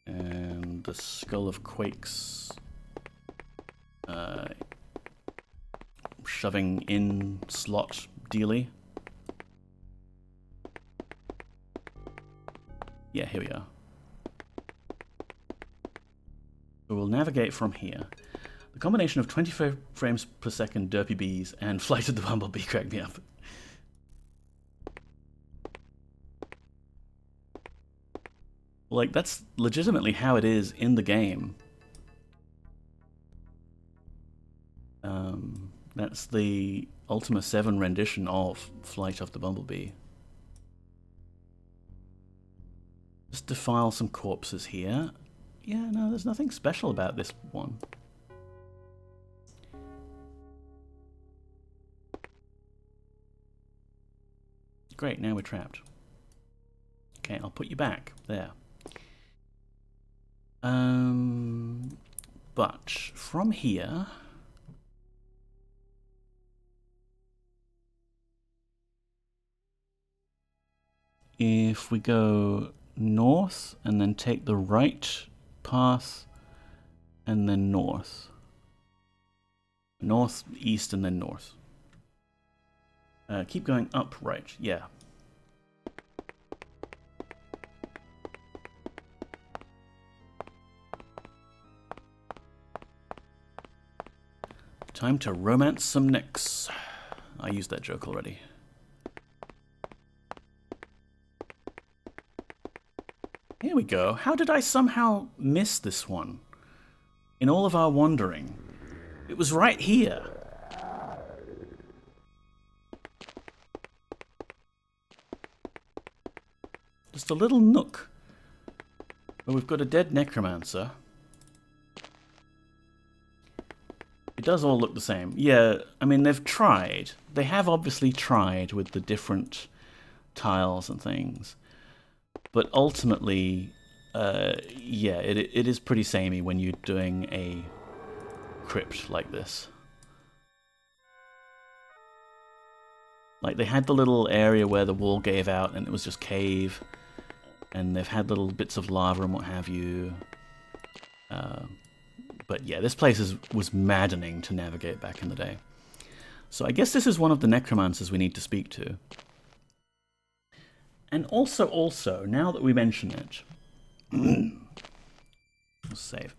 and the Skull of Quakes shoving in slot dealy. Yeah, here we are. So we'll navigate from here. The combination of 25 frames per second derpy bees and Flight of the Bumblebee cracked me up. Like, that's legitimately how it is in the game. That's the Ultima VII rendition of Flight of the Bumblebee. Just defile some corpses here. Yeah, no, there's nothing special about this one. Great, now we're trapped. Okay, I'll put you back. There. But from here... if we go north and then take the right path and then north. North, east, and then north. Keep going up, right, yeah. Time to romance some necks. I used that joke already. Here we go. How did I somehow miss this one? In all of our wandering. It was right here. Just a little nook where we've got a dead necromancer. It does all look the same. Yeah, I mean, they've tried. They have obviously tried with the different tiles and things. But ultimately, yeah, it is pretty samey when you're doing a crypt like this. Like, they had the little area where the wall gave out and it was just cave. And they've had little bits of lava and what have you. But yeah, this place was maddening to navigate back in the day. So I guess this is one of the necromancers we need to speak to. And also, now that we mention it, let's save.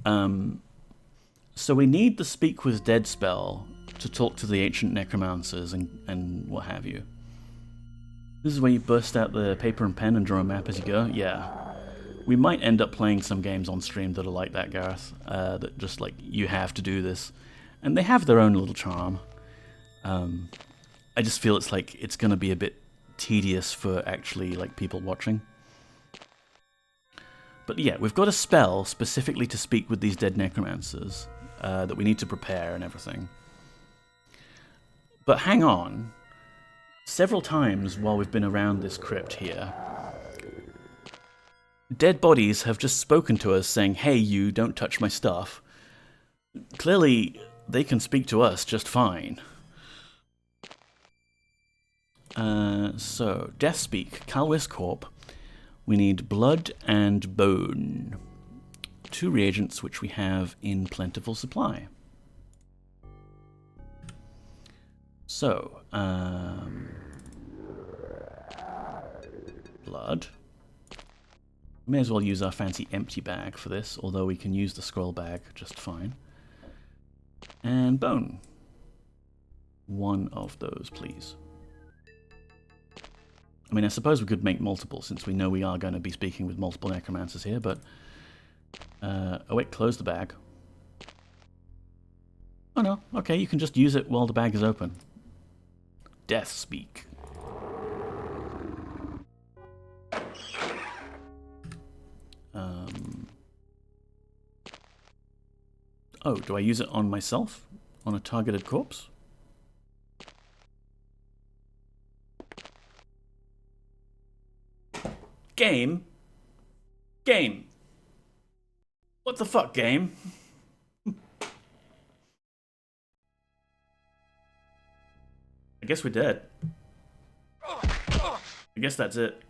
So we need the Speak with Dead spell to talk to the ancient necromancers and what have you. This is where you burst out the paper and pen and draw a map as you go. Yeah. We might end up playing some games on stream that are like that, Gareth. That just like, you have to do this. And they have their own little charm. I just feel it's like, it's going to be a bit tedious for actually like people watching. But yeah, we've got a spell specifically to speak with these dead necromancers that we need to prepare and everything. But hang on. Several times while we've been around this crypt here, dead bodies have just spoken to us saying, hey, you, don't touch my stuff. Clearly, they can speak to us just fine. So, Death Speak, Calwis Corp. We need blood and bone. 2 reagents which we have in plentiful supply. So, blood. May as well use our fancy empty bag for this, although we can use the scroll bag just fine. And bone. 1 of those, please. I mean, I suppose we could make multiple, since we know we are going to be speaking with multiple necromancers here, but... oh wait, close the bag. Oh no, okay, you can just use it while the bag is open. Death Speak. Oh, do I use it on myself? On a targeted corpse? Game? Game. What the fuck, game? I guess we're dead. I guess that's it.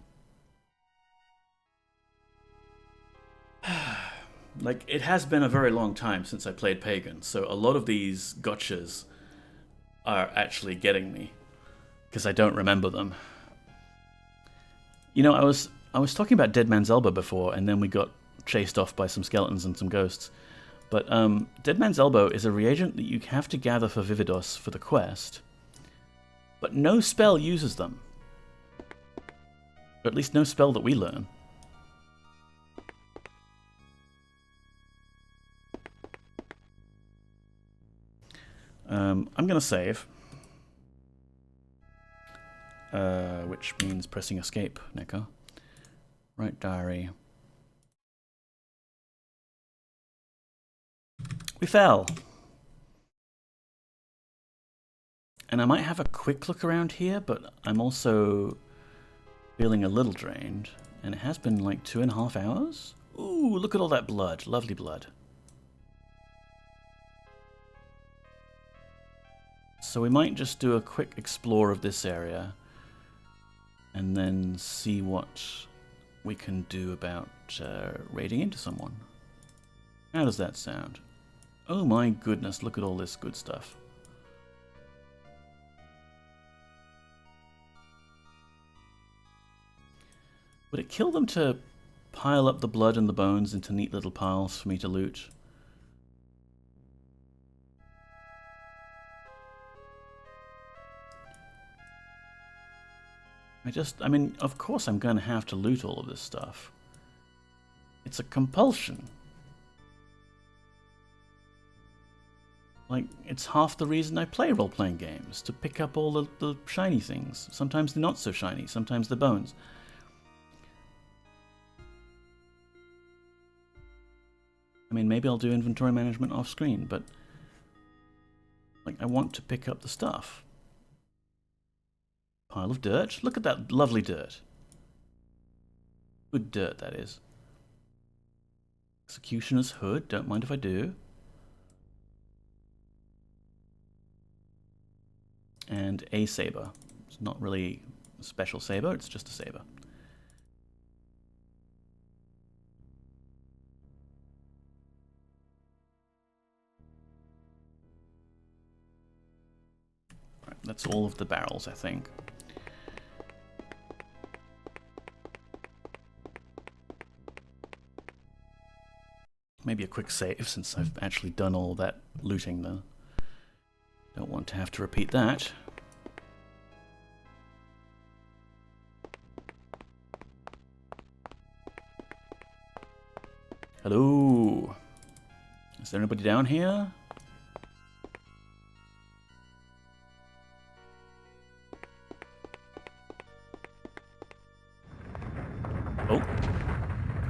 Like, it has been a very long time since I played Pagan, so a lot of these gotchas are actually getting me, because I don't remember them. You know, I was talking about Dead Man's Elbow before, and then we got chased off by some skeletons and some ghosts. But Dead Man's Elbow is a reagent that you have to gather for Vividos for the quest, but no spell uses them. Or at least no spell that we learn. I'm gonna save. Which means pressing escape, Neko. Right diary. We fell. And I might have a quick look around here, but I'm also feeling a little drained. And it has been like 2.5 hours. Ooh, look at all that blood. Lovely blood. So we might just do a quick explore of this area and then see what we can do about raiding into someone. How does that sound? Oh my goodness, look at all this good stuff. Would it kill them to pile up the blood and the bones into neat little piles for me to loot? I mean, of course I'm going to have to loot all of this stuff. It's a compulsion. Like, it's half the reason I play role-playing games, to pick up all the shiny things. Sometimes they're not so shiny, sometimes they're bones. I mean, maybe I'll do inventory management off-screen, but like, I want to pick up the stuff. Pile of dirt. Look at that lovely dirt. Good dirt, that is. Executioner's hood. Don't mind if I do. And a saber. It's not really a special saber, it's just a saber. Right, that's all of the barrels, I think. Maybe a quick save, since I've actually done all that looting, though. Don't want to have to repeat that. Hello? Is there anybody down here? Oh.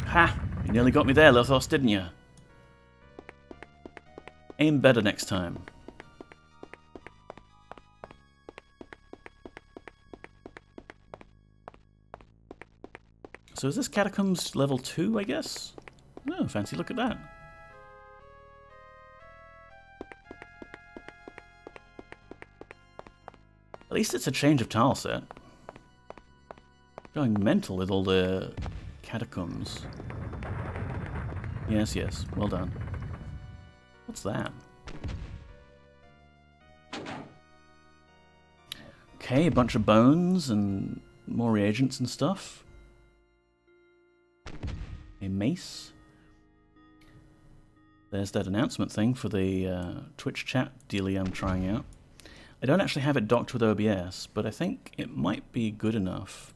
Ha! You nearly got me there, Lothos, didn't you? Aim better next time. So is this Catacombs level 2, I guess? Oh, fancy look at that. At least it's a change of tile set. Going mental with all the catacombs. Yes, yes, well done. What's that? Okay, a bunch of bones and more reagents and stuff. A mace. There's that announcement thing for the Twitch chat dealie I'm trying out. I don't actually have it docked with OBS, but I think it might be good enough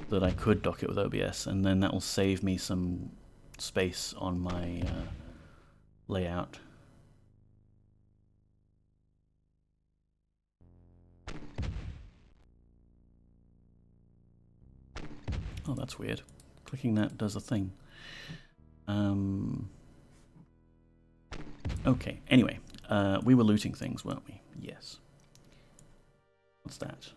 that I could dock it with OBS, and then that will save me some space on my layout. Oh, that's weird. Clicking that does a thing. Okay, anyway, we were looting things, weren't we? Yes. What's that?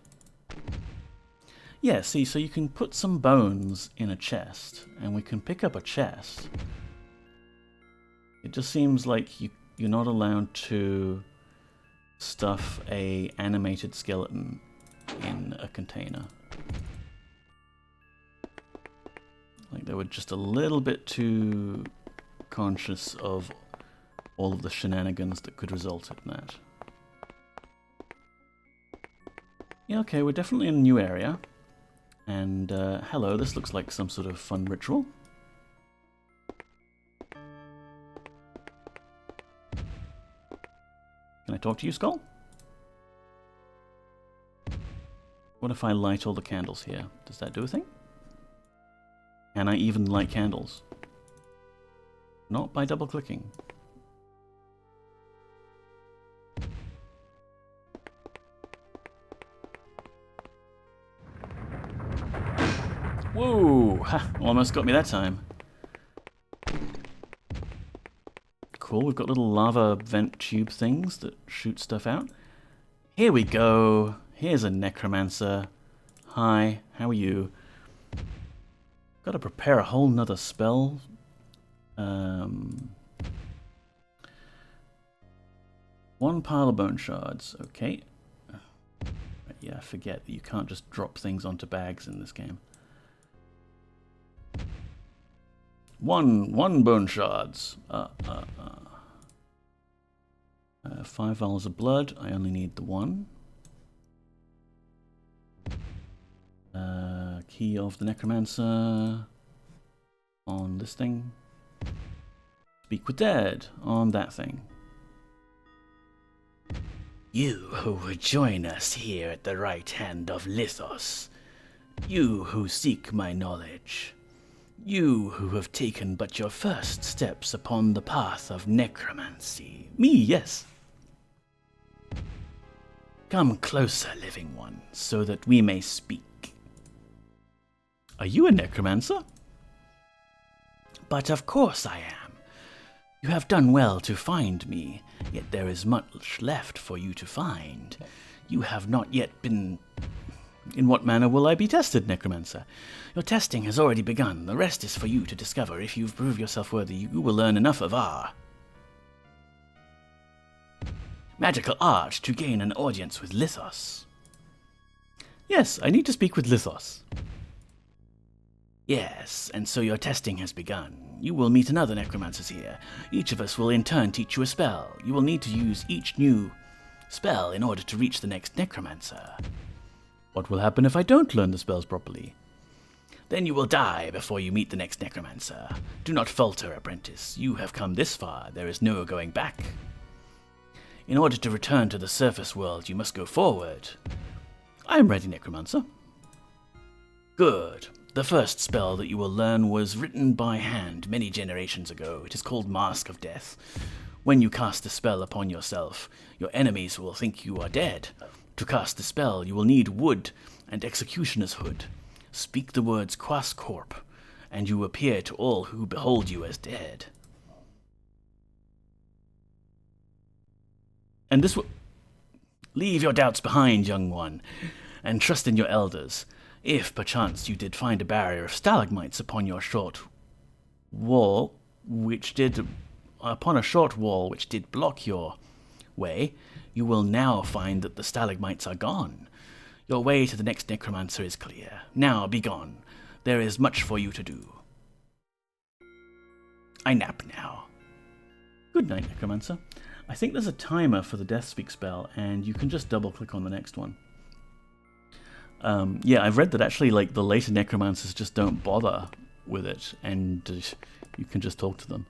Yeah, see, so you can put some bones in a chest, and we can pick up a chest. It just seems like you're not allowed to stuff a animated skeleton in a container. Like, they were just a little bit too conscious of all of the shenanigans that could result in that. Yeah, okay, we're definitely in a new area. And, hello, this looks like some sort of fun ritual. Can I talk to you, Skull? What if I light all the candles here? Does that do a thing? Can I even light candles? Not by double-clicking. Whoa! Ha! Almost got me that time. Cool, we've got little lava vent tube things that shoot stuff out. Here we go. Here's a Necromancer. Hi, how are you? Gotta prepare a whole nother spell. One pile of bone shards, okay. Yeah, I forget that you can't just drop things onto bags in this game. One bone shards. 5 vials of blood. I only need the one. Key of the Necromancer on this thing. Speak with Dead on that thing. You who would join us here at the right hand of Lithos. You who seek my knowledge. You who have taken but your first steps upon the path of necromancy. Me, yes. Come closer, living one, so that we may speak. Are you a necromancer? But of course I am. You have done well to find me, yet there is much left for you to find. You have not yet been... In what manner will I be tested, Necromancer? Your testing has already begun. The rest is for you to discover. If you prove yourself worthy, you will learn enough of our magical art to gain an audience with Lithos. Yes, I need to speak with Lithos. Yes, and so your testing has begun. You will meet another necromancers here. Each of us will in turn teach you a spell. You will need to use each new spell in order to reach the next necromancer. What will happen if I don't learn the spells properly? Then you will die before you meet the next necromancer. Do not falter, apprentice. You have come this far. There is no going back. In order to return to the surface world, you must go forward. I am ready, necromancer. Good. The first spell that you will learn was written by hand many generations ago. It is called Mask of Death. When you cast the spell upon yourself, your enemies will think you are dead. To cast the spell, you will need wood and executioner's hood. Speak the words Quas Corp, and you appear to all who behold you as dead. And this will... Leave your doubts behind, young one, and trust in your elders. If, perchance, you did find a barrier of stalagmites upon your short wall, which did block your way, you will now find that the stalagmites are gone. Your way to the next necromancer is clear. Now be gone. There is much for you to do. I nap now. Good night, necromancer. I think there's a timer for the Death Speak spell, and you can just double-click on the next one. Yeah, I've read that actually, like, the later necromancers just don't bother with it, and you can just talk to them.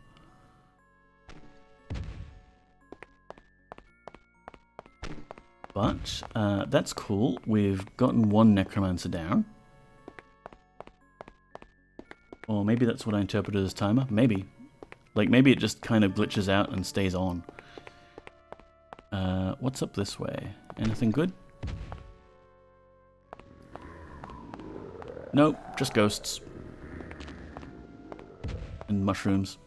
But that's cool. We've gotten one necromancer down. Or maybe that's what I interpreted as timer. Maybe. Like, maybe it just kind of glitches out and stays on. What's up this way? Anything good? Nope, just ghosts. And mushrooms.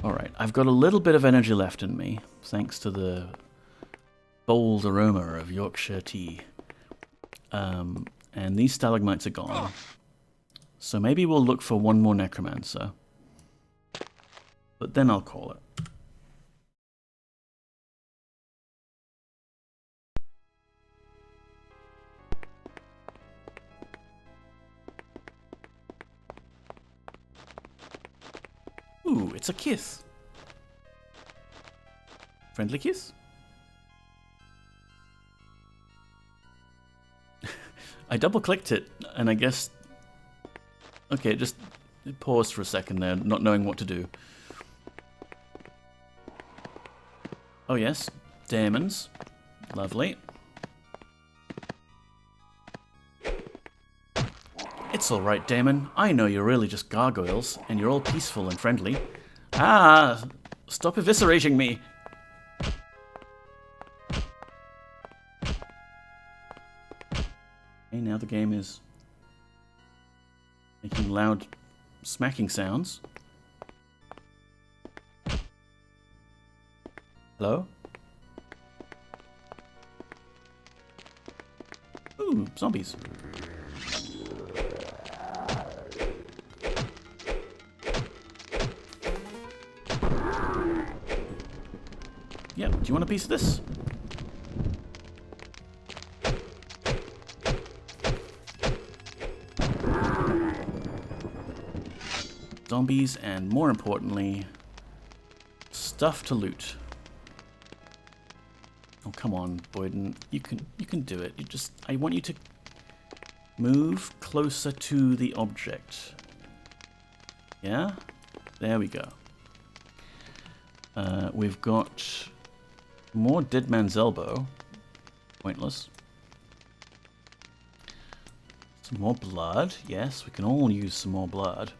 Alright, I've got a little bit of energy left in me, thanks to the bold aroma of Yorkshire tea. And these stalagmites are gone. So maybe we'll look for one more necromancer. But then I'll call it. Ooh, it's a kiss. Friendly kiss? I double-clicked it, and I guess... Okay, just paused for a second there, not knowing what to do. Oh yes, demons. Lovely. It's alright, Damon. I know you're really just gargoyles, and you're all peaceful and friendly. Ah! Stop eviscerating me! Okay, now the game is making loud smacking sounds. Hello? Ooh, zombies. Yeah, do you want a piece of this? Zombies, and more importantly, stuff to loot. Oh, come on, Boyden. You can do it. I want you to move closer to the object. Yeah? There we go. We've got more Dead Man's Elbow. Pointless. Some more blood. Yes, we can all use some more blood.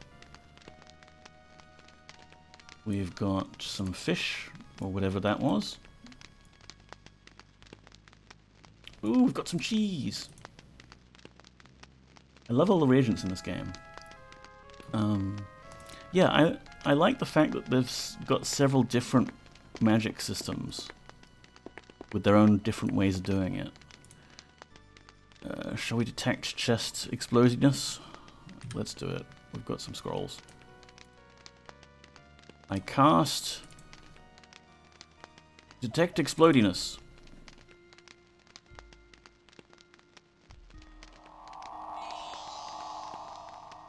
We've got some fish, or whatever that was. Ooh, we've got some cheese. I love all the reagents in this game. Yeah, I like the fact that they've got several different magic systems with their own different ways of doing it. Shall we detect chest explosiveness? Let's do it. We've got some scrolls. I cast detect explodiness.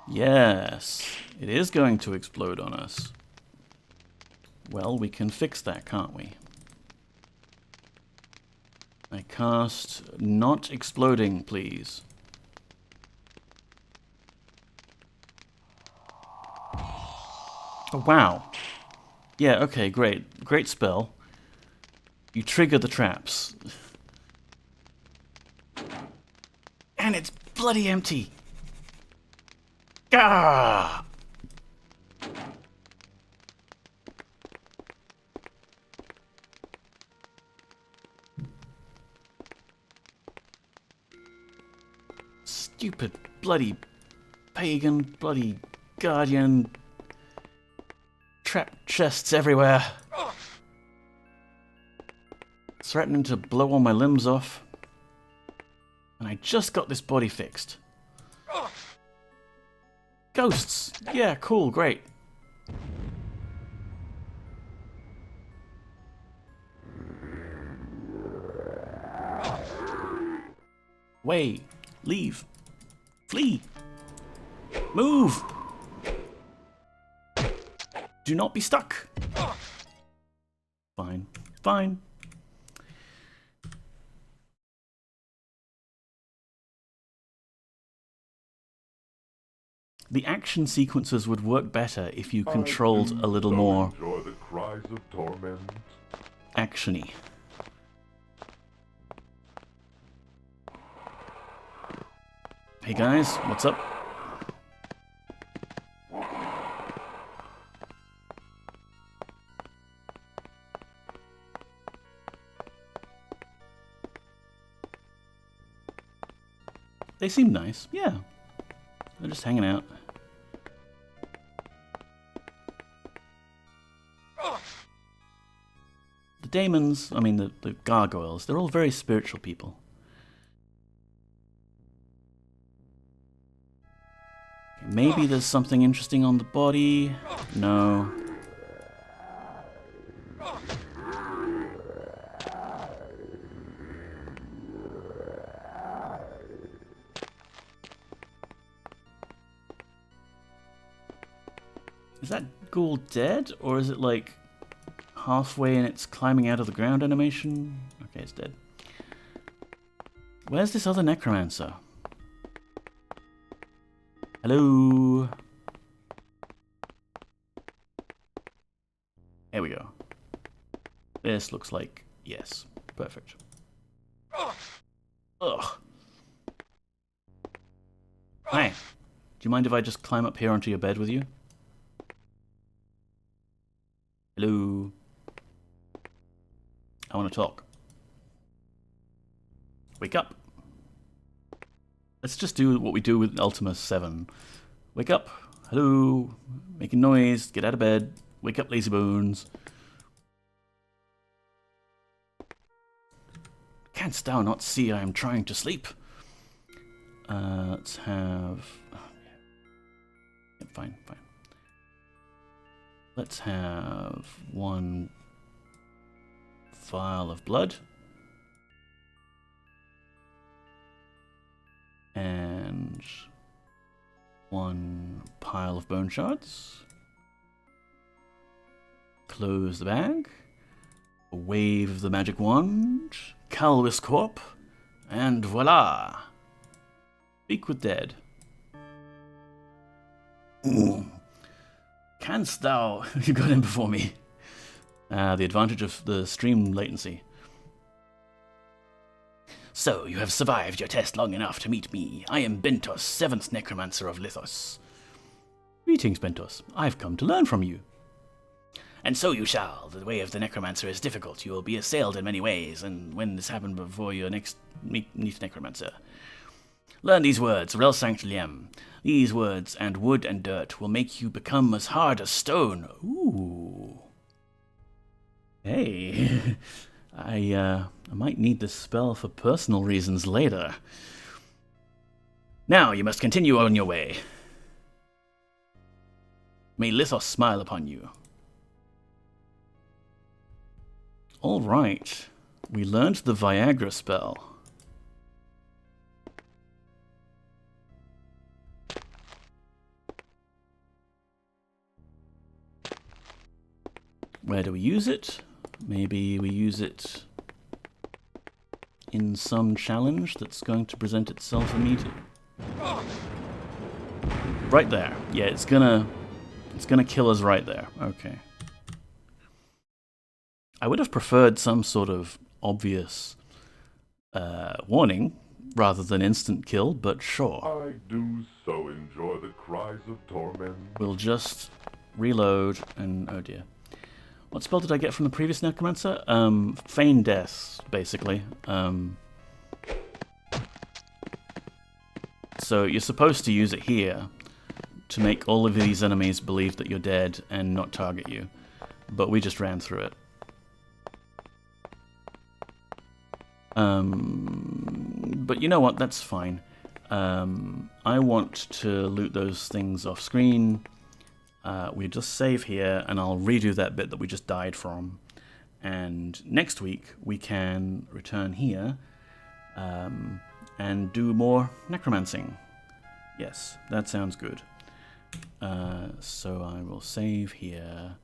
Yes, it is going to explode on us. Well, we can fix that, can't we? I cast not exploding, please. Oh, wow. Yeah, okay, great. Great spell. You trigger the traps. And it's bloody empty. Gah! Stupid bloody pagan, bloody guardian. Trap chests everywhere. Threatening to blow all my limbs off. And I just got this body fixed. Ghosts! Yeah, cool, great. Way, leave, flee, move! Do not be stuck! Fine, fine. The action sequences would work better if you controlled a little more enjoy the cries of torment. action-y. Hey guys, what's up? They seem nice, yeah. They're just hanging out. The daemons, I mean the gargoyles, they're all very spiritual people. Maybe there's something interesting on the body. No. Is that ghoul dead, or is it like halfway and it's climbing out of the ground animation? Okay, it's dead. Where's this other necromancer? Hello? There we go. This looks like yes. Perfect. Ugh. Hi. Do you mind if I just climb up here onto your bed with you? Hello? I want to talk. Wake up. Let's just do what we do with Ultima VII. Wake up. Hello? Making noise. Get out of bed. Wake up, lazy bones. Canst thou not see I am trying to sleep? Let's have... Oh, yeah, fine. Let's have 1 vial of blood. And 1 pile of bone shards. Close the bag. Wave the magic wand. Calvis Corp. And voila! Speak with dead. Canst thou... You got in before me. The advantage of the stream latency. So, you have survived your test long enough to meet me. I am Bentos, 7th Necromancer of Lithos. Greetings, Bentos. I've come to learn from you. And so you shall. The way of the Necromancer is difficult. You will be assailed in many ways, and when this happened before your next meet Necromancer. Learn these words, Rel Sanctilium. These words and wood and dirt will make you become as hard as stone. Ooh. Hey. I might need this spell for personal reasons later. Now you must continue on your way. May Lithos smile upon you. Alright. We learned the Viagra spell. Where do we use it? Maybe we use it in some challenge that's going to present itself immediately. Right there. Yeah, it's gonna kill us right there. Okay. I would have preferred some sort of obvious warning rather than instant kill, but sure. I do so enjoy the cries of torment. We'll just reload and oh dear. What spell did I get from the previous Necromancer? Feign Death, basically. So you're supposed to use it here to make all of these enemies believe that you're dead and not target you. But we just ran through it. But you know what? That's fine. I want to loot those things off screen. We just save here, and I'll redo that bit that we just died from. And next week, we can return here and do more necromancing. Yes, that sounds good. So I will save here.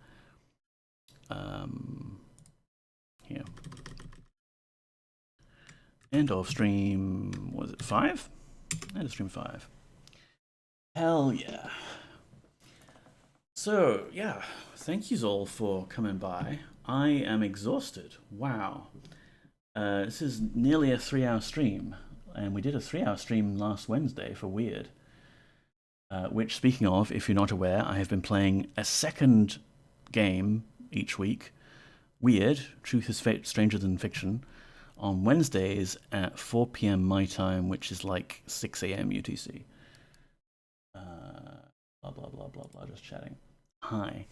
Here. End of stream, was it 5? End of stream 5. Hell yeah. So, yeah, thank yous all for coming by. I am exhausted. Wow. This is nearly a 3-hour stream, and we did a 3-hour stream last Wednesday for Weird. Which, speaking of, if you're not aware, I have been playing a second game each week. Weird, Truth is Stranger Than Fiction, on Wednesdays at 4 p.m. my time, which is like 6 a.m. UTC. Blah, blah, blah, blah, blah, just chatting. Hi.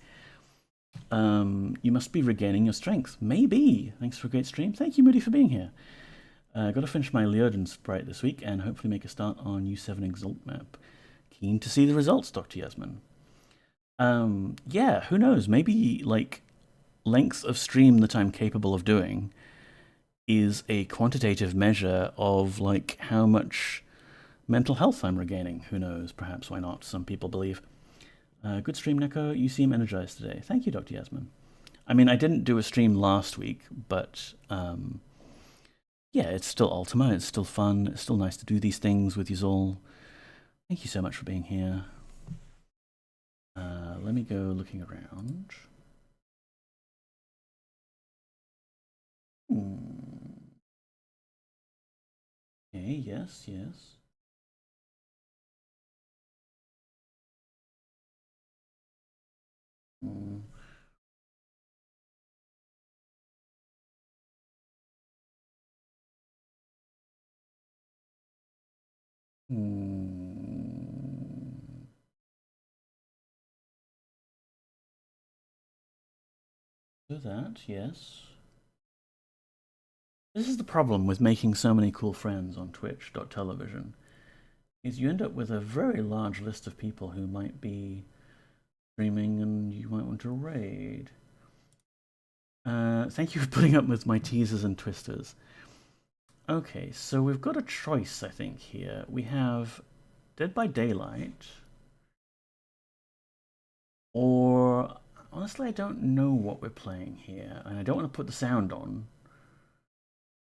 You must be regaining your strength. Maybe. Thanks for a great stream. Thank you, Moody, for being here. Got to finish my Leoden sprite this week and hopefully make a start on U7 Exalt map. Keen to see the results, Dr. Yasmin. Yeah, who knows? Maybe, like, length of stream that I'm capable of doing is a quantitative measure of, like, how much mental health I'm regaining. Who knows? Perhaps, why not? Some people believe. Good stream, Neko. You seem energized today. Thank you, Dr. Yasmin. I mean, I didn't do a stream last week, but yeah, it's still Ultima. It's still fun. It's still nice to do these things with you all. Thank you so much for being here. Let me go looking around. Okay, yes, yes. Hmm. So that, yes. This is the problem with making so many cool friends on Twitch.television, is you end up with a very large list of people who might be streaming and you might want to raid. Thank you for putting up with my teasers and twisters. Okay, so we've got a choice, I think, here. We have Dead by Daylight, or honestly, I don't know what we're playing here, and I don't want to put the sound on.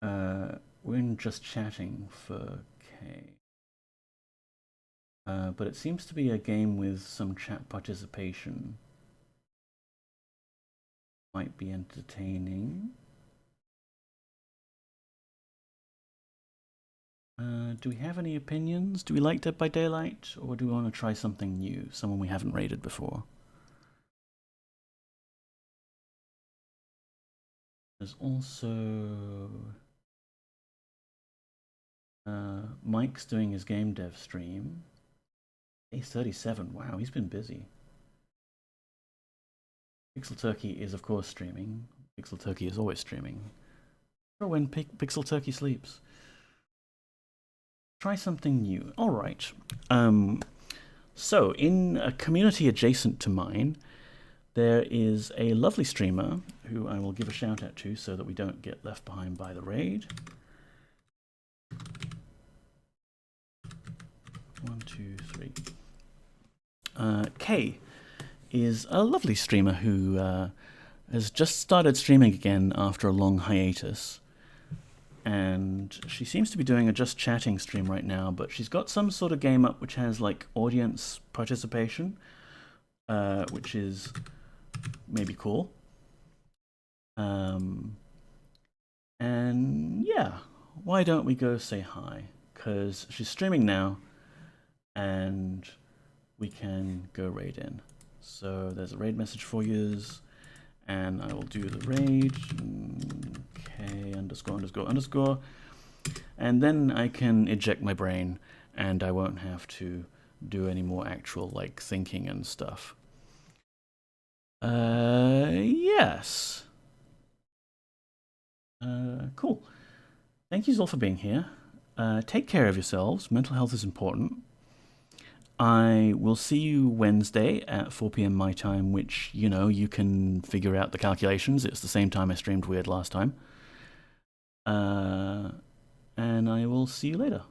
We're in just chatting for K. But it seems to be a game with some chat participation. Might be entertaining. Do we have any opinions? Do we like Dead by Daylight, or do we want to try something new? Someone we haven't raided before? There's also... Mike's doing his game dev stream. He's 37. Wow, he's been busy. Pixel Turkey is, of course, streaming. Pixel Turkey is always streaming. Or when Pixel Turkey sleeps. Try something new. All right. So, in a community adjacent to mine, there is a lovely streamer who I will give a shout out to so that we don't get left behind by the raid. 1, 2, 3. Kay is a lovely streamer who has just started streaming again after a long hiatus. And she seems to be doing a just chatting stream right now, but she's got some sort of game up which has like audience participation, which is maybe cool. And yeah, why don't we go say hi? Because she's streaming now, and we can go raid in. So there's a raid message for yous, and I will do the raid. K ____, and then I can eject my brain, and I won't have to do any more actual like thinking and stuff. Yes. Cool. Thank you all for being here. Take care of yourselves. Mental health is important. I will see you Wednesday at 4 p.m. my time, which, you know, you can figure out the calculations. It's the same time I streamed Weird last time. And I will see you later.